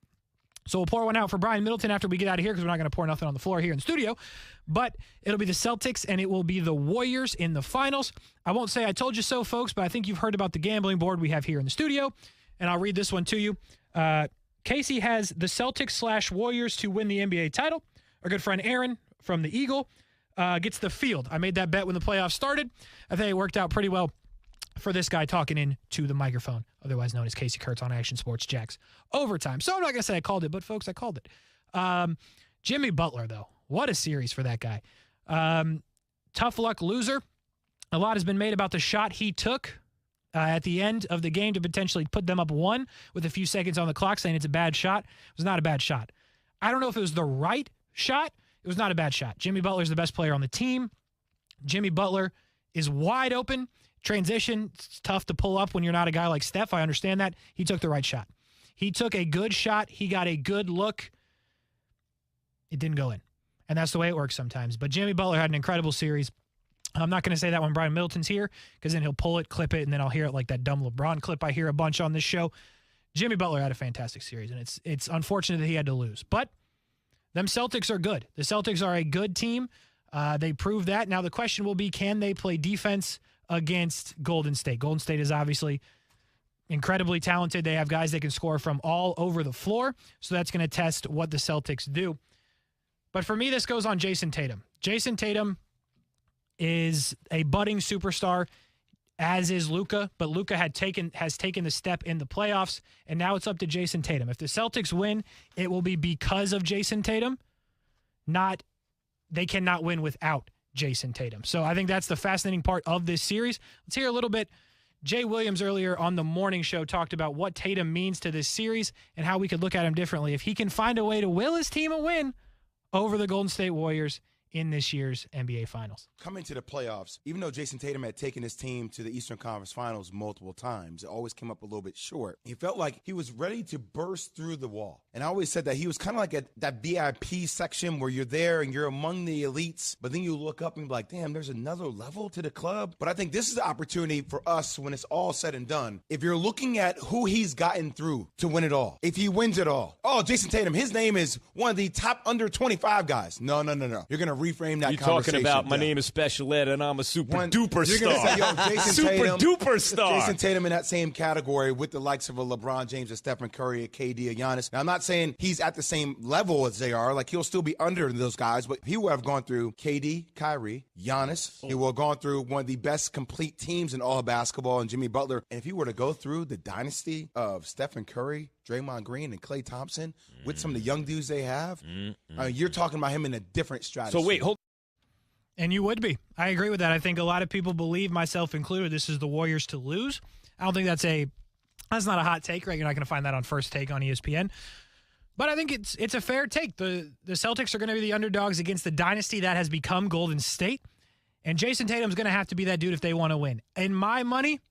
So we'll pour one out for Brian Middleton after we get out of here because we're not going to pour nothing on the floor here in the studio. But it'll be the Celtics and it will be the Warriors in the finals. I won't say I told you so, folks, but I think you've heard about the gambling board we have here in the studio. and I'll read this one to you. Kasey has the Celtics/Warriors to win the NBA title. Our good friend Aaron from the Eagle gets the field. I made that bet when the playoffs started. I think it worked out pretty well for this guy talking into the microphone, otherwise known as Kasey Kurtz on Action Sports Jax Overtime. So I'm not going to say I called it, but folks, I called it. Jimmy Butler, though, what a series for that guy. Tough luck loser. A lot has been made about the shot he took at the end of the game to potentially put them up 1 with a few seconds on the clock, saying it's a bad shot. It was not a bad shot. I don't know if it was the right shot. It was not a bad shot. Jimmy Butler is the best player on the team. Jimmy Butler is wide open. Transition, it's tough to pull up when you're not a guy like Steph. I understand that. He took the right shot. He took a good shot. He got a good look. It didn't go in. And that's the way it works sometimes. But Jimmy Butler had an incredible series. I'm not going to say that when Brian Middleton's here, because then he'll pull it, clip it, and then I'll hear it like that dumb LeBron clip I hear a bunch on this show. Jimmy Butler had a fantastic series, and it's unfortunate that he had to lose. But them Celtics are good. The Celtics are a good team. They proved that. Now the question will be, can they play defense against Golden State? Golden State is obviously incredibly talented. They have guys that can score from all over the floor, so that's going to test what the Celtics do. But for me, this goes on Jason Tatum. Jason Tatum is a budding superstar, as is Luka, but Luka has taken the step in the playoffs, and now it's up to Jason Tatum. If the Celtics win, it will be because of Jason Tatum, they cannot win without Jason Tatum. So I think that's the fascinating part of this series. Let's hear a little bit. Jay Williams earlier on the morning show talked about what Tatum means to this series and how we could look at him differently if he can find a way to will his team a win over the Golden State Warriors in this year's NBA Finals. Coming to the playoffs, even though Jason Tatum had taken his team to the Eastern Conference Finals multiple times, it always came up a little bit short. He felt like he was ready to burst through the wall. And I always said that he was kind of like at that VIP section where you're there and you're among the elites, but then you look up and be like, damn, there's another level to the club. But I think this is the opportunity for us when it's all said and done. If you're looking at who he's gotten through to win it all, if he wins it all, oh, Jason Tatum, his name is one of the top under 25 guys. No. You're going to reframe that You're conversation. Talking about my name is Special Ed and I'm a super duper you're star. Say, yo, Jason super Tatum, duper star. Jason Tatum in that same category with the likes of a LeBron James, a Stephen Curry, a KD, a Giannis. Now, I'm not saying he's at the same level as they are. Like, he'll still be under those guys, but he will have gone through KD, Kyrie, Giannis. He will have gone through one of the best complete teams in all of basketball, and Jimmy Butler. And if he were to go through the dynasty of Stephen Curry, Draymond Green, and Klay Thompson with some of the young dudes they have, you're talking about him in a different strategy. So wait, hold. And you would be. I agree with that. I think a lot of people believe, myself included, this is the Warriors to lose. I don't think that's not a hot take, right? You're not going to find that on First Take on ESPN. But I think it's a fair take. The Celtics are going to be the underdogs against the dynasty that has become Golden State. And Jason Tatum's going to have to be that dude if they want to win. In my money,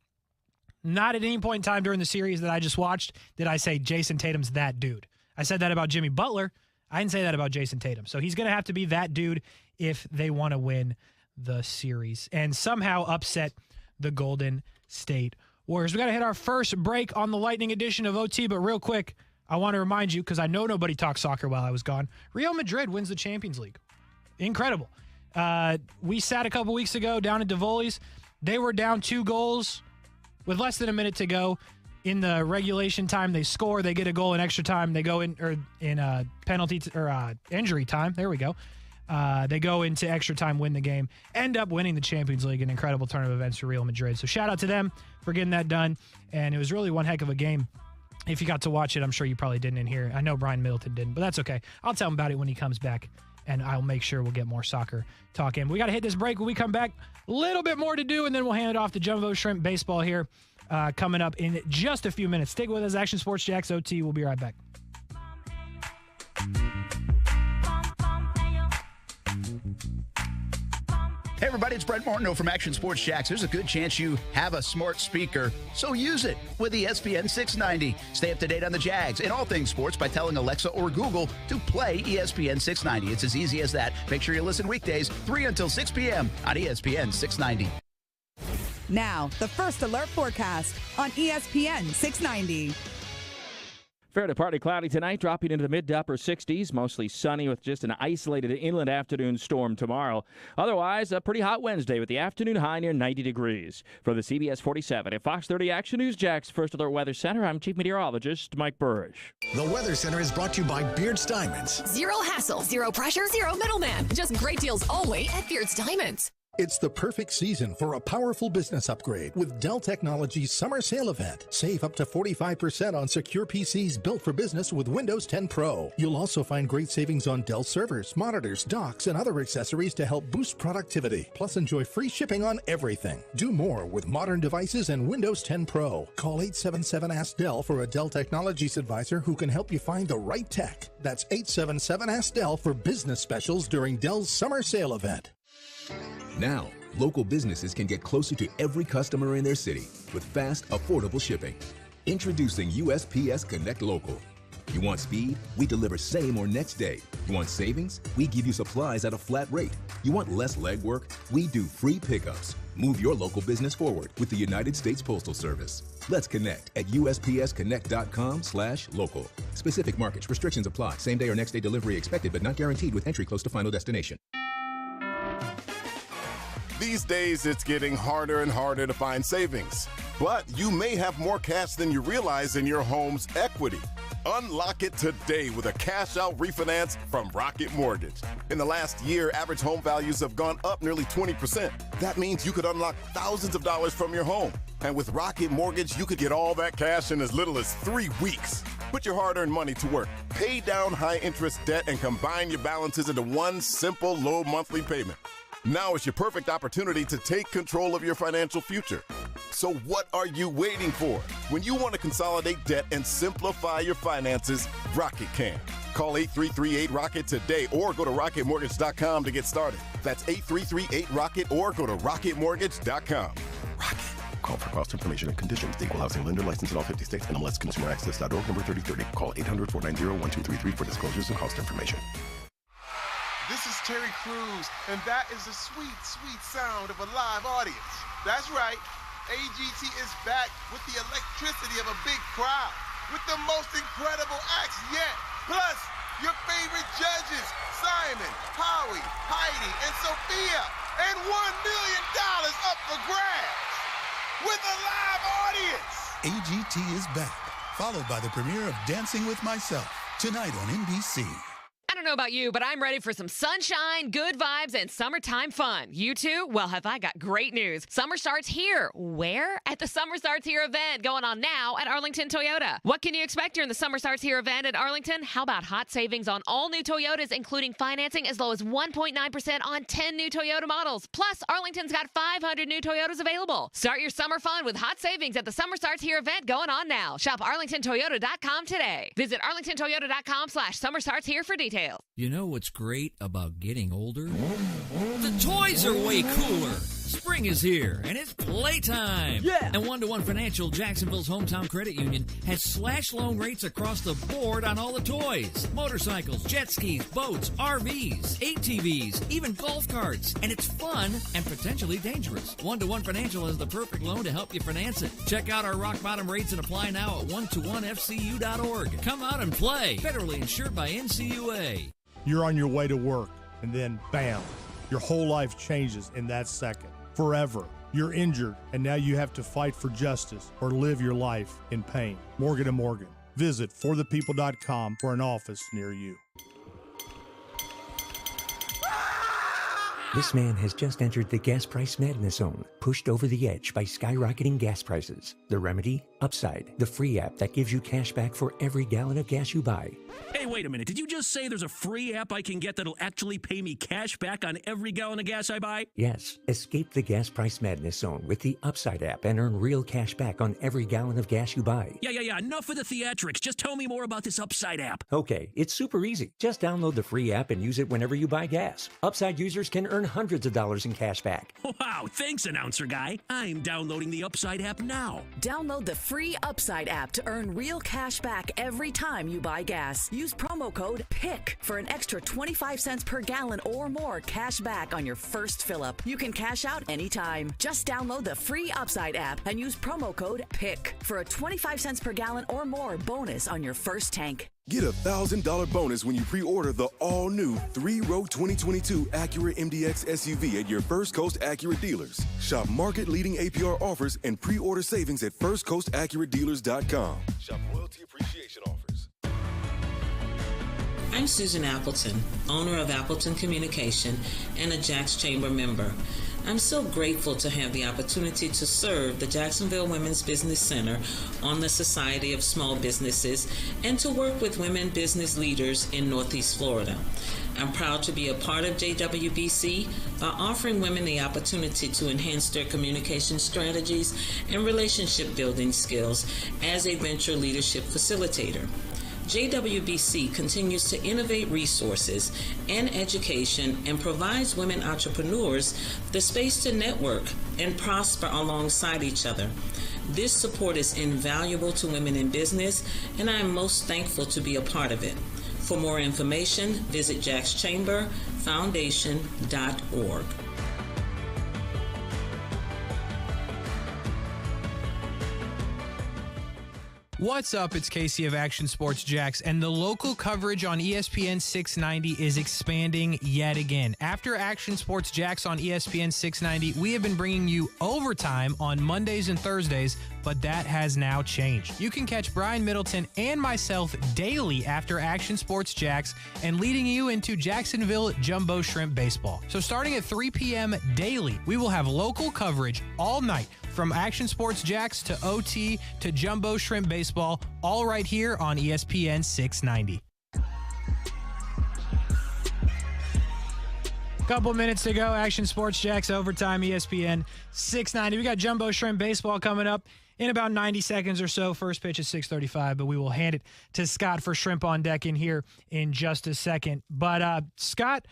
not at any point in time during the series that I just watched did I say Jason Tatum's that dude. I said that about Jimmy Butler. I didn't say that about Jason Tatum. So he's going to have to be that dude if they want to win the series and somehow upset the Golden State Warriors. We got to hit our first break on the Lightning edition of OT, but real quick, I want to remind you, because I know nobody talked soccer while I was gone, Real Madrid wins the Champions League. Incredible. We sat a couple weeks ago down at Divoli's. They were down 2 goals with less than a minute to go. In the regulation time, they score. They get a goal in extra time. They go in penalty or injury time. There we go. They go into extra time, win the game, end up winning the Champions League, an incredible turn of events for Real Madrid. So shout out to them for getting that done. And it was really one heck of a game. If you got to watch it, I'm sure you probably didn't in here. I know Brian Middleton didn't, but that's okay. I'll tell him about it when he comes back, and I'll make sure we'll get more soccer talk in. We got to hit this break. When we come back, a little bit more to do, and then we'll hand it off to Jumbo Shrimp Baseball here. Coming up in just a few minutes. Stick with us, Action Sports Jax OT. We'll be right back. Hey everybody, it's Brent Martineau from Action Sports Jax. There's a good chance you have a smart speaker, so use it with ESPN 690. Stay up to date on the Jags and all things sports by telling Alexa or Google to play ESPN 690. It's as easy as that. Make sure you listen weekdays 3 until 6 p.m. on ESPN 690. Now, the First Alert forecast on ESPN 690. Fair to partly cloudy tonight, dropping into the mid to upper 60s. Mostly sunny with just an isolated inland afternoon storm tomorrow. Otherwise, a pretty hot Wednesday with the afternoon high near 90 degrees. For the CBS 47 at Fox 30 Action News Jax First Alert Weather Center, I'm Chief Meteorologist Mike Burrish. The Weather Center is brought to you by Beard's Diamonds. Zero hassle, zero pressure, zero middleman. Just great deals only at Beard's Diamonds. It's the perfect season for a powerful business upgrade with Dell Technologies Summer Sale Event. Save up to 45% on secure PCs built for business with Windows 10 Pro. You'll also find great savings on Dell servers, monitors, docks, and other accessories to help boost productivity. Plus, enjoy free shipping on everything. Do more with modern devices and Windows 10 Pro. Call 877-ASK-DELL for a Dell Technologies advisor who can help you find the right tech. That's 877-ASK-DELL for business specials during Dell's Summer Sale Event. Now, local businesses can get closer to every customer in their city with fast, affordable shipping. Introducing USPS Connect Local. You want speed? We deliver same or next day. You want savings? We give you supplies at a flat rate. You want less legwork? We do free pickups. Move your local business forward with the United States Postal Service. Let's connect at USPSconnect.com/local. Specific markets, restrictions apply. Same day or next day delivery expected but not guaranteed with entry close to final destination. These days, it's getting harder and harder to find savings. But you may have more cash than you realize in your home's equity. Unlock it today with a cash-out refinance from Rocket Mortgage. In the last year, average home values have gone up nearly 20%. That means you could unlock thousands of dollars from your home. And with Rocket Mortgage, you could get all that cash in as little as 3 weeks. Put your hard-earned money to work. Pay down high-interest debt and combine your balances into one simple, low monthly payment. Now is your perfect opportunity to take control of your financial future. So what are you waiting for? When you want to consolidate debt and simplify your finances, Rocket can. Call 8338-ROCKET today or go to rocketmortgage.com to get started. That's 8338-ROCKET or go to rocketmortgage.com. Rocket. Call for cost information and conditions. The Equal Housing Lender licensed in all 50 states. NMLSconsumeraccess.org number 3030. Call 800-490-1233 for disclosures and cost information. This is Terry Crews, and that is the sweet, sweet sound of a live audience. That's right, AGT is back with the electricity of a big crowd, with the most incredible acts yet. Plus, your favorite judges, Simon, Howie, Heidi, and Sophia, and $1 million up for grabs, with a live audience. AGT is back, followed by the premiere of Dancing with Myself, tonight on NBC. I don't know about you, but I'm ready for some sunshine, good vibes, and summertime fun. You too? Well, have I got great news. Summer starts here. Where? At the Summer Starts Here event going on now at Arlington Toyota. What can you expect during the Summer Starts Here event at Arlington? How about hot savings on all new Toyotas, including financing as low as 1.9% on 10 new Toyota models. Plus, Arlington's got 500 new Toyotas available. Start your summer fun with hot savings at the Summer Starts Here event going on now. Shop arlingtontoyota.com today. Visit arlingtontoyota.com/summerstartshere for details. You know what's great about getting older? The toys are way cooler. Spring is here, and it's playtime. Yeah! And One-to-One Financial, Jacksonville's hometown credit union, has slash loan rates across the board on all the toys. Motorcycles, jet skis, boats, RVs, ATVs, even golf carts. And it's fun and potentially dangerous. One-to-One Financial has the perfect loan to help you finance it. Check out our rock bottom rates and apply now at one-to-one-fcu.org. Come out and play. Federally insured by NCUA. You're on your way to work, and then, bam, your whole life changes in that second. Forever. You're injured, and now you have to fight for justice or live your life in pain. Morgan & Morgan. Visit forthepeople.com for an office near you. This man has just entered the gas price madness zone, pushed over the edge by skyrocketing gas prices. The remedy? Upside, the free app that gives you cash back for every gallon of gas you buy. Hey, wait a minute. Did you just say there's a free app I can get that'll actually pay me cash back on every gallon of gas I buy? Yes. Escape the gas price madness zone with the Upside app and earn real cash back on every gallon of gas you buy. Yeah. Enough of the theatrics. Just tell me more about this Upside app. Okay, it's super easy. Just download the free app and use it whenever you buy gas. Upside users can earn earn hundreds of dollars in cash back. Wow, thanks, announcer guy. I'm downloading the Upside app now. Download the free Upside app to earn real cash back every time you buy gas. Use promo code PICK for an extra 25 cents per gallon or more cash back on your first fill-up. You can cash out anytime. Just download the free Upside app and use promo code PICK for a 25 cents per gallon or more bonus on your first tank. Get a $1,000 bonus when you pre-order the all-new 3-row 2022 Acura MDX SUV at your First Coast Acura dealers. Shop market-leading APR offers and pre-order savings at firstcoastacuраdealers.com. Shop loyalty appreciation offers. I'm Susan Appleton, owner of Appleton Communication and a Jax Chamber member. I'm so grateful to have the opportunity to serve the Jacksonville Women's Business Center on the Society of Small Businesses and to work with women business leaders in Northeast Florida. I'm proud to be a part of JWBC by offering women the opportunity to enhance their communication strategies and relationship building skills as a venture leadership facilitator. JWBC continues to innovate resources and education and provides women entrepreneurs the space to network and prosper alongside each other. This support is invaluable to women in business, and I am most thankful to be a part of it. For more information, visit jaxchamberfoundation.org. What's up? It's Kasey of Action Sports Jax, and the local coverage on ESPN 690 is expanding yet again. After Action Sports Jax on ESPN 690, we have been bringing you overtime on Mondays and Thursdays, but that has now changed. You can catch Brian Middleton and myself daily after Action Sports Jax and leading you into Jacksonville Jumbo Shrimp Baseball. So starting at 3 p.m. daily, we will have local coverage all night from Action Sports Jax to OT to Jumbo Shrimp Baseball, all right here on ESPN 690. Couple minutes to go. Action Sports Jax overtime, ESPN 690. We got Jumbo Shrimp Baseball coming up in about 90 seconds or so. First pitch is 6:35, but we will hand it to Scott for Shrimp on Deck in here in just a second. But Scott,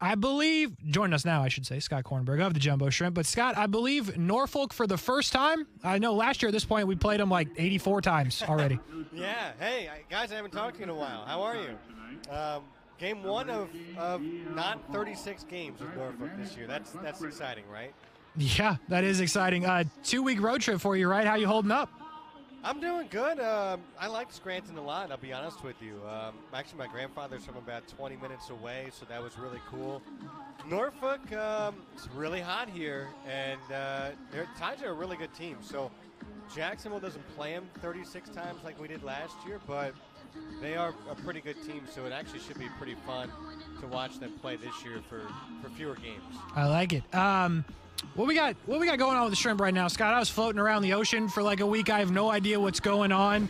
I believe, joining us now, I should say, Scott Kornberg of the Jumbo Shrimp. But Scott, I believe Norfolk for the first time. I know last year at this point we played them like 84 times already. Yeah. Hey, guys, I haven't talked to you in a while. How are you? Game one of not 36 games with Norfolk this year. That's exciting, right? Yeah, that is exciting. 2-week road trip for you, right? How you holding up? I'm doing good. I like Scranton a lot, I'll be honest with you. Actually, my grandfather's from about 20 minutes away, so that was really cool. Norfolk, it's really hot here, and their Tides are a really good team. So Jacksonville doesn't play them 36 times like we did last year, but they are a pretty good team, so it actually should be pretty fun to watch them play this year for fewer games. I like it. What we got going on with the Shrimp right now, Scott? I was floating around the ocean for like a week. I have no idea what's going on.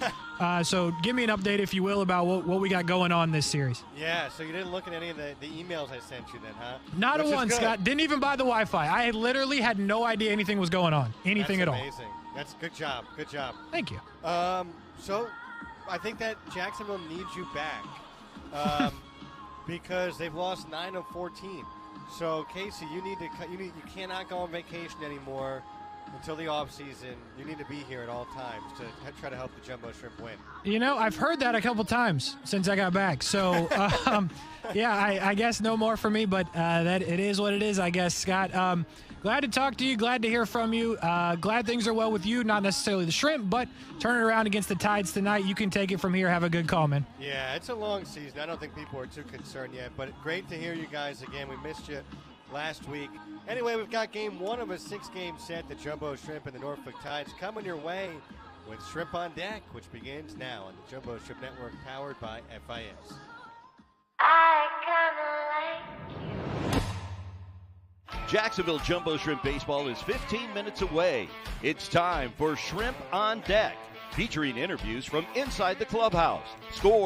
So give me an update, if you will, about what we got going on this series. Yeah, so you didn't look at any of the emails I sent you then, huh? Not a one, Scott. Didn't even buy the Wi-Fi. I literally had no idea anything was going on. Anything at all. That's amazing. That's good job. Good job. Thank you. So I think that Jacksonville needs you back because they've lost 9 of 14. So, Kasey, you cannot go on vacation anymore until the offseason. You need to be here at all times to try to help the Jumbo Shrimp win. You know, I've heard that a couple times since I got back. So, yeah, I guess no more for me, but that it is what it is, I guess, Scott. Glad to talk to you. Glad to hear from you. Glad things are well with you. Not necessarily the Shrimp, but turning around against the Tides tonight. You can take it from here. Have a good call, man. Yeah, it's a long season. I don't think people are too concerned yet, but great to hear you guys again. We missed you last week. Anyway, we've got game one of a 6-game set, the Jumbo Shrimp and the Norfolk Tides, coming your way with Shrimp on Deck, which begins now on the Jumbo Shrimp Network, powered by FIS. Jacksonville Jumbo Shrimp Baseball is 15 minutes away. It's time for Shrimp on Deck, featuring interviews from inside the clubhouse. Score